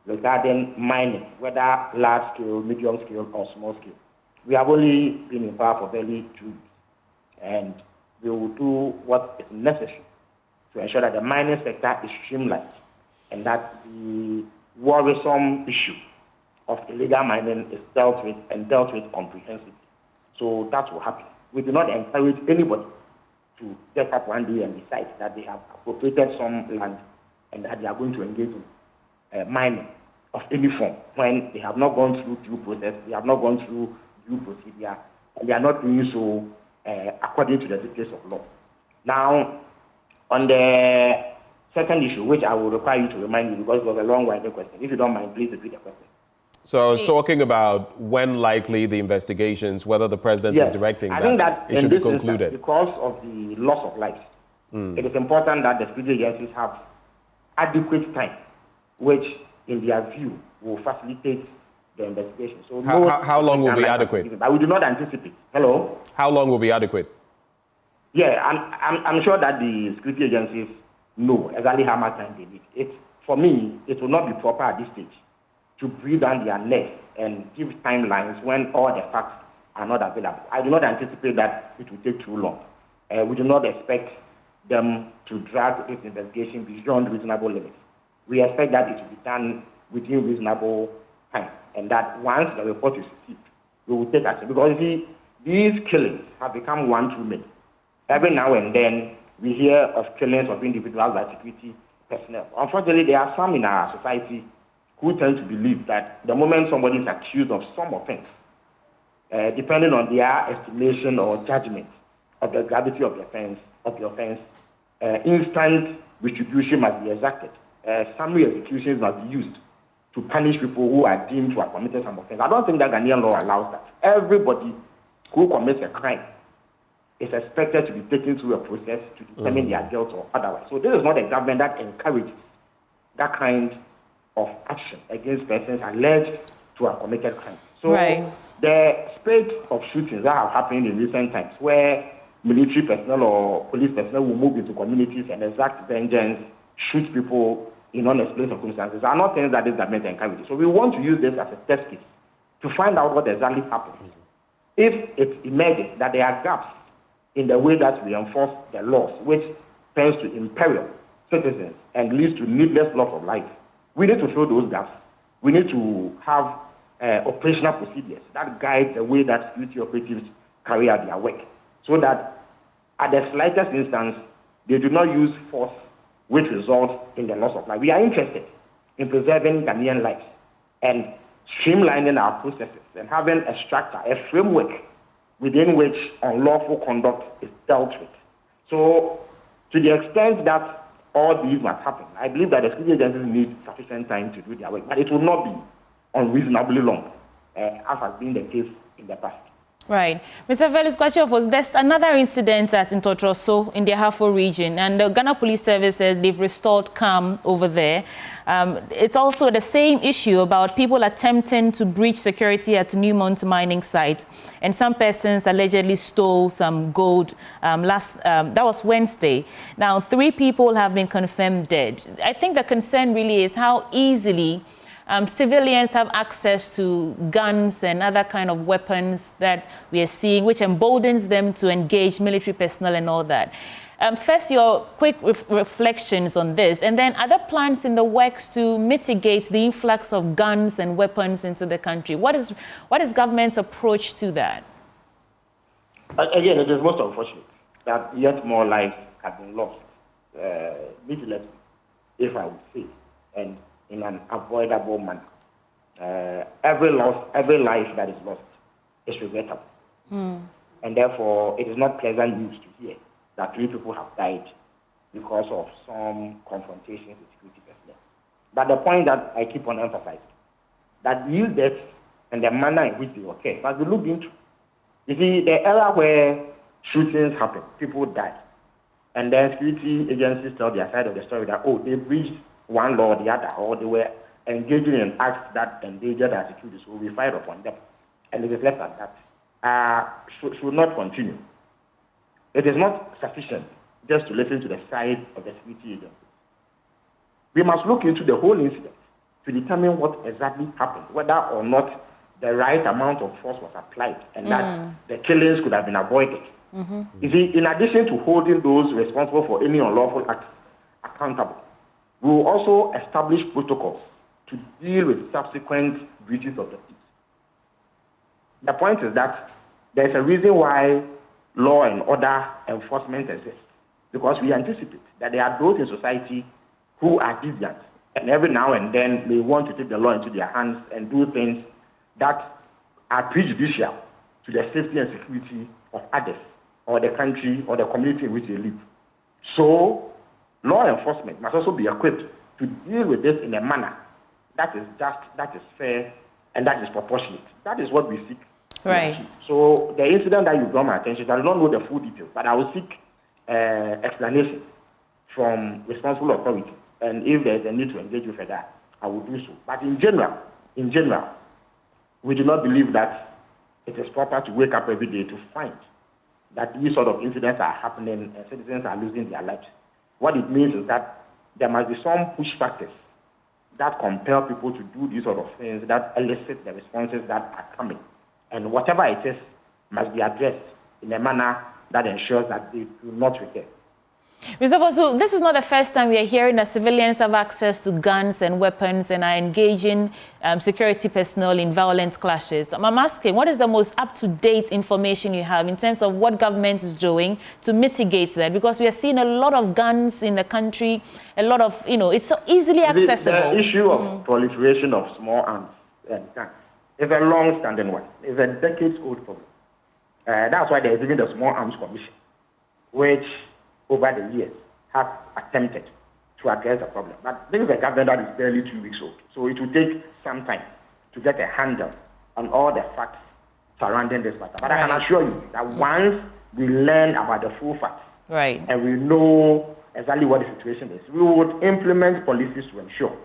regarding mining, whether large scale, medium scale, or small scale. We have only been in power for barely 2 weeks, and we will do what is necessary to ensure that the mining sector is streamlined and that the worrisome issue of illegal mining is dealt with comprehensively. So that will happen. We do not encourage anybody to get up one day and decide that they have appropriated some land and that they are going to engage in mining of any form when they have not gone through due process, they have not gone through due procedure, and they are not doing so according to the dictates of law. Now, on the second issue, which I will require you to remind me because it was a long-winded question. If you don't mind, please repeat the question. So I was talking about when likely the investigations, whether the president is directing I think that it should be concluded. Because of the loss of life, it is important that the security agencies have adequate time, which, in their view, will facilitate the investigation. So how long will be adequate? But we do not anticipate. Hello? How long will be adequate? Yeah, I'm sure that the security agencies know exactly how much time they need. For me, it will not be proper at this stage to breathe down their neck and give timelines when all the facts are not available. I do not anticipate that it will take too long. We do not expect them to drag this investigation beyond reasonable limits. We expect that it will be done within reasonable time, and that once the report is received, we will take action. Because these killings have become one too many. Every now and then, we hear of killings of individuals by security personnel. Unfortunately, there are some in our society who tend to believe that the moment somebody is accused of some offense, depending on their estimation or judgment of the gravity of the offense, instant retribution must be exacted. Summary executions must be used to punish people who are deemed to have committed some offense. I don't think that Ghanaian law allows that. Everybody who commits a crime is expected to be taken through a process to determine their guilt or otherwise. So this is not a government that encourages that kind of action against persons alleged to have committed crimes. So the spate of shootings that have happened in recent times, where military personnel or police personnel will move into communities and exact vengeance, shoot people in unexplained circumstances, are not things that this government encourages. So we want to use this as a test case to find out what exactly happened. If it emerges that there are gaps in the way that we enforce the laws, which tends to imperil citizens and leads to needless loss of life, we need to fill those gaps. We need to have operational procedures that guide the way that security operatives carry out their work, so that at the slightest instance, they do not use force which results in the loss of life. We are interested in preserving Ghanaian lives and streamlining our processes and having a structure, a framework within which unlawful conduct is dealt with. So, to the extent that all these must happen, I believe that the security agencies need sufficient time to do their work, but it will not be unreasonably long, as has been the case in the past. Right. Mr. Felix Kwakye, there's another incident at Ntotroso in the Ahafo region, and the Ghana Police Service says they've restored calm over there. It's also the same issue about people attempting to breach security at Newmont mining site, and some persons allegedly stole some gold that was Wednesday. Now, 3 people have been confirmed dead. I think the concern really is how easily civilians have access to guns and other kind of weapons that we are seeing, which emboldens them to engage military personnel and all that. First, your quick reflections on this, and then other plans in the works to mitigate the influx of guns and weapons into the country. What is government's approach to that? Again, it is most unfortunate that yet more lives have been lost, needlessly, if I would say, and in an avoidable manner. Every life that is lost is regrettable. And therefore, it is not pleasant news to hear that 3 people have died because of some confrontation with security personnel. But the point that I keep on emphasizing, that these deaths and the manner in which they occur must be looked into. You see, the era where shootings happen, people die, and then security agencies tell their side of the story that, oh, they breached one law or the other, or they were engaging in acts that endangered our security, so we fired upon them. And it is left at that. Should not continue. It is not sufficient just to listen to the side of the security agencies. We must look into the whole incident to determine what exactly happened, whether or not the right amount of force was applied, and that the killings could have been avoided. You see, in addition to holding those responsible for any unlawful acts accountable, we will also establish protocols to deal with subsequent breaches of the peace. The point is that there's a reason why law and order enforcement exists, because we anticipate that there are those in society who are deviant, and every now and then they want to take the law into their hands and do things that are prejudicial to the safety and security of others, or the country, or the community in which they live. So, law enforcement must also be equipped to deal with this in a manner that is just, that is fair, and that is proportionate. That is what we seek. Right. So the incident that you draw my attention, I do not know the full details, but I will seek explanation from responsible authorities. And if there is a need to engage with that, I will do so. But in general, we do not believe that it is proper to wake up every day to find that these sort of incidents are happening and citizens are losing their lives. What it means is that there must be some push factors that compel people to do these sort of things, that elicit the responses that are coming. And whatever it is must be addressed in a manner that ensures that they do not recur. Mr. Ofosu, this is not the first time we are hearing that civilians have access to guns and weapons and are engaging security personnel in violent clashes. I'm asking, what is the most up-to-date information you have in terms of what government is doing to mitigate that? Because we are seeing a lot of guns in the country, a lot of, it's so easily accessible. The issue of proliferation of small arms and guns is a long-standing one. It's a decades-old problem. That's why there is even the Small Arms Commission, which over the years have attempted to address the problem. But this is a government that is barely 2 weeks old. So it will take some time to get a handle on all the facts surrounding this matter. But I can assure you that once we learn about the full facts, and we know exactly what the situation is, we would implement policies to ensure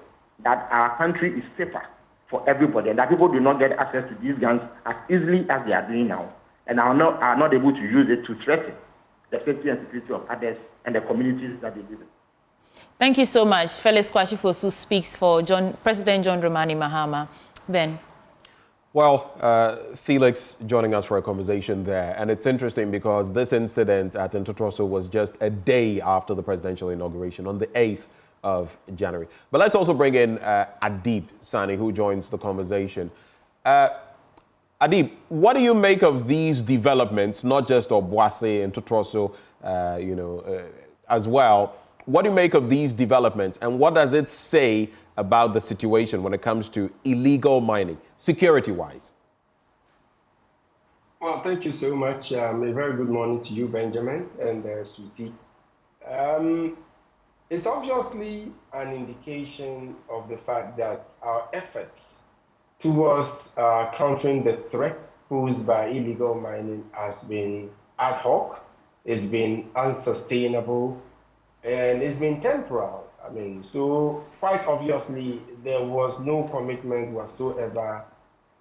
that our country is safer for everybody, and that people do not get access to these guns as easily as they are doing now, and are not able to use it to threaten the safety and security of others and the communities that they live in. Thank you so much. Felix Ofosu speaks for President John Dramani Mahama. Ben. Well, Felix joining us for a conversation there. And it's interesting because this incident at Ntotroso was just a day after the presidential inauguration, on the 8th of January. But let's also bring in Adib Sani, who joins the conversation. Adib, what do you make of these developments, not just Obuasi and Ntotroso, as well? What do you make of these developments, and what does it say about the situation when it comes to illegal mining, security-wise? Well, thank you so much. A very good morning to you, Benjamin, and Sweetie. It's obviously an indication of the fact that our efforts towards countering the threats posed by illegal mining has been ad hoc, it's been unsustainable, and it's been temporal. I mean, so quite obviously, there was no commitment whatsoever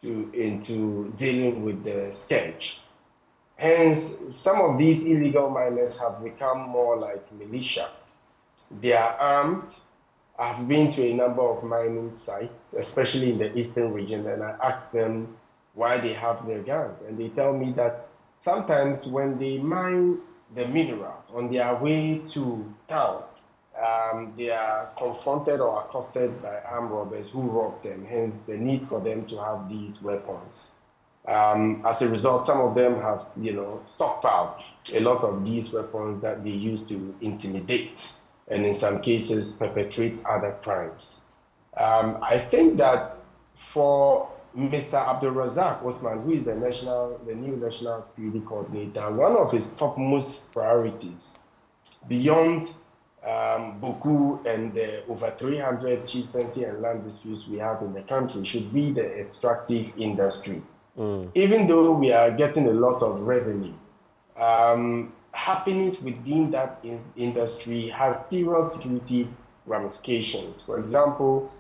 into dealing with the scourge. Hence, some of these illegal miners have become more like militia. They are armed. I've been to a number of mining sites, especially in the eastern region, and I asked them why they have their guns. And they tell me that sometimes when they mine the minerals on their way to town, they are confronted or accosted by armed robbers who rob them, hence the need for them to have these weapons. As a result, some of them have, stockpiled a lot of these weapons that they use to intimidate and in some cases perpetrate other crimes. I think that for Mr. Abdulrazak Osman, who is the new National Security Coordinator, one of his topmost priorities beyond Boku and the over 300 chieftaincy and land disputes we have in the country should be the extractive industry. Even though we are getting a lot of revenue, happenings within that industry has serious security ramifications. For example,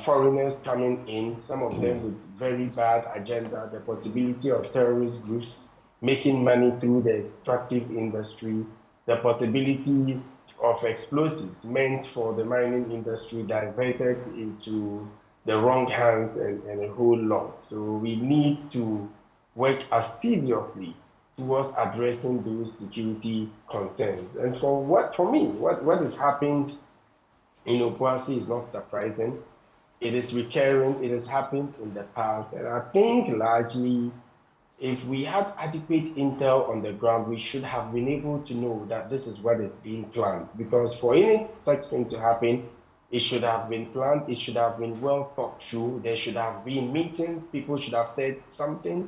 foreigners coming in, some of them with very bad agenda, the possibility of terrorist groups making money through the extractive industry, the possibility of explosives meant for the mining industry diverted into the wrong hands and a whole lot. So we need to work assiduously towards addressing those security concerns. And for me, what has happened in Obuasi is not surprising. It is recurring, it has happened in the past. And I think largely, if we had adequate intel on the ground, we should have been able to know that this is what is being planned. Because for any such thing to happen, it should have been planned, it should have been well thought through, there should have been meetings, people should have said something.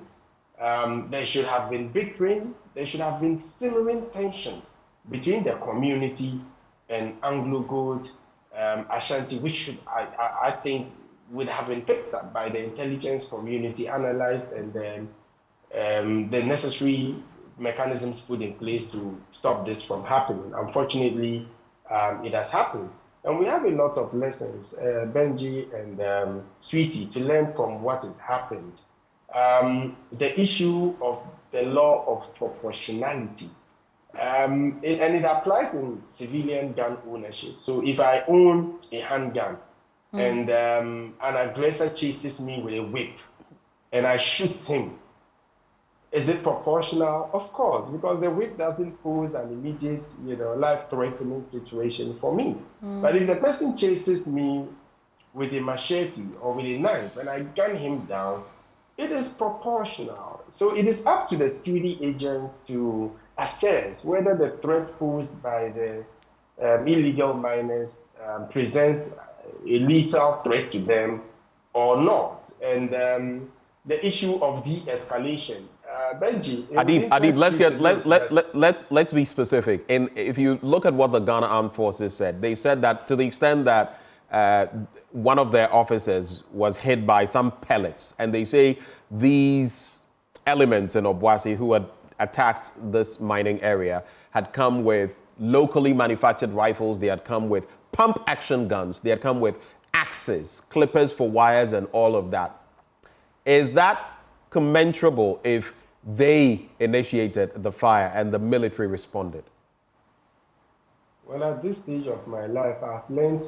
There should have been bickering, there should have been simmering tension between the community and Anglo-Gold Ashanti, which should, I think, would have been picked up by the intelligence community, analyzed, and then the necessary mechanisms put in place to stop this from happening. Unfortunately, it has happened. And we have a lot of lessons, Benji and Sweetie, to learn from what has happened. The issue of the law of proportionality, and it applies in civilian gun ownership. So if I own a handgun and an aggressor chases me with a whip and I shoot him, is it proportional? Of course, because the whip doesn't pose an immediate, life-threatening situation for me. But if the person chases me with a machete or with a knife and I gun him down, it is proportional. So it is up to the security agents to assess whether the threat posed by the illegal miners presents a lethal threat to them or not. And the issue of de-escalation. Benji, Adib, let's be specific. And if you look at what the Ghana Armed Forces said, they said that to the extent that one of their officers was hit by some pellets, and they say these elements in Obuasi who had attacked this mining area had come with locally manufactured rifles, they had come with pump action guns, they had come with axes, clippers for wires and all of that. Is that commensurable if they initiated the fire and the military responded? Well, at this stage of my life, I've learned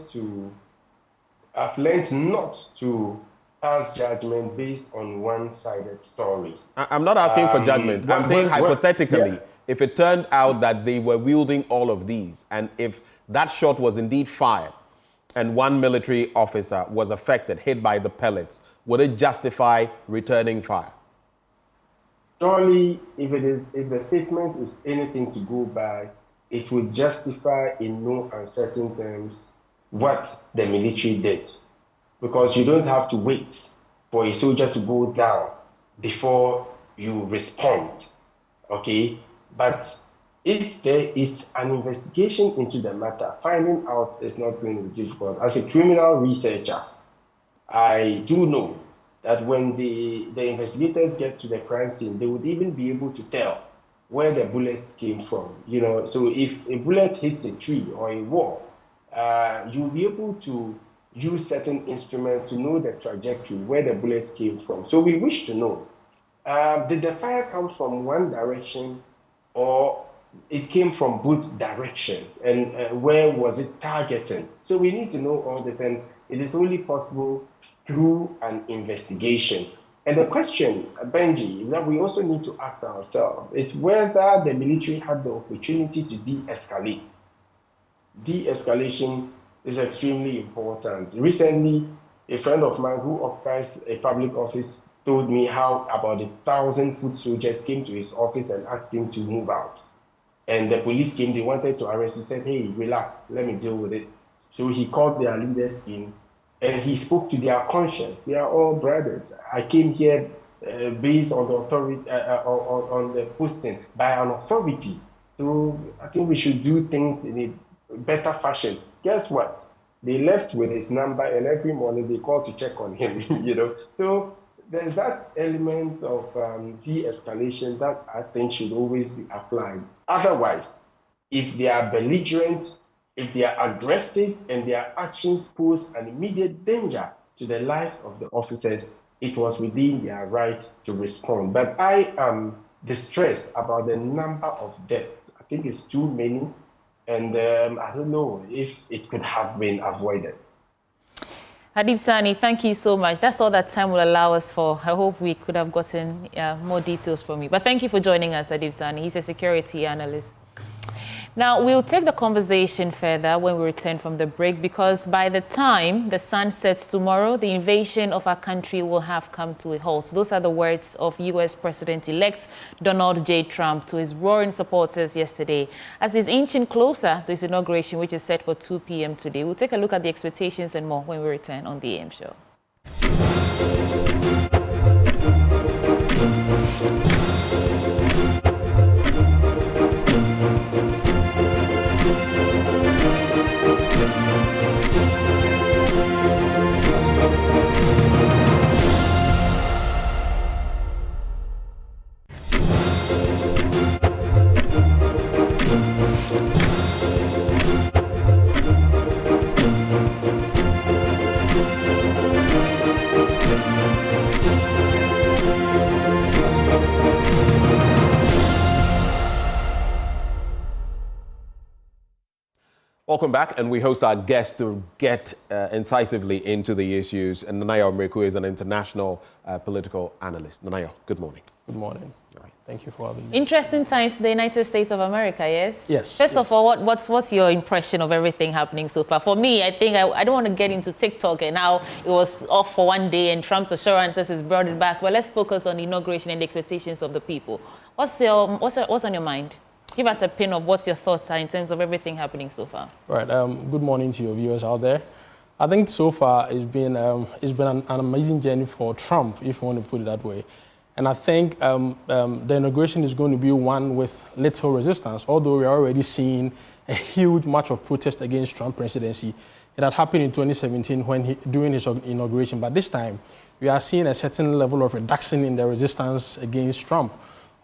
not to pass judgment based on one-sided stories. I'm not asking for judgment. I'm saying hypothetically, if it turned out that they were wielding all of these, and if that shot was indeed fired, and one military officer was affected, hit by the pellets, would it justify returning fire? Surely, if the statement is anything to go by, it would justify in no uncertain terms what the military did. Because you don't have to wait for a soldier to go down before you respond, okay? But if there is an investigation into the matter, finding out is not going to be difficult. As a criminal researcher, I do know that when the investigators get to the crime scene, they would even be able to tell where the bullets came from. You know, so if a bullet hits a tree or a wall, you'll be able to use certain instruments to know the trajectory, where the bullets came from. So we wish to know, did the fire come from one direction or it came from both directions? And where was it targeting? So we need to know all this, and it is only possible through an investigation. And the question, Benji, that we also need to ask ourselves is whether the military had the opportunity to de-escalate. De-escalation is extremely important. Recently, a friend of mine who occupies a public office told me how about 1,000 foot soldiers came to his office and asked him to move out. And the police came, they wanted to arrest. He said, hey, relax, let me deal with it. So he called their leaders in and he spoke to their conscience. We are all brothers. I came here based on the authority, on the posting by an authority. So I think we should do things in a better fashion. Guess what? They left with his number, and every morning they call to check on him. You know, so there's that element of de-escalation that I think should always be applied. Otherwise, if they are belligerent, if they are aggressive and their actions pose an immediate danger to the lives of the officers, it was within their right to respond. But I am distressed about the number of deaths. I think it's too many, and I don't know if it could have been avoided. Adib Sani, thank you so much. That's all that time will allow us for. I hope we could have gotten more details from you. But thank you for joining us, Adib Sani. He's a security analyst. Now, we'll take the conversation further when we return from the break, because by the time the sun sets tomorrow, the invasion of our country will have come to a halt. Those are the words of U.S. President-elect Donald J. Trump to his roaring supporters yesterday as he's inching closer to his inauguration, which is set for 2 p.m. today. We'll take a look at the expectations and more when we return on the AM Show. Welcome back, and we host our guests to get incisively into the issues. And Nanayo Mreku is an international political analyst. Nanayo, good morning. Good morning. All right. Thank you for having me. Interesting times in the United States of America, yes? Yes. First of all, what's your impression of everything happening so far? For me, I think I don't want to get into TikTok and how it was off for one day and Trump's assurances has brought it back. But let's focus on the inauguration and the expectations of the people. What's on your mind? Give us a pin of what your thoughts are in terms of everything happening so far. Right. Good morning to your viewers out there. I think so far it's been an amazing journey for Trump, if you want to put it that way. And I think the inauguration is going to be one with little resistance, although we're already seeing a huge march of protest against Trump presidency. It had happened in 2017 during his inauguration, but this time we are seeing a certain level of reduction in the resistance against Trump.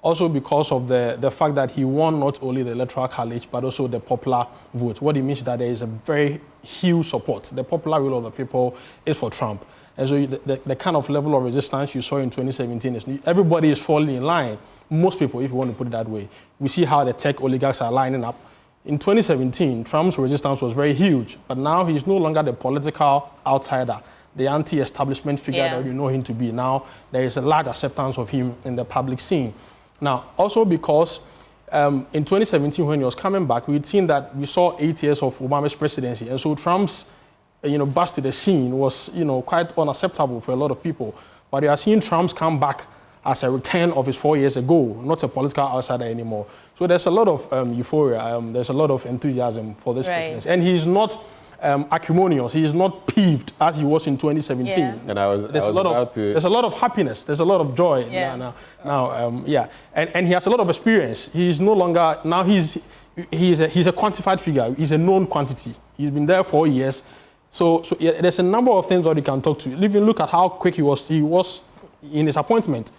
Also because of the fact that he won not only the Electoral College, but also the popular vote. What it means is that there is a very huge support. The popular will of the people is for Trump. And so the kind of level of resistance you saw in 2017, is everybody is falling in line. Most people, if you want to put it that way. We see how the tech oligarchs are lining up. In 2017, Trump's resistance was very huge, but now he's no longer the political outsider, the anti-establishment figure that you know him to be. Now there is a large acceptance of him in the public scene. Now, also because in 2017, when he was coming back, we'd seen that we saw 8 years of Obama's presidency. And so Trump's, burst to the scene was, quite unacceptable for a lot of people. But you are seeing Trump's come back as a return of his 4 years ago, not a political outsider anymore. So there's a lot of euphoria. There's a lot of enthusiasm for this presidency. And he's not acrimonious. He is not peeved as he was in 2017. Yeah. And there's a lot of happiness. There's a lot of joy now. And he has a lot of experience. He's no longer he's a quantified figure. He's a known quantity. He's been there 4 years. So yeah, there's a number of things that you can talk to. Even look at how quick he was in his appointment.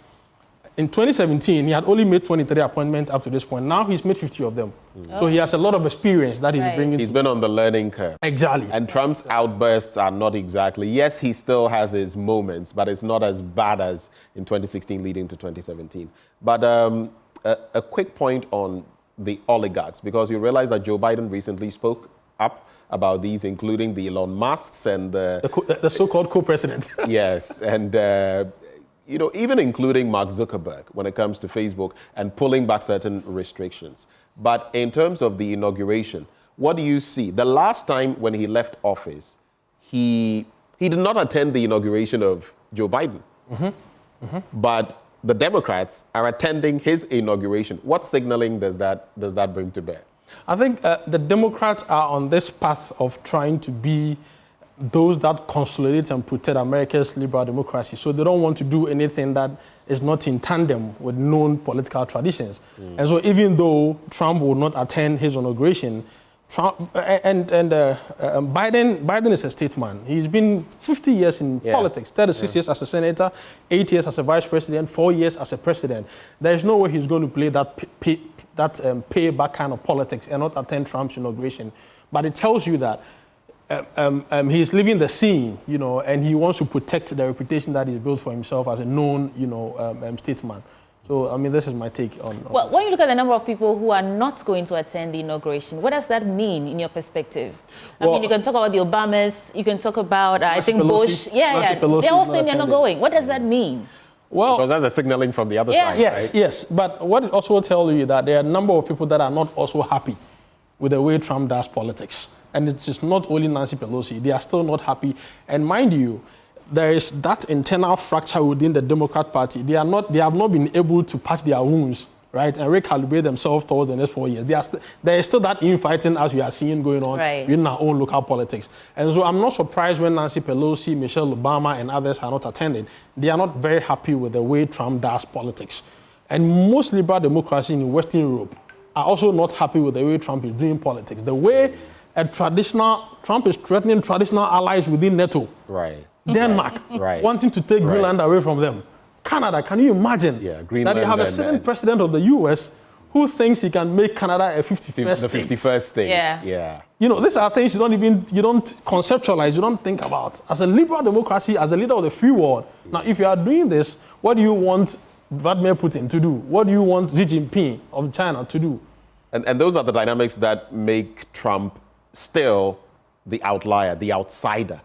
In 2017, he had only made 23 appointments up to this point. Now he's made 50 of them. So he has a lot of experience that he's bringing. He's been on the learning curve. Exactly. And Trump's outbursts are not exactly, yes, he still has his moments, but it's not as bad as in 2016 leading to 2017. But a quick point on the oligarchs, because you realize that Joe Biden recently spoke up about these, including the Elon Musks and the so-called co-president. Yes, and you know, even including Mark Zuckerberg when it comes to Facebook and pulling back certain restrictions. But in terms of the inauguration, what do you see? The last time when he left office, he did not attend the inauguration of Joe Biden. But the Democrats are attending his inauguration. What signaling does that bring to bear? I think the Democrats are on this path of trying to be those that consolidate and protect America's liberal democracy. So they don't want to do anything that is not in tandem with known political traditions. And so even though Trump will not attend his inauguration, Biden is a statesman. He's been 50 years in politics, 36 years as a senator, 8 years as a vice president, 4 years as a president. There is no way he's going to play that payback kind of politics and not attend Trump's inauguration. But it tells you that he's leaving the scene, you know, and he wants to protect the reputation that he's built for himself as a known, you know, statesman. So, I mean, this is my take on well, when you look at the number of people who are not going to attend the inauguration, what does that mean in your perspective? I mean, you can talk about the Obamas, you can talk about, I think, Bush. Pelosi, they're all saying they're not going. What does that mean? Well, because that's a signaling from the other side, yes, right? Yes, but what it also tells you that there are a number of people that are not also happy with the way Trump does politics. And it's just not only Nancy Pelosi. They are still not happy. And mind you, there is that internal fracture within the Democrat Party. They have not been able to patch their wounds, right, and recalibrate themselves towards the next 4 years. There is still that infighting as we are seeing going on in our own local politics. And so I'm not surprised when Nancy Pelosi, Michelle Obama, and others are not attending. They are not very happy with the way Trump does politics. And most liberal democracies in Western Europe are also not happy with the way Trump is doing politics. The way Trump is threatening traditional allies within NATO. Denmark, wanting to take Greenland away from them. Canada, can you imagine that you have a sitting president of the U.S. who thinks he can make Canada a 51st state? The 51st state, yeah. You know, these are things you don't conceptualize, you don't think about. As a liberal democracy, as a leader of the free world, now if you are doing this, what do you want Vladimir Putin to do? What do you want Xi Jinping of China to do? And those are the dynamics that make Trump still the outlier, the outsider.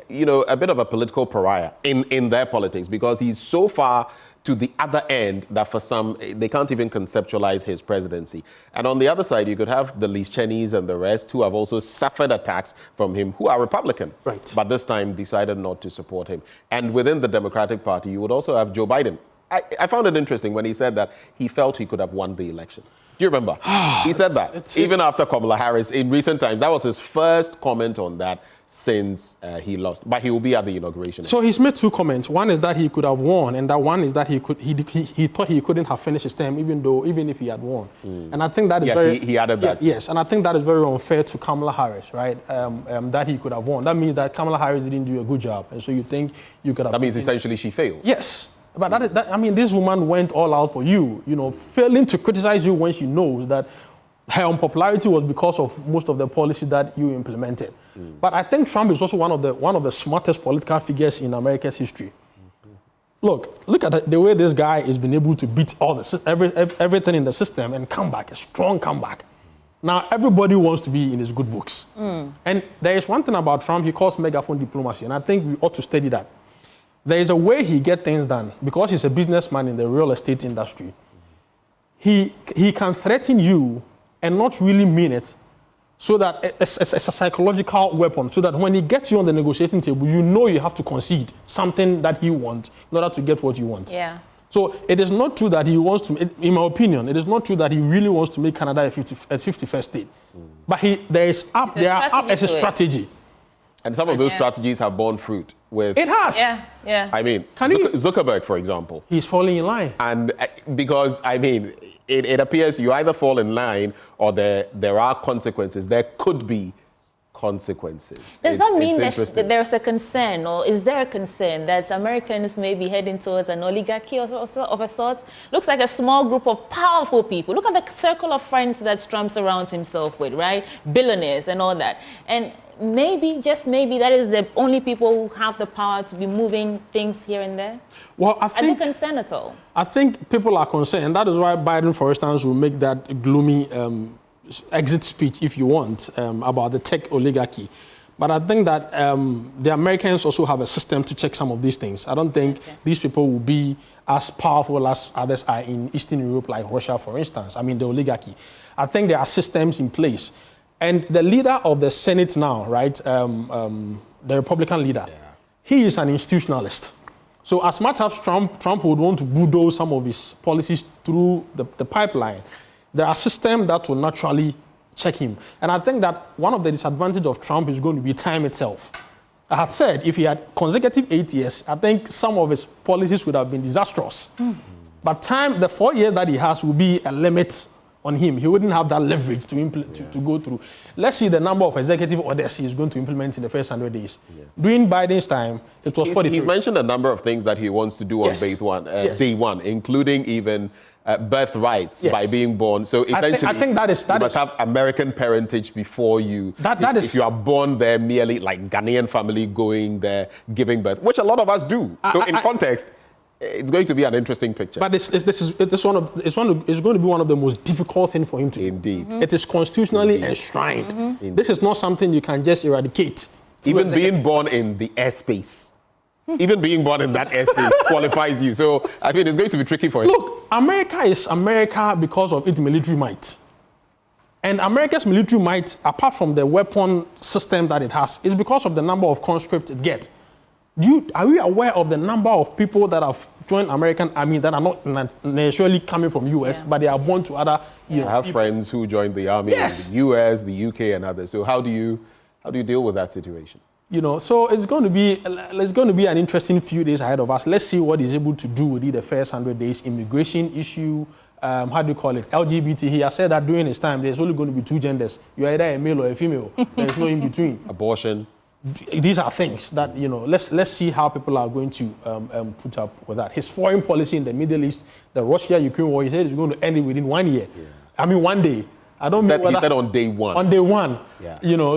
You know, a bit of a political pariah in their politics, because he's so far to the other end that for some, they can't even conceptualize his presidency. And on the other side, you could have the Liz Cheney's and the rest who have also suffered attacks from him, who are Republican, but this time decided not to support him. And within the Democratic Party, you would also have Joe Biden. I found it interesting when he said that he felt he could have won the election. Do you remember? He said that even after Kamala Harris in recent times. That was his first comment on that since he lost. But he will be at the inauguration. So he's made two comments. One is that he could have won, and that one is that he thought he couldn't have finished his term even if he had won. And I think that is he added that. Yes, and I think that is very unfair to Kamala Harris, right? That he could have won. That means that Kamala Harris didn't do a good job, and so you think you could have. That means essentially she failed. Yes. But I mean, this woman went all out for you, you know, failing to criticize you when she knows that her unpopularity was because of most of the policies that you implemented. But I think Trump is also one of the smartest political figures in America's history. Look at the way this guy has been able to beat everything in the system and come back, a strong comeback. Now, everybody wants to be in his good books. And there is one thing about Trump, he calls megaphone diplomacy, and I think we ought to study that. There is a way he gets things done because he's a businessman in the real estate industry. He can threaten you and not really mean it, so that it's a psychological weapon, so that when he gets you on the negotiating table, you know you have to concede something that he wants in order to get what you want. Yeah. So it is not true that he wants to, in my opinion, it is not true that he really wants to make Canada a 51st state. But there is a strategy. And some of those strategies have borne fruit with... It has. Yeah. I mean, Zuckerberg, for example. He's falling in line. And because, I mean, it appears you either fall in line or there are consequences. There could be consequences. Does that mean that there's a concern, or is there a concern that Americans may be heading towards an oligarchy of a sort? Looks like a small group of powerful people. Look at the circle of friends that Trump surrounds himself with, right? Billionaires and all that. And maybe, just maybe, that is the only people who have the power to be moving things here and there? Well, I think... Are they concerned at all? I think people are concerned. And that is why Biden, for instance, will make that gloomy exit speech, if you want, about the tech oligarchy. But I think that the Americans also have a system to check some of these things. I don't think these people will be as powerful as others are in Eastern Europe, like Russia, for instance. I mean, the oligarchy. I think there are systems in place. And the leader of the Senate now, right, the Republican leader, he is an institutionalist. So as much as Trump would want to bulldoze some of his policies through the pipeline, there are systems that will naturally check him. And I think that one of the disadvantages of Trump is going to be time itself. I had said if he had consecutive 8 years, I think some of his policies would have been disastrous. But time, the 4 years that he has will be a limit on him. He wouldn't have that leverage to go through. Let's see the number of executive orders he is going to implement in the first 100 days. During Biden's time, it was 43. He's mentioned a number of things that he wants to do on day one, including even birthrights by being born. So essentially, I think you must have American parentage before you. If you are born there merely like Ghanaian family going there, giving birth, which a lot of us do. So in context, it's going to be an interesting picture. But it's going to be one of the most difficult things for him to do. Indeed. It is constitutionally enshrined. This is not something you can just eradicate. Even being born in the airspace. Even being born in that airspace qualifies you. So, I mean, it's going to be tricky for him. Look, America is America because of its military might. And America's military might, apart from the weapon system that it has, is because of the number of conscripts it gets. Are we aware of the number of people that have joined American army that are not necessarily coming from US, but they are born to other, I have friends who joined the army in the US, the UK, and others. So how do you deal with that situation? So it's going to be an interesting few days ahead of us. Let's see what he's able to do within the first 100 days. Immigration issue, how do you call it? LGBT. He has said that during his time, there's only going to be two genders. You're either a male or a female. There's no in between. Abortion. These are things that, let's see how people are going to put up with that. His foreign policy in the Middle East, the Russia-Ukraine war, he said it's going to end it within 1 year. I mean, 1 day. I don't mean whether, he said on day one. On day one.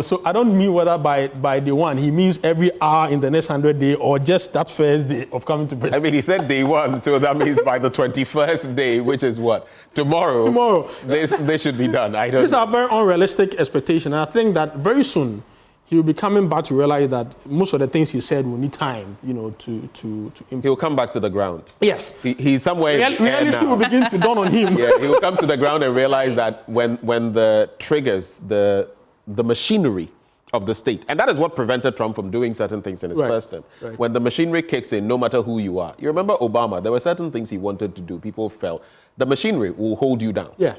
So I don't mean whether by day one. He means every hour in the next 100 days or just that first day of coming to prison. I mean, he said day one, so that means by the 21st day, which is what? Tomorrow. Tomorrow. They should be done. These are very unrealistic expectations. And I think that very soon, he will be coming back to realize that most of the things he said will need time, to He'll come back to the ground. Yes. He's somewhere. Reality will begin to dawn on him. Yeah, he will come to the ground and realize that when the triggers, the machinery of the state, and that is what prevented Trump from doing certain things in his first term. Right. When the machinery kicks in, no matter who you are. You remember Obama, there were certain things he wanted to do. People fell. The machinery will hold you down. Yeah.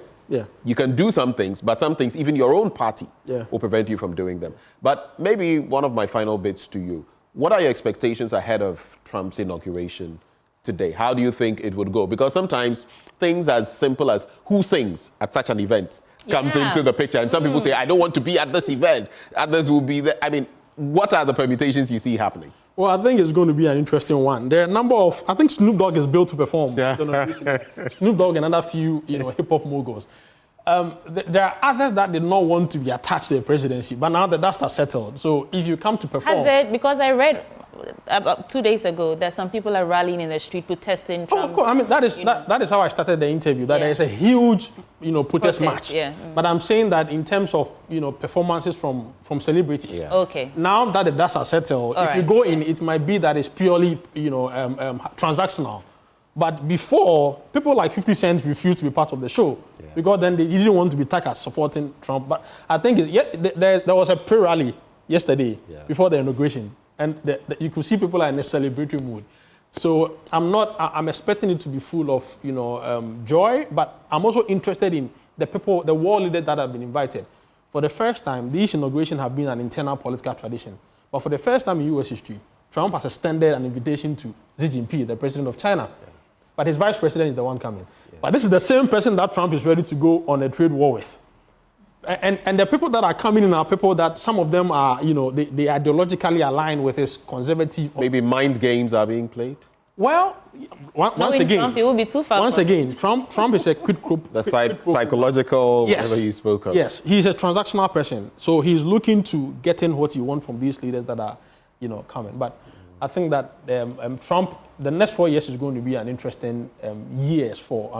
You can do some things, but some things, even your own party, will prevent you from doing them. But maybe one of my final bits to you. What are your expectations ahead of Trump's inauguration today? How do you think it would go? Because sometimes things as simple as who sings at such an event comes into the picture. And some people say, I don't want to be at this event. Others will be there. I mean, what are the permutations you see happening? Well, I think it's going to be an interesting one. There are a number of, I think Snoop Dogg is built to perform. Snoop Dogg and another few, hip-hop moguls. There are others that did not want to be attached to the presidency, but now the dust has settled. So if you come to perform... Has it? Because I read about 2 days ago that some people are rallying in the street protesting Trump's... of course. I mean, that is how I started the interview, that there is a huge, protest match. But I'm saying that in terms of, performances from celebrities. Okay. Now that the dust has settled, if you go in, it might be that it's purely, transactional. But before, people like 50 Cent refused to be part of the show because then they didn't want to be tagged as supporting Trump. But I think there was a pre-rally yesterday before the inauguration, and you could see people are in a celebratory mood. So I'm expecting it to be full of joy, but I'm also interested in the people, the world leaders that have been invited. For the first time, these inaugurations have been an internal political tradition. But for the first time in U.S. history, Trump has extended an invitation to Xi Jinping, the president of China. But his vice president is the one coming. But this is the same person that Trump is ready to go on a trade war with. And the people that are coming in are people that some of them are, you know, they ideologically align with his conservative. Maybe mind games are being played? Well, once again, Trump, it will be too far. Once again, Trump is a quid pro. The psychological, yes, whatever you spoke of. Yes, he's a transactional person, so he's looking to get in what he wants from these leaders that are, you know, coming. But I think that Trump, the next 4 years is going to be an interesting years for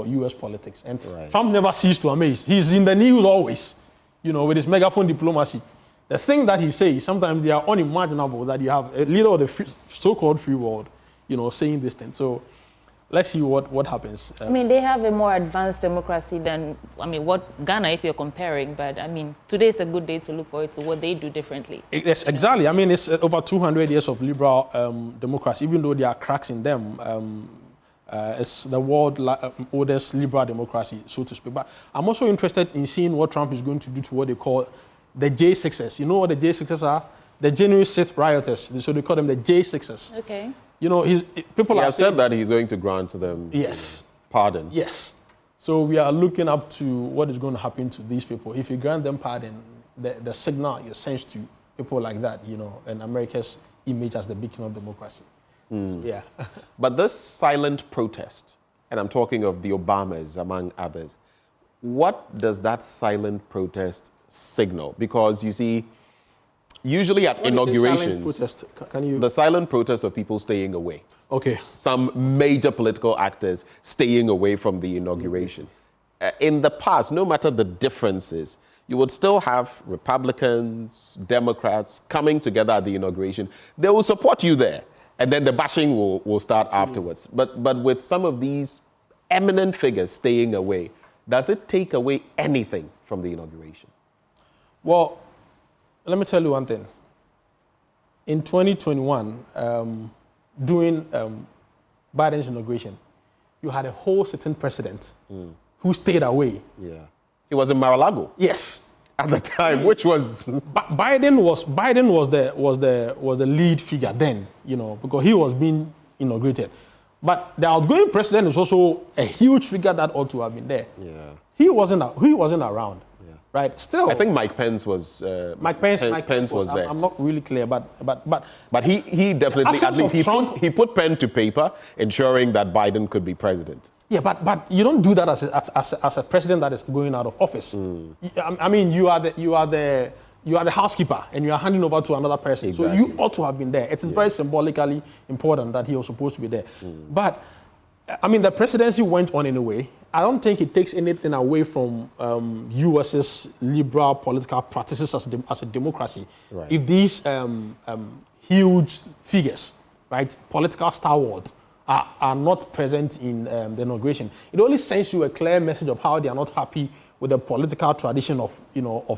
U.S. politics. And Trump never ceases to amaze. He's in the news always, you know, with his megaphone diplomacy. The thing that he says, sometimes they are unimaginable that you have a leader of the so-called free world, you know, saying this thing. So let's see what happens. I mean, they have a more advanced democracy than, I mean, what Ghana, if you're comparing. But I mean, today is a good day to look forward to what they do differently. Yes, exactly. I mean, it's over 200 years of liberal democracy, even though there are cracks in them. It's the world's oldest liberal democracy, so to speak. But I'm also interested in seeing what Trump is going to do to what they call the J6s. You know what the J6s are? The January 6th rioters. So they call them the J6s. Okay. You know, people have said that he's going to grant them pardon. Yes. So we are looking up to what is going to happen to these people. If you grant them pardon, the signal you send to people like that, you know, and America's image as the beacon of democracy. So, yeah. But this silent protest, and I'm talking of the Obamas among others, what does that silent protest signal? Because you see, usually at inaugurations, the silent protest of people staying away. Okay. Some major political actors staying away from the inauguration. In the past, no matter the differences, you would still have Republicans, Democrats coming together at the inauguration. They will support you there, and then the bashing will start afterwards. But with some of these eminent figures staying away, does it take away anything from the inauguration? Well, let me tell you one thing. In 2021, during Biden's inauguration, you had a whole sitting president who stayed away. Yeah, he was in Mar-a-Lago. Yes, at the time, which was Biden was the lead figure then, you know, because he was being inaugurated. But the outgoing president is also a huge figure that ought to have been there. Yeah, he wasn't around. Right. Still, I think Mike Pence was. Mike Pence was there. I'm not really clear, but he definitely, at least he put pen to paper, ensuring that Biden could be president. Yeah, but you don't do that as a president that is going out of office. I mean, you are the housekeeper, and you are handing over to another person. Exactly. So you ought to have been there. It is very symbolically important that he was supposed to be there. But I mean, the presidency went on in a way. I don't think it takes anything away from U.S.'s liberal political practices as a democracy. Right. If these huge figures, right, political stalwarts, are not present in the inauguration, it only sends you a clear message of how they are not happy with the political tradition of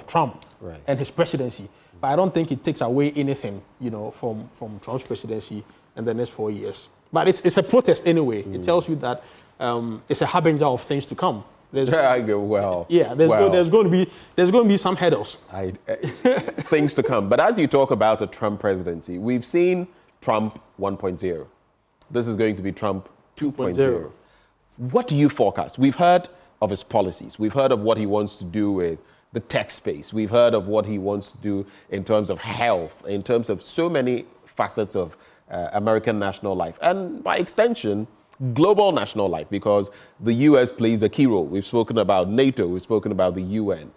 Trump and his presidency. But I don't think it takes away anything, you know, from Trump's presidency and the next 4 years. But it's a protest anyway. It tells you that it's a harbinger of things to come. There's going to be some hurdles. Things to come. But as you talk about a Trump presidency, we've seen Trump 1.0. This is going to be Trump 2.0. What do you forecast? We've heard of his policies. We've heard of what he wants to do with the tech space. We've heard of what he wants to do in terms of health, in terms of so many facets of American national life, and by extension, global national life, because the U.S. plays a key role. We've spoken about NATO, we've spoken about the UN.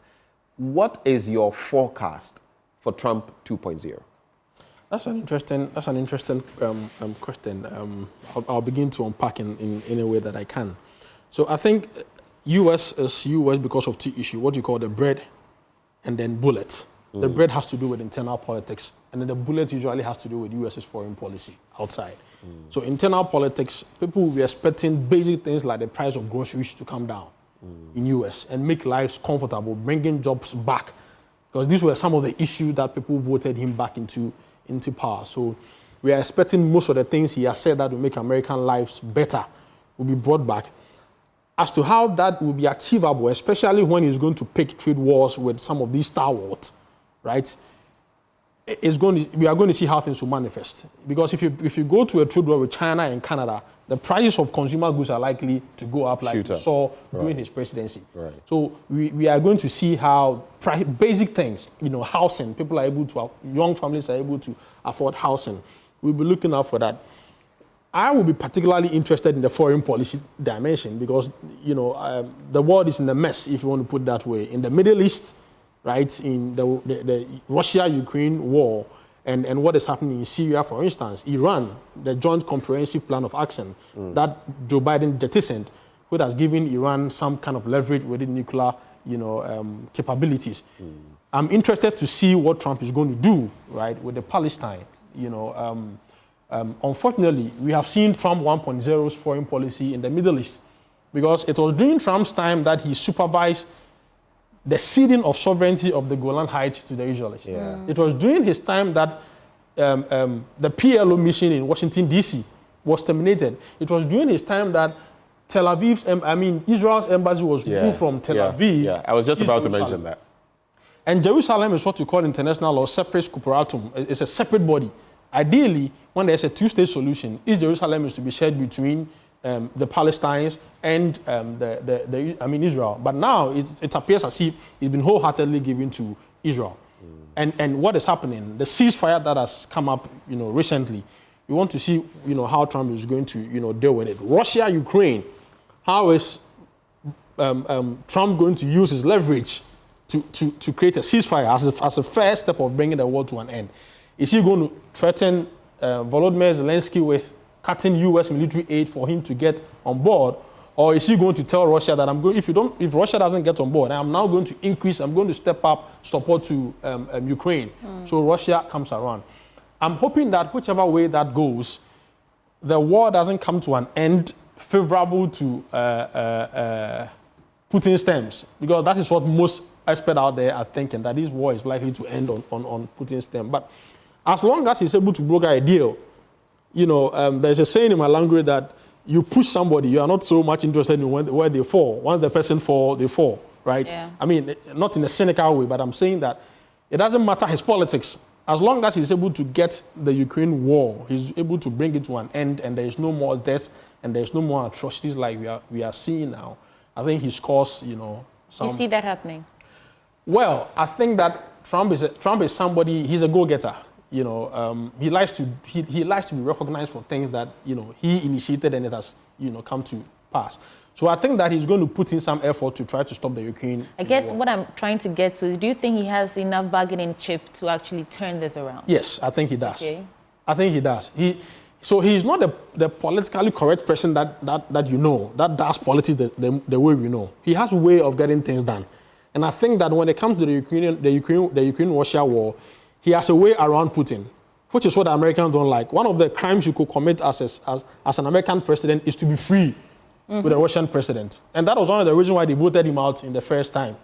What is your forecast for Trump 2.0? That's an interesting question. I'll begin to unpack in any way that I can. So I think U.S. is U.S. because of two issues, what you call the bread and then bullets. The bread has to do with internal politics, and then the bullet usually has to do with U.S.'s foreign policy outside. So internal politics, people will be expecting basic things like the price of groceries to come down in U.S. and make lives comfortable, bringing jobs back, because these were some of the issues that people voted him back into power. So we are expecting most of the things he has said that will make American lives better will be brought back. As to how that will be achievable, especially when he's going to pick trade wars with some of these stalwarts, right? We are going to see how things will manifest. Because if you go to a trade war with China and Canada, the prices of consumer goods are likely to go up like we saw during his presidency. Right. So we are going to see how basic things, housing, people are able to, young families are able to afford housing. We'll be looking out for that. I will be particularly interested in the foreign policy dimension because, the world is in a mess, if you want to put it that way. In the Middle East, right, in the Russia-Ukraine war, and what is happening in Syria, for instance, Iran, the Joint Comprehensive Plan of Action that Joe Biden jettisoned, which has given Iran some kind of leverage within nuclear, capabilities. I'm interested to see what Trump is going to do, right, with the Palestine. Unfortunately, we have seen Trump 1.0's foreign policy in the Middle East because it was during Trump's time that he supervised the ceding of sovereignty of the Golan Heights to the Israelis. Yeah. It was during his time that the PLO mission in Washington, D.C. was terminated. It was during his time that Israel's embassy was moved from Tel Aviv. Yeah, I was just about to mention that. And Jerusalem is what we call international law, separate corporatum. It's a separate body. Ideally, when there's a two-state solution, East Jerusalem is to be shared between the Palestinians and Israel. But now it appears as if it's been wholeheartedly given to Israel. And what is happening? The ceasefire that has come up, recently. We want to see, how Trump is going to, deal with it. Russia, Ukraine. How is Trump going to use his leverage to create a ceasefire as a first step of bringing the war to an end? Is he going to threaten Volodymyr Zelensky with cutting U.S. military aid for him to get on board, or is he going to tell Russia that if Russia doesn't get on board, I'm now going to step up support to Ukraine, so Russia comes around. I'm hoping that whichever way that goes, the war doesn't come to an end favorable to Putin's terms, because that is what most experts out there are thinking, that this war is likely to end on Putin's terms. But as long as he's able to broker a deal, there's a saying in my language that you push somebody, you are not so much interested in where they fall. Once the person falls, they fall, right? Yeah. I mean, not in a cynical way, but I'm saying that it doesn't matter his politics. As long as he's able to get the Ukraine war, he's able to bring it to an end, and there is no more death, and there's no more atrocities like we are seeing now. I think he scores, some... You see that happening? Well, I think that Trump is somebody, he's a go-getter. He likes to be recognized for things that he initiated and it has come to pass. So I think that he's going to put in some effort to try to stop the Ukraine. I guess what I'm trying to get to is, do you think he has enough bargaining chip to actually turn this around? Yes, I think he does. Okay. I think he does. So he's not the politically correct person that does politics the way we know. He has a way of getting things done, and I think that when it comes to the Ukraine-Russia war, he has a way around Putin, which is what the Americans don't like. One of the crimes you could commit as an American president is to be free with a Russian president. And that was one of the reasons why they voted him out in the first time.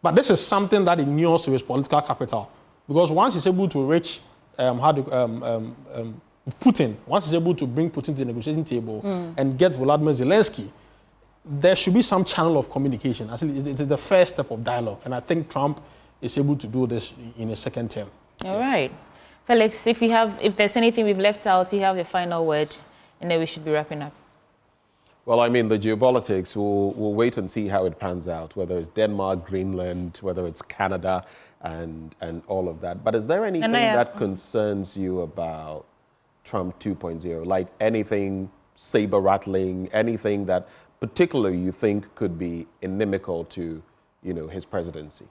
But this is something that inures to his political capital. Because once he's able to reach Putin, once he's able to bring Putin to the negotiating table and get Volodymyr Zelensky, there should be some channel of communication. Actually, it is the first step of dialogue. And I think Trump is able to do this in a second term. All right. Felix, if there's anything we've left out, you have the final word, and then we should be wrapping up. Well, I mean, the geopolitics, we'll wait and see how it pans out, whether it's Denmark, Greenland, whether it's Canada, and all of that. But is there anything that concerns you about Trump 2.0? Like anything saber-rattling, anything that particularly you think could be inimical to, his presidency?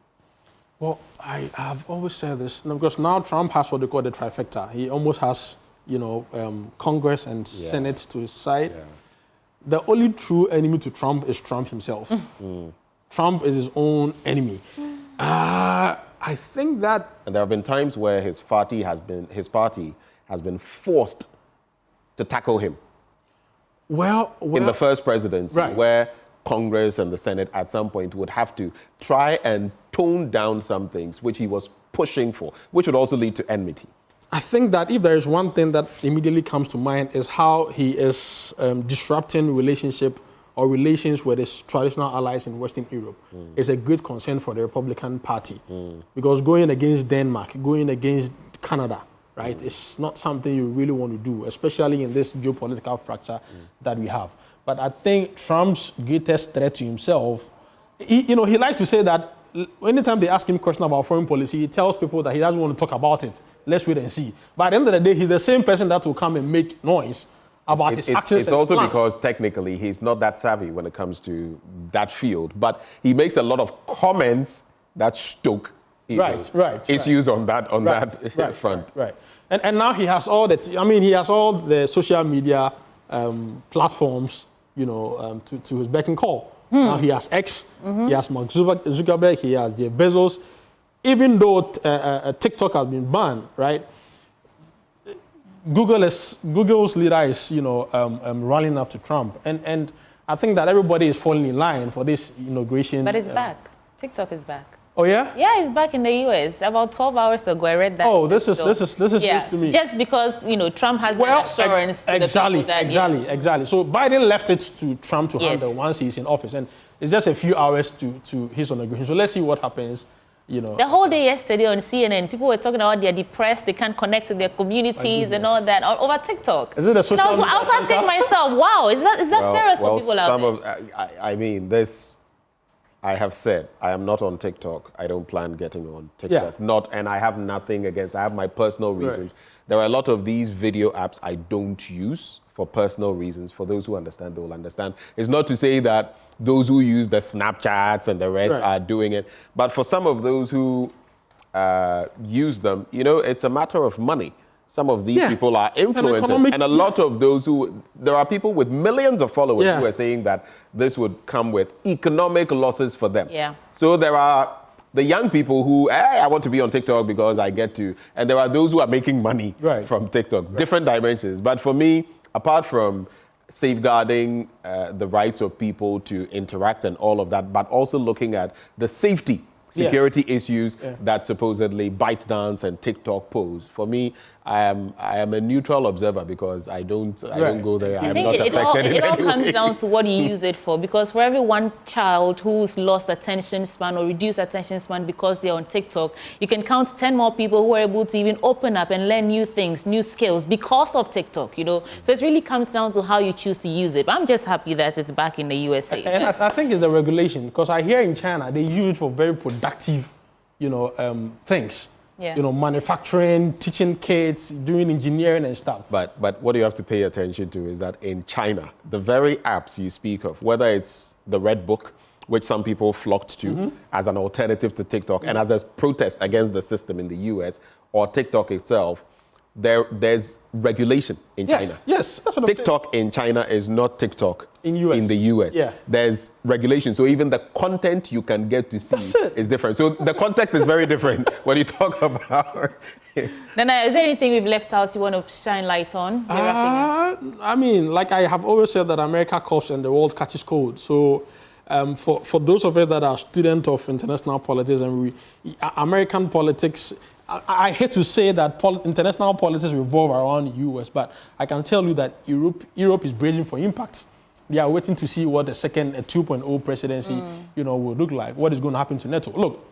Well, I have always said this, because now Trump has what they call the trifecta. He almost has, Congress and Senate to his side. Yeah. The only true enemy to Trump is Trump himself. Trump is his own enemy. I think that... And there have been times where his party has been forced to tackle him. Well, in the first presidency, where Congress and the Senate at some point would have to try and tone down some things which he was pushing for, which would also lead to enmity. I think that if there is one thing that immediately comes to mind is how he is disrupting relations with his traditional allies in Western Europe. It's a great concern for the Republican Party. Because going against Denmark, going against Canada, right? It's not something you really want to do, especially in this geopolitical fracture that we have. But I think Trump's greatest threat to himself, he likes to say that anytime they ask him questions about foreign policy, he tells people that he doesn't want to talk about it. Let's wait and see. But at the end of the day, he's the same person that will come and make noise about his actions. It's also because technically he's not that savvy when it comes to that field. But he makes a lot of comments that stoke issues on that front. Right. And now he has all the social media platforms, to his beck and call. Now he has X, he has Mark Zuckerberg, he has Jeff Bezos. Even though TikTok has been banned, right? Google's leader is, running up to Trump, and I think that everybody is falling in line for this inauguration. But it's back. TikTok is back. Oh yeah? Yeah, it's back in the US. About 12 hours ago, I read that. Oh, this is news to me. Just because Trump has that assurance to the people that exactly. So Biden left it to Trump to handle once he's in office, and it's just a few hours to his inauguration. So let's see what happens. The whole day yesterday on CNN, people were talking about they're depressed, they can't connect with their communities and all that over TikTok. Is it a social media? I was asking myself, wow, is that serious for people out there? I have said I am not on TikTok. I don't plan getting on TikTok. And I have nothing against. I have my personal reasons. Right. There are a lot of these video apps I don't use for personal reasons. For those who understand, they will understand. It's not to say that those who use the Snapchats and the rest are doing it, but for some of those who use them, it's a matter of money. Some of these people are influencers, and a lot of those there are people with millions of followers who are saying that this would come with economic losses for them. Yeah. So there are the young people who, I want to be on TikTok because I get to, and there are those who are making money from TikTok, different dimensions. But for me, apart from safeguarding the rights of people to interact and all of that, but also looking at the security issues that supposedly ByteDance and TikTok pose. For me, I am a neutral observer because I don't go there. I'm not affected in any way. It all comes down to what you use it for, because for every one child who's lost attention span or reduced attention span because they're on TikTok, you can count 10 more people who are able to even open up and learn new things, new skills because of TikTok, So it really comes down to how you choose to use it. But I'm just happy that it's back in the USA. And I think it's the regulation, because I hear in China they use it for very productive, things. Yeah. Manufacturing, teaching kids, doing engineering and stuff. But what you have to pay attention to is that in China, the very apps you speak of, whether it's the Red Book, which some people flocked to as an alternative to TikTok and as a protest against the system in the US, or TikTok itself, there's regulation in China. Yes, that's what TikTok in China is not TikTok in the US. Yeah. There's regulation. So even the content you can get to see is different. So the context is very different when you talk about... Nana, is there anything we've left out you want to shine light on? Like I have always said that America coughs and the world catches cold. So for those of us that are students of international politics and American politics, I hate to say that international politics revolve around the US, but I can tell you that Europe is bracing for impact. They are waiting to see what the second 2.0 presidency, will look like. What is going to happen to NATO? Look,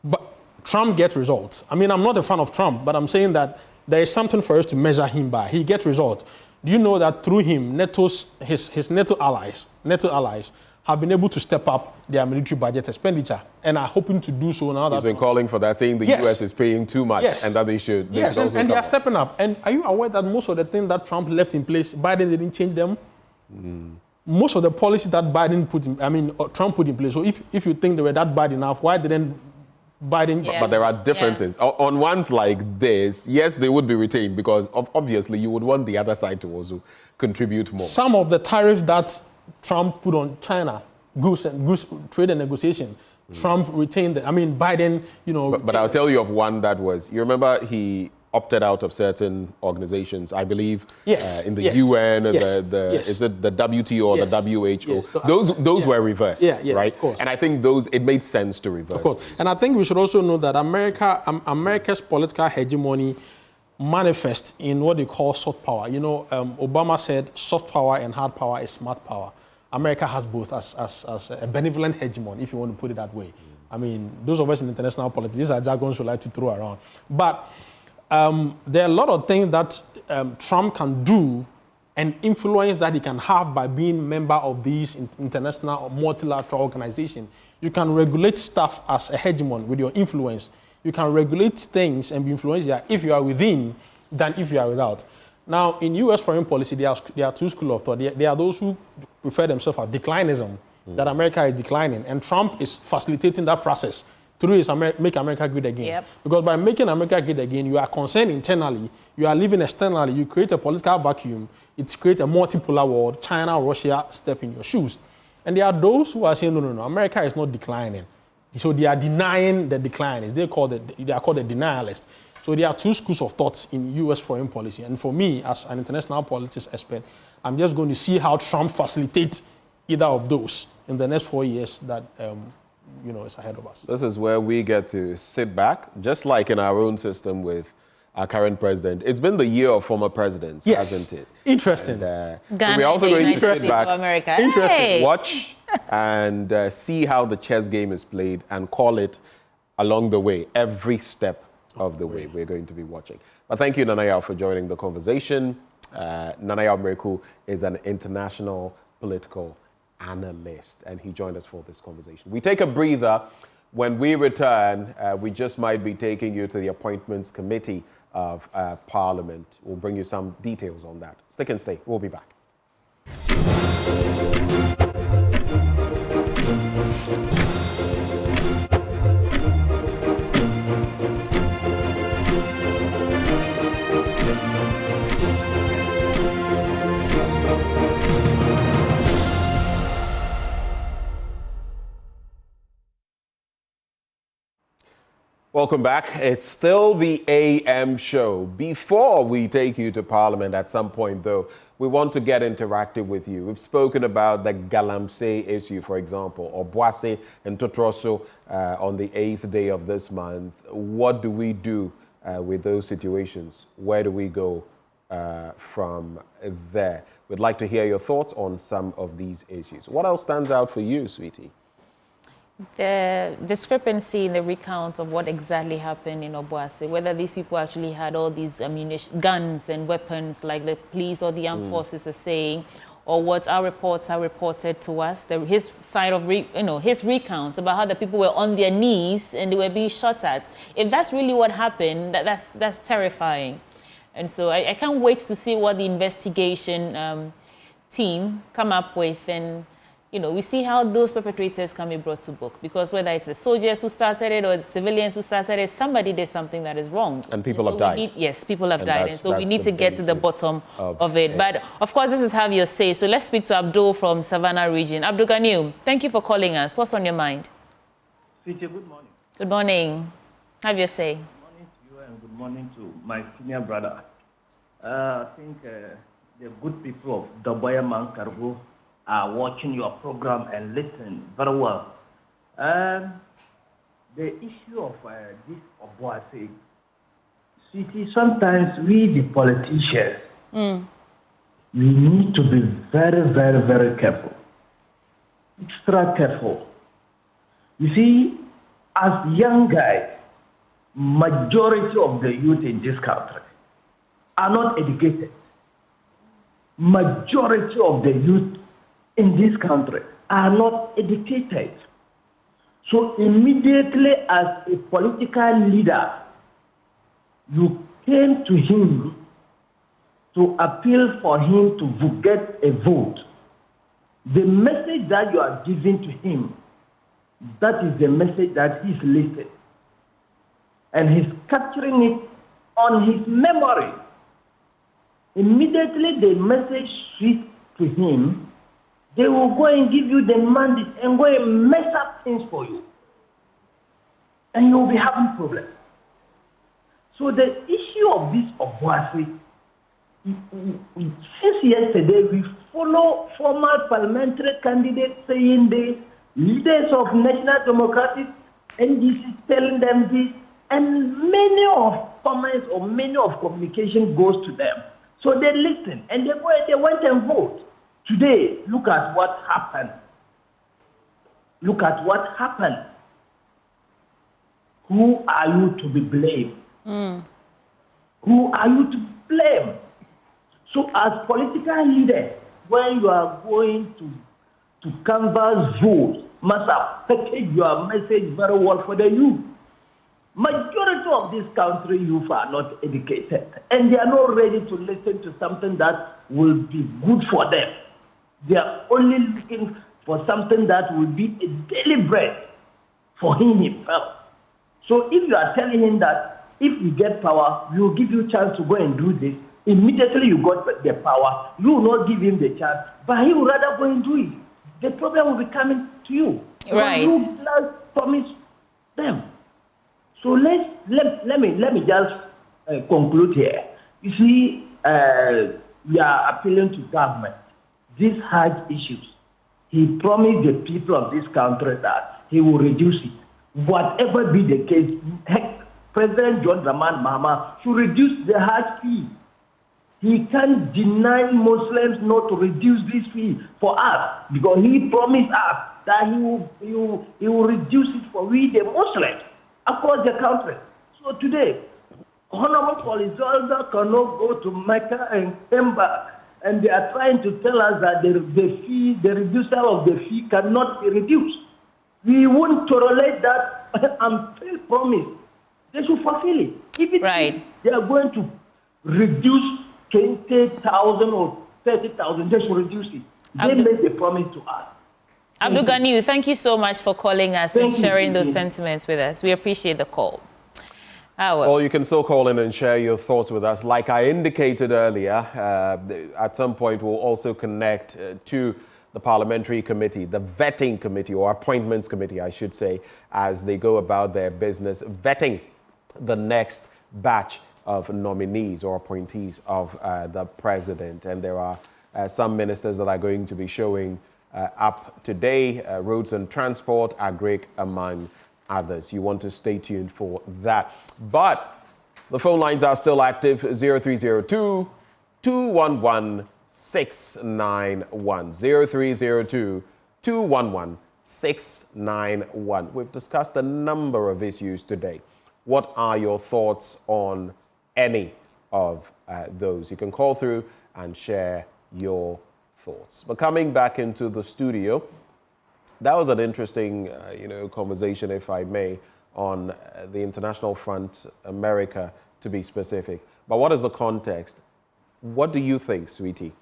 but Trump gets results. I'm not a fan of Trump, but I'm saying that there is something for us to measure him by. He gets results. Do you know that through him, his NATO allies have been able to step up their military budget expenditure and are hoping to do so now. He's been calling for that, saying the US is paying too much and that they should. And they are stepping up. And are you aware that most of the things that Trump left in place, Biden didn't change them? Most of the policies that Trump put in place. So if you think they were that bad enough, why didn't Biden? But there are differences. On ones like this, yes, they would be retained because obviously you would want the other side to also contribute more. Some of the tariffs that Trump put on China, goose trade and negotiation, Trump retained Biden, But I'll tell you of one that was, you remember he opted out of certain organizations, I believe, in the UN, is it the WTO or the WHO? Yes. Those were reversed, right? Of course. And I think it made sense to reverse. Of course. And I think we should also know that America's political hegemony manifests in what they call soft power. Obama said soft power and hard power is smart power. America has both as a benevolent hegemon, if you want to put it that way. Those of us in international politics, these are jargons we like to throw around. But there are a lot of things that Trump can do and influence that he can have by being a member of these international or multilateral organizations. You can regulate stuff as a hegemon with your influence. You can regulate things and be influenced if you are within than if you are without. Now, in U.S. foreign policy, there are two schools of thought. There are those who refer themselves as declinism, that America is declining, and Trump is facilitating that process through his Make America Great Again. Yep. Because by making America great again, you are concerned internally, you are living externally, you create a political vacuum, it creates a multipolar world, China, Russia step in your shoes. And there are those who are saying, no, America is not declining. So they are denying the decline. They are called the denialists. So there are two schools of thought in U.S. foreign policy. And for me, as an international politics expert, I'm just going to see how Trump facilitates either of those in the next 4 years that is ahead of us. This is where we get to sit back, just like in our own system with our current president. It's been the year of former presidents, hasn't it? Interesting. And, so we're also going to sit back, watch, and see how the chess game is played and call it along the way, every step of the way. We're going to be watching. But thank you, Nanaya, for joining the conversation. Nanaya Mreku is an international political analyst, and he joined us for this conversation. We take a breather. When we return, we just might be taking you to the Appointments Committee of Parliament. We'll bring you some details on that. Stick and stay. We'll be back. Welcome back. It's still the AM show. Before we take you to Parliament at some point, though, we want to get interactive with you. We've spoken about the Galamsey issue, for example, Obuasi and Totroso on the 8th day of this month. What do we do with those situations? Where do we go from there? We'd like to hear your thoughts on some of these issues. What else stands out for you, sweetie? The discrepancy in the recount of what exactly happened in Obuasi, whether these people actually had all these ammunition, guns and weapons like the police or the armed forces are saying, or what our reporter reported to us, his side of, his recount about how the people were on their knees and they were being shot at. If that's really what happened, that's terrifying. And so I can't wait to see what the investigation team come up with, and we see how those perpetrators can be brought to book, because whether it's the soldiers who started it or the civilians who started it, somebody did something that is wrong. And people have died. Yes, people have died. And so we need to get to the bottom of it. But of course, this is have your say. So let's speak to Abdul from Savannah region. Abdul Ganiu, thank you for calling us. What's on your mind? Good morning. Good morning. Have your say. Good morning to you and good morning to my senior brother. I think the good people of Daboya Mankargo are watching your program and listening very well. The issue of this Obuasi, see, sometimes we, the politicians, we need to be very, very, very careful. Extra careful. You see, as young guys, majority of the youth in this country are not educated. Majority of the youth in this country are not educated. So immediately as a political leader, you came to him to appeal for him to get a vote. The message that you are giving to him, that is the message that he's listening. And he's capturing it on his memory. Immediately the message switched to him, they will go and give you the mandate and go and mess up things for you. And you'll be having problems. So the issue of this Obuasi, since yesterday, we follow former parliamentary candidates saying the leaders of National Democratic NDC telling them this, and many of comments or many of communication goes to them. So they listen and they went and vote. Today, look at what happened. Look at what happened. Who are you to be blamed? Who are you to blame? So as political leaders, when you are going to canvass votes, must have packaged your message very well for the youth. Majority of this country youth are not educated, and they are not ready to listen to something that will be good for them. They are only looking for something that will be a daily bread for him himself. So if you are telling him that if you get power, we will give you a chance to go and do this, immediately you got the power, you will not give him the chance, but he will rather go and do it. The problem will be coming to you. Right. You not promise them. So let me just conclude here. You see, we are appealing to government. These hard issues, he promised the people of this country that he will reduce it. Whatever be the case, President John Dramani Mahama should reduce the hajj fee. He can't deny Muslims not to reduce this fee for us because he promised us that he will reduce it for we the Muslims across the country. So today, honorable police officers cannot go to Mecca and come back, and they are trying to tell us that the reduction of the fee cannot be reduced. We won't tolerate that unfailed promise. They should fulfill it. If they are going to reduce 20,000 or 30,000, they should reduce it. They made the promise to us. Abdul Ganiu, thank you so much for calling us and sharing those sentiments with us. We appreciate the call. Well, you can still call in and share your thoughts with us. Like I indicated earlier, at some point we'll also connect to the parliamentary committee, the vetting committee, or appointments committee, I should say, as they go about their business, vetting the next batch of nominees or appointees of the president. And there are some ministers that are going to be showing up today, roads and transport, agric, among others. You want to stay tuned for that. But the phone lines are still active, 0302 211 691. 0302 211 691. We've discussed a number of issues today. What are your thoughts on any of those? You can call through and share your thoughts. But coming back into the studio, that was an interesting, conversation, if I may, on the international front, America, to be specific. But what is the context? What do you think, sweetie,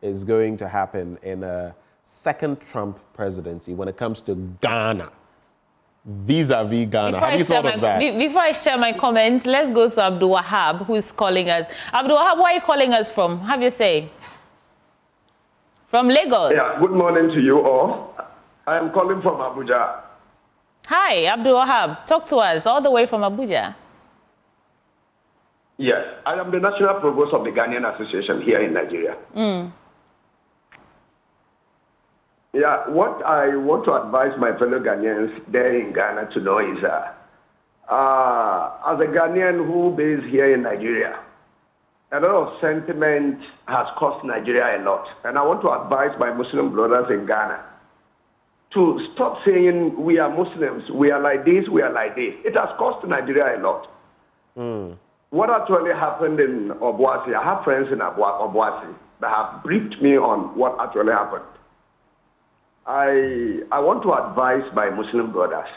is going to happen in a second Trump presidency when it comes to Ghana, vis-a-vis Ghana? Have you thought of that? Before I share my comments, let's go to Abdul Wahab, who's calling us. Abdul Wahab, where are you calling us from? Have you say? From Lagos. Yeah, good morning to you all. I am calling from Abuja. Hi, Abdul Wahab. Talk to us all the way from Abuja. Yes, I am the National Provost of the Ghanaian Association here in Nigeria. Yeah, what I want to advise my fellow Ghanaians there in Ghana to know is, as a Ghanaian who is here in Nigeria, a lot of sentiment has cost Nigeria a lot. And I want to advise my Muslim brothers in Ghana to stop saying we are Muslims, we are like this, we are like this. It has cost Nigeria a lot. What actually happened in Obuasi, I have friends in Obuasi that have briefed me on what actually happened. I want to advise my Muslim brothers.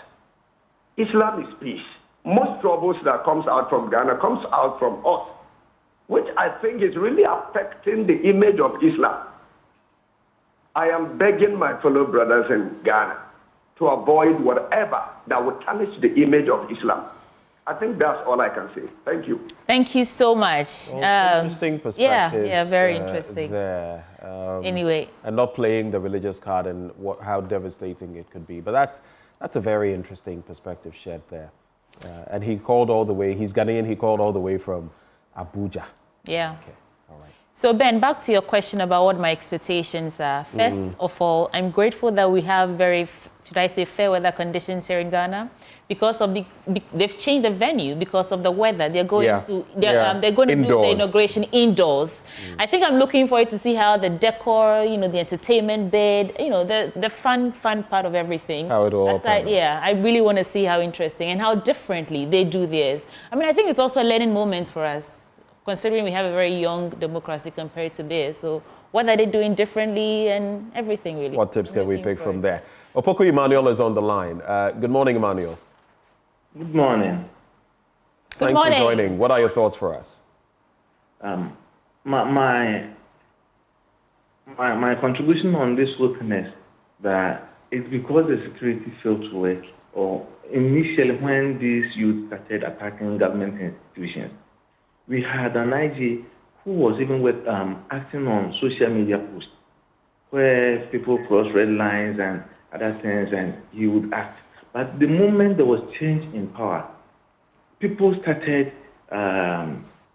Islam is peace. Most troubles that comes out from Ghana comes out from us, which I think is really affecting the image of Islam. I am begging my fellow brothers in Ghana to avoid whatever that would tarnish the image of Islam. I think that's all I can say. Thank you. Thank you so much. Interesting perspective. Yeah, very interesting. There. Anyway. And not playing the religious card and how devastating it could be. But that's a very interesting perspective shared there. And he called all the way, he's Ghanaian, he called all the way from Abuja. Yeah. Okay, all right. So Ben, back to your question about what my expectations are. First of all, I'm grateful that we have very, should I say, fair weather conditions here in Ghana. Because of they've changed the venue because of the weather. They're going they're going to do the inauguration indoors. I think I'm looking forward to see how the decor, the entertainment bed, the fun part of everything. How it all aside, I really want to see how interesting and how differently they do theirs. I mean, I think it's also a learning moment for us. considering we have a very young democracy compared to this. So what are they doing differently and everything, really? What tips can we pick from there? Opoku Emmanuel is on the line. Good morning, Emmanuel. Good morning. Good Thanks morning. for joining. What are your thoughts for us? My contribution on this whole thing is that it's because the security failed to work, or initially when these youth started attacking government institutions, we had an IG who was even acting on social media posts where people cross red lines and other things, and he would act. But the moment there was change in power, people started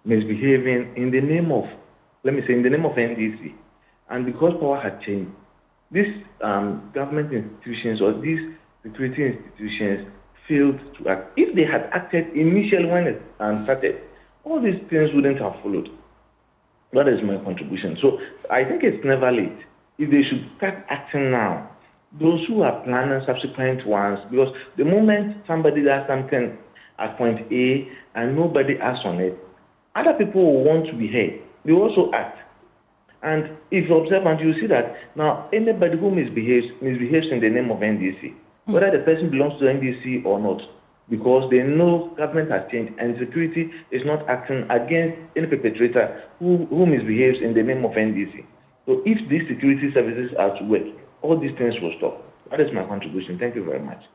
misbehaving in the name of, let me say, in the name of NDC. And because power had changed, these government institutions or these security institutions failed to act. If they had acted initially when it started, all these things wouldn't have followed. That is my contribution. So I think it's never late. If they should start acting now, those who are planning subsequent ones, because the moment somebody does something at point A and nobody acts on it, other people will want to be heard. They also act. And if you observe, and you see that now anybody who misbehaves in the name of NDC, whether the person belongs to NDC or not, because they know government has changed and security is not acting against any perpetrator who misbehaves in the name of NDC. So if these security services are to work, all these things will stop. That is my contribution. Thank you very much.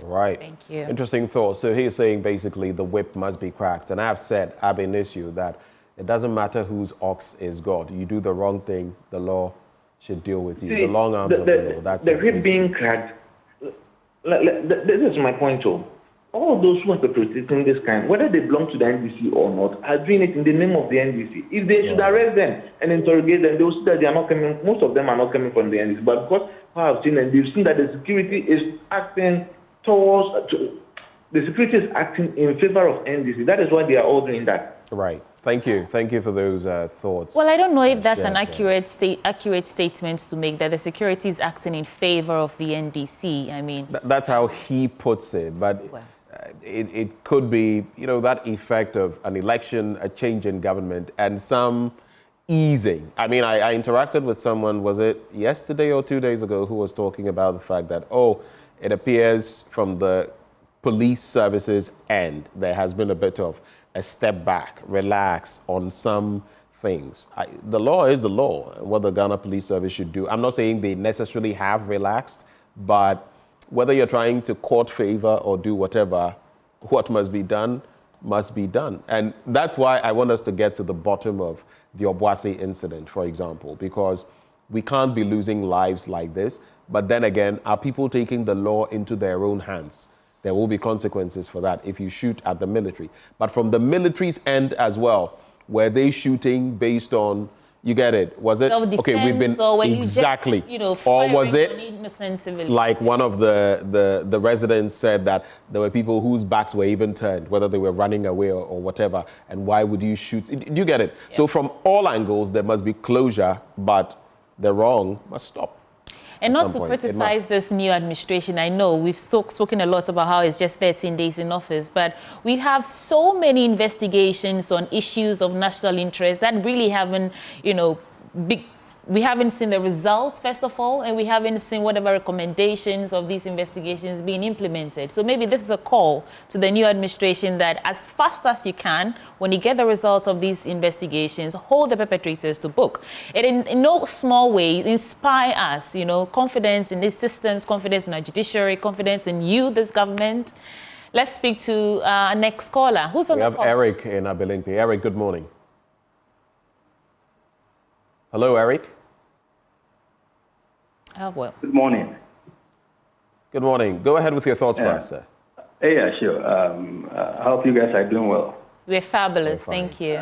Right. Thank you. Interesting thought. So he's saying basically the whip must be cracked. And I've said ab initio that it doesn't matter whose ox is God. You do the wrong thing, the law should deal with you. See, the long arms of the law. That's the whip being cracked. This is my point, too. All those who are perpetrating this crime, whether they belong to the NDC or not, are doing it in the name of the NDC. If they should arrest them and interrogate them, they will see that they are not coming. Most of them are not coming from the NDC. But because I've seen and they've seen that the security is acting the security is acting in favor of NDC. That is why they are all doing that. Right. Thank you. Thank you for those thoughts. Well, I don't know if that's an accurate statement to make, that the security is acting in favor of the NDC. I mean, that's how he puts it. But it could be, that effect of an election, a change in government, and some easing. I mean, I interacted with someone, was it yesterday or 2 days ago, who was talking about the fact that, it appears from the police services end, there has been a bit of a step back, relax on some things. The law is the law, what the Ghana Police Service should do. I'm not saying they necessarily have relaxed, but whether you're trying to court favor or do whatever, what must be done must be done. And that's why I want us to get to the bottom of the Obuasi incident, for example, because we can't be losing lives like this. But then again, are people taking the law into their own hands? There will be consequences for that if you shoot at the military. But from the military's end as well, were they shooting based on, you get it? Was it okay? We've been exactly, or was it like one of the residents said that there were people whose backs were even turned, whether they were running away or whatever, and why would you shoot? Do you get it? Yeah. So from all angles, there must be closure, but the wrong must stop. And not to criticize this new administration. I know we've spoken a lot about how it's just 13 days in office, but we have so many investigations on issues of national interest that really haven't, we haven't seen the results, first of all, and we haven't seen whatever recommendations of these investigations being implemented. So maybe this is a call to the new administration that as fast as you can, when you get the results of these investigations, hold the perpetrators to book. It in no small way inspire us, confidence in these systems, confidence in our judiciary, confidence in you, this government. Let's speak to our next caller. Who's on the call? We have Eric in Abilimpi. Eric, good morning. Hello, Eric. Well. Good morning. Good morning. Go ahead with your thoughts for us, sir. Yeah, sure. I hope you guys are doing well. We're fabulous. Thank you.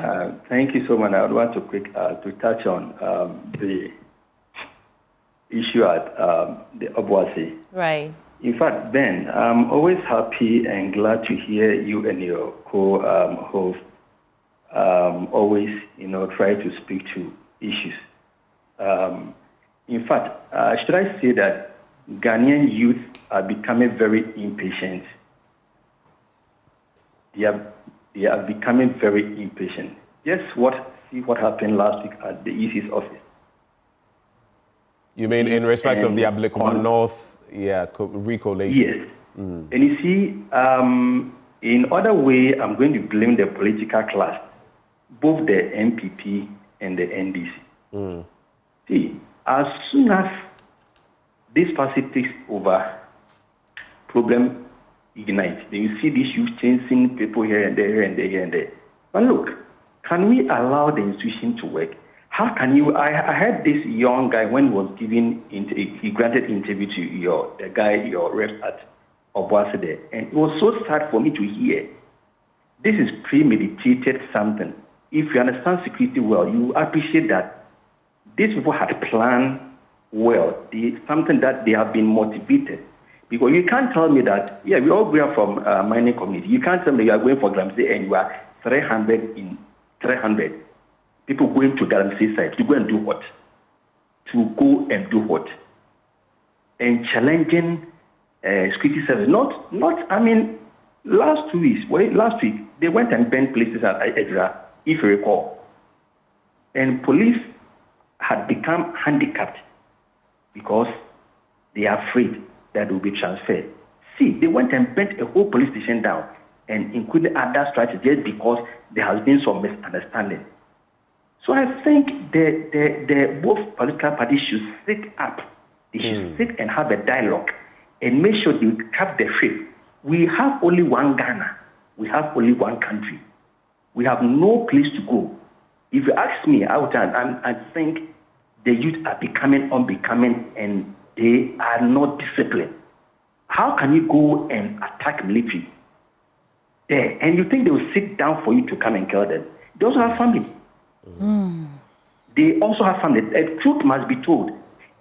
Thank you so much. I would want to touch on the issue at the Obuasi. Right. In fact, Ben, I'm always happy and glad to hear you and your co-host always, try to speak to issues. In fact, should I say that Ghanaian youth are becoming very impatient? They are becoming very impatient. Just see what happened last week at the EC's office. You mean in respect of the Ablikuma North, recollation? Yes. And you see, in other way, I'm going to blame the political class, both the MPP and the NDC. See, as soon as this party takes over, problem ignites. Then you see these youth chasing people here and there, here and there, here and there. But look, can we allow the institution to work? How can you? I heard this young guy when he was giving, he granted interview to your rep at Obuasi there, and it was so sad for me to hear. This is premeditated something. If you understand security well, you appreciate that these people had planned well, something that they have been motivated. Because you can't tell me that, we all grew up from mining community. You can't tell me you are going for Galamsey and you are 300 in 300. People going to Galamsey side to go and do what? To go and do what? And challenging security service. Last week, they went and burned places at Edra, if you recall. And police had become handicapped because they are afraid that will be transferred. See, they went and burnt a whole police station down and included other strategies because there has been some misunderstanding. So I think the both political parties should sit up. They should sit and have a dialogue and make sure they cap the faith. We have only one Ghana. We have only one country. We have no place to go. If you ask me, I think the youth are becoming unbecoming and they are not disciplined. How can you go and attack military there? And you think they will sit down for you to come and kill them? They also have family. They also have family. The truth must be told.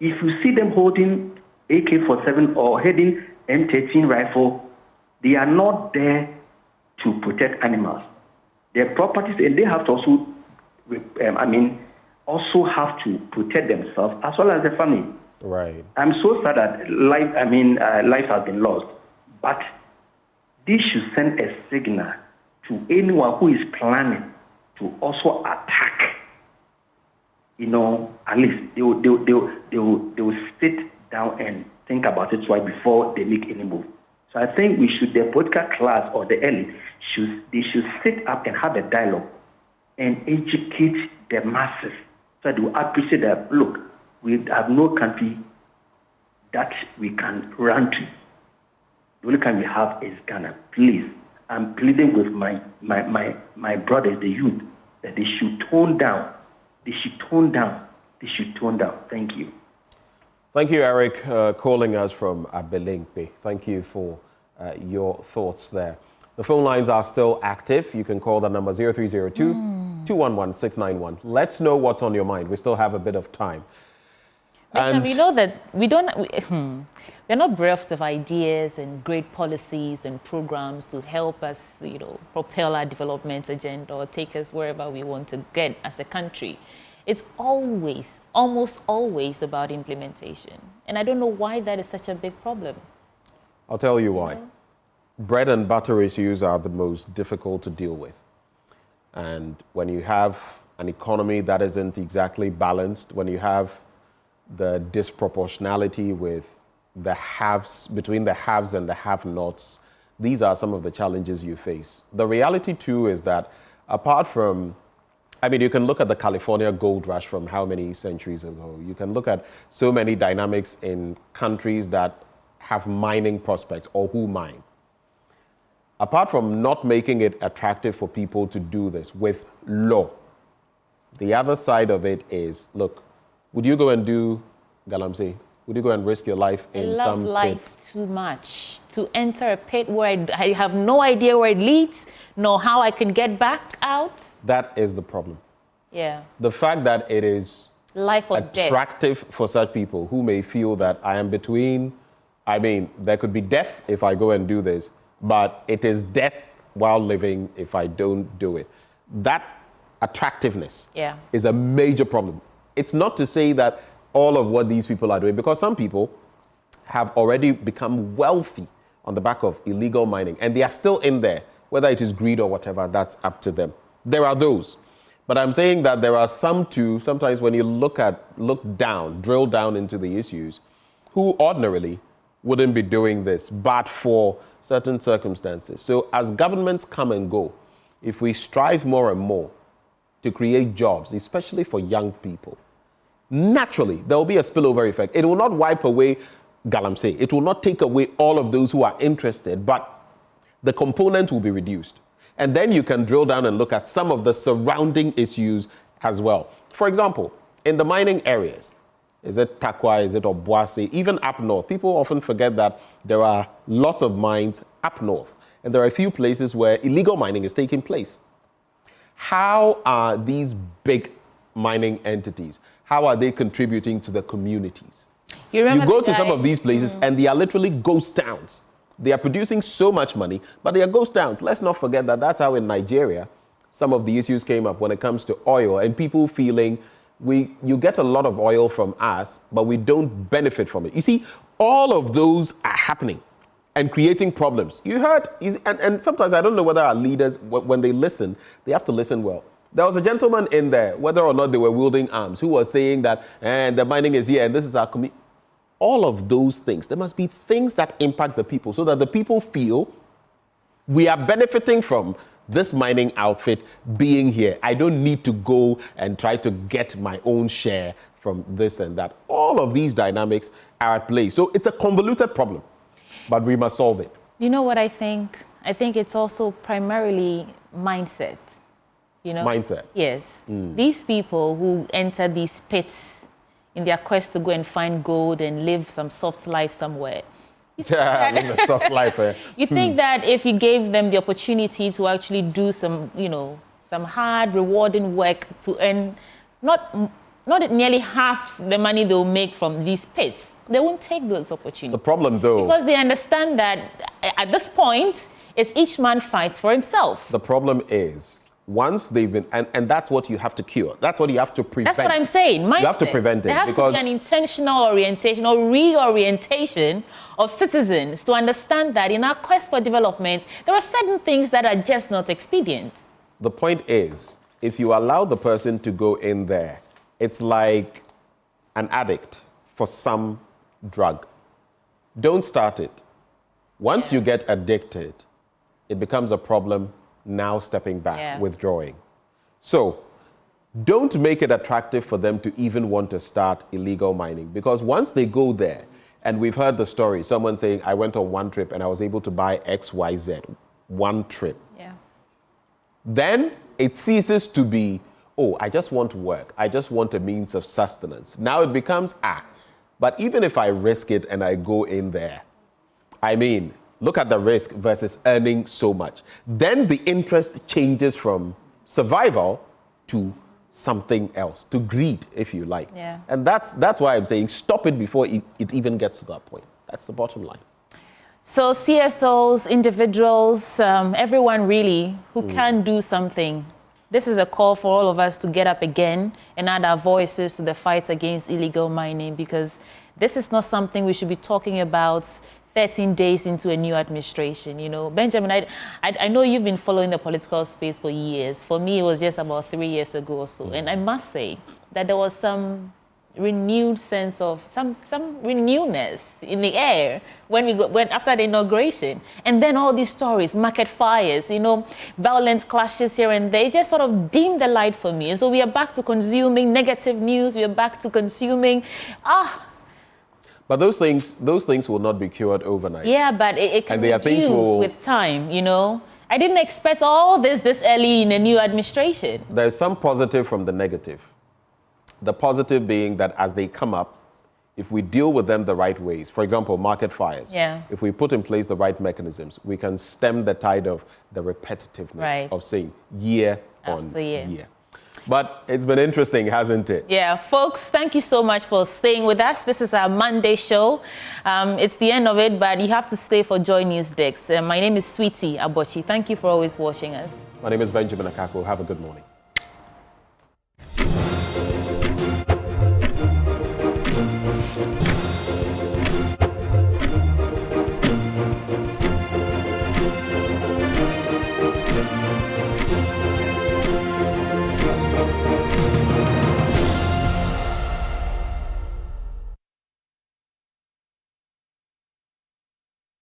If you see them holding AK-47 or heading M13 rifle, they are not there to protect animals. Their properties, and they have to also have to protect themselves as well as their family. Right. I'm so sad that life has been lost. But this should send a signal to anyone who is planning to also attack. At least they will sit down and think about it twice before they make any move. So I think the political class or the elite should sit up and have a dialogue and educate the masses so they will appreciate that, look, we have no country that we can run to. The only country we have is Ghana. Please, I'm pleading with my brothers, the youth, that they should tone down. They should tone down. They should tone down. Thank you. Thank you, Eric, calling us from Abelemkpe. Thank you for your thoughts there. The phone lines are still active. You can call the number 0302-211-691. Let's know what's on your mind. We still have a bit of time. And we know that we're not bereft of ideas and great policies and programs to help us, propel our development agenda or take us wherever we want to get as a country. It's almost always about implementation. And I don't know why that is such a big problem. I'll tell you why. Bread and butter issues are the most difficult to deal with. And when you have an economy that isn't exactly balanced, when you have the disproportionality with the haves, between the haves and the have-nots, these are some of the challenges you face. The reality too is that apart from, you can look at the California gold rush from how many centuries ago. You can look at so many dynamics in countries that have mining prospects or who mine. Apart from not making it attractive for people to do this with law, the other side of it is, look, would you go and do Galamsey? Would you go and risk your life in some pit? I love life too much to enter a pit where I have no idea where it leads, nor how I can get back out. That is the problem. Yeah. The fact that it is life or attractive for such people who may feel that I am between, there could be death if I go and do this, but it is death while living if I don't do it. That attractiveness is a major problem. It's not to say that all of what these people are doing, because some people have already become wealthy on the back of illegal mining, and they are still in there, whether it is greed or whatever, that's up to them. There are those. But I'm saying that there are some too, sometimes when you drill down into the issues, who ordinarily wouldn't be doing this, but for certain circumstances. So as governments come and go, if we strive more and more to create jobs, especially for young people, naturally, there will be a spillover effect. It will not wipe away Galamsey. It will not take away all of those who are interested, but the component will be reduced. And then you can drill down and look at some of the surrounding issues as well. For example, in the mining areas, is it Takwa, is it Obuasi, even up north, people often forget that there are lots of mines up north. And there are a few places where illegal mining is taking place. How are these big mining entities, how are they contributing to the communities? You go to some of these places and they are literally ghost towns. They are producing so much money, but they are ghost towns. Let's not forget that that's how in Nigeria, some of the issues came up when it comes to oil and people feeling you get a lot of oil from us, but we don't benefit from it. You see, all of those are happening and creating problems. You heard, and sometimes I don't know whether our leaders, when they listen, they have to listen well. There was a gentleman in there, whether or not they were wielding arms, who was saying that, the mining is here and this is our community. All of those things, there must be things that impact the people so that the people feel we are benefiting from this mining outfit being here. I don't need to go and try to get my own share from this and that. All of these dynamics are at play. So it's a convoluted problem, but we must solve it. You know what I think? I think it's also primarily mindset. You know? Mindset. Yes. These people who enter these pits in their quest to go and find gold and live some soft life somewhere. Live a soft life. You think that if you gave them the opportunity to actually do some, some hard, rewarding work to earn not nearly half the money they'll make from these pits, they won't take those opportunities. The problem, though, because they understand that at this point, it's each man fights for himself. The problem is, once they've been, and that's what you have to cure. That's what you have to prevent. That's what I'm saying. Mindset. You have to prevent it. There has to be an intentional orientation or reorientation of citizens to understand that in our quest for development, there are certain things that are just not expedient. The point is, if you allow the person to go in there, it's like an addict for some drug. Don't start it. Once you get addicted, it becomes a problem. Now stepping back, withdrawing. So don't make it attractive for them to even want to start illegal mining, because once they go there, and we've heard the story, someone saying, I went on one trip and I was able to buy XYZ, one trip. Yeah. Then it ceases to be, oh, I just want work. I just want a means of sustenance. Now it becomes, but even if I risk it and I go in there, look at the risk versus earning so much. Then the interest changes from survival to something else, to greed, if you like. Yeah. And that's why I'm saying stop it before it even gets to that point. That's the bottom line. So CSOs, individuals, everyone really who can do something. This is a call for all of us to get up again and add our voices to the fight against illegal mining, because this is not something we should be talking about 13 days into a new administration. Benjamin, I know you've been following the political space for years. For me, it was just about 3 years ago or so. And I must say that there was some renewed sense of, some renewedness in the air when after the inauguration. And then all these stories, market fires, violent clashes here and there, just sort of dimmed the light for me. And so we are back to consuming negative news. We are back to consuming, But those things will not be cured overnight. Yeah, but it can reduce with time, I didn't expect all this early in a new administration. There's some positive from the negative. The positive being that as they come up, if we deal with them the right ways, for example, market fires, if we put in place the right mechanisms, we can stem the tide of the repetitiveness of saying year on year. But it's been interesting, hasn't it? Yeah, folks, thank you so much for staying with us. This is our Monday show. It's the end of it, but you have to stay for Joy News Desk. My name is Sweetie Abochi. Thank you for always watching us. My name is Benjamin Akako. Have a good morning.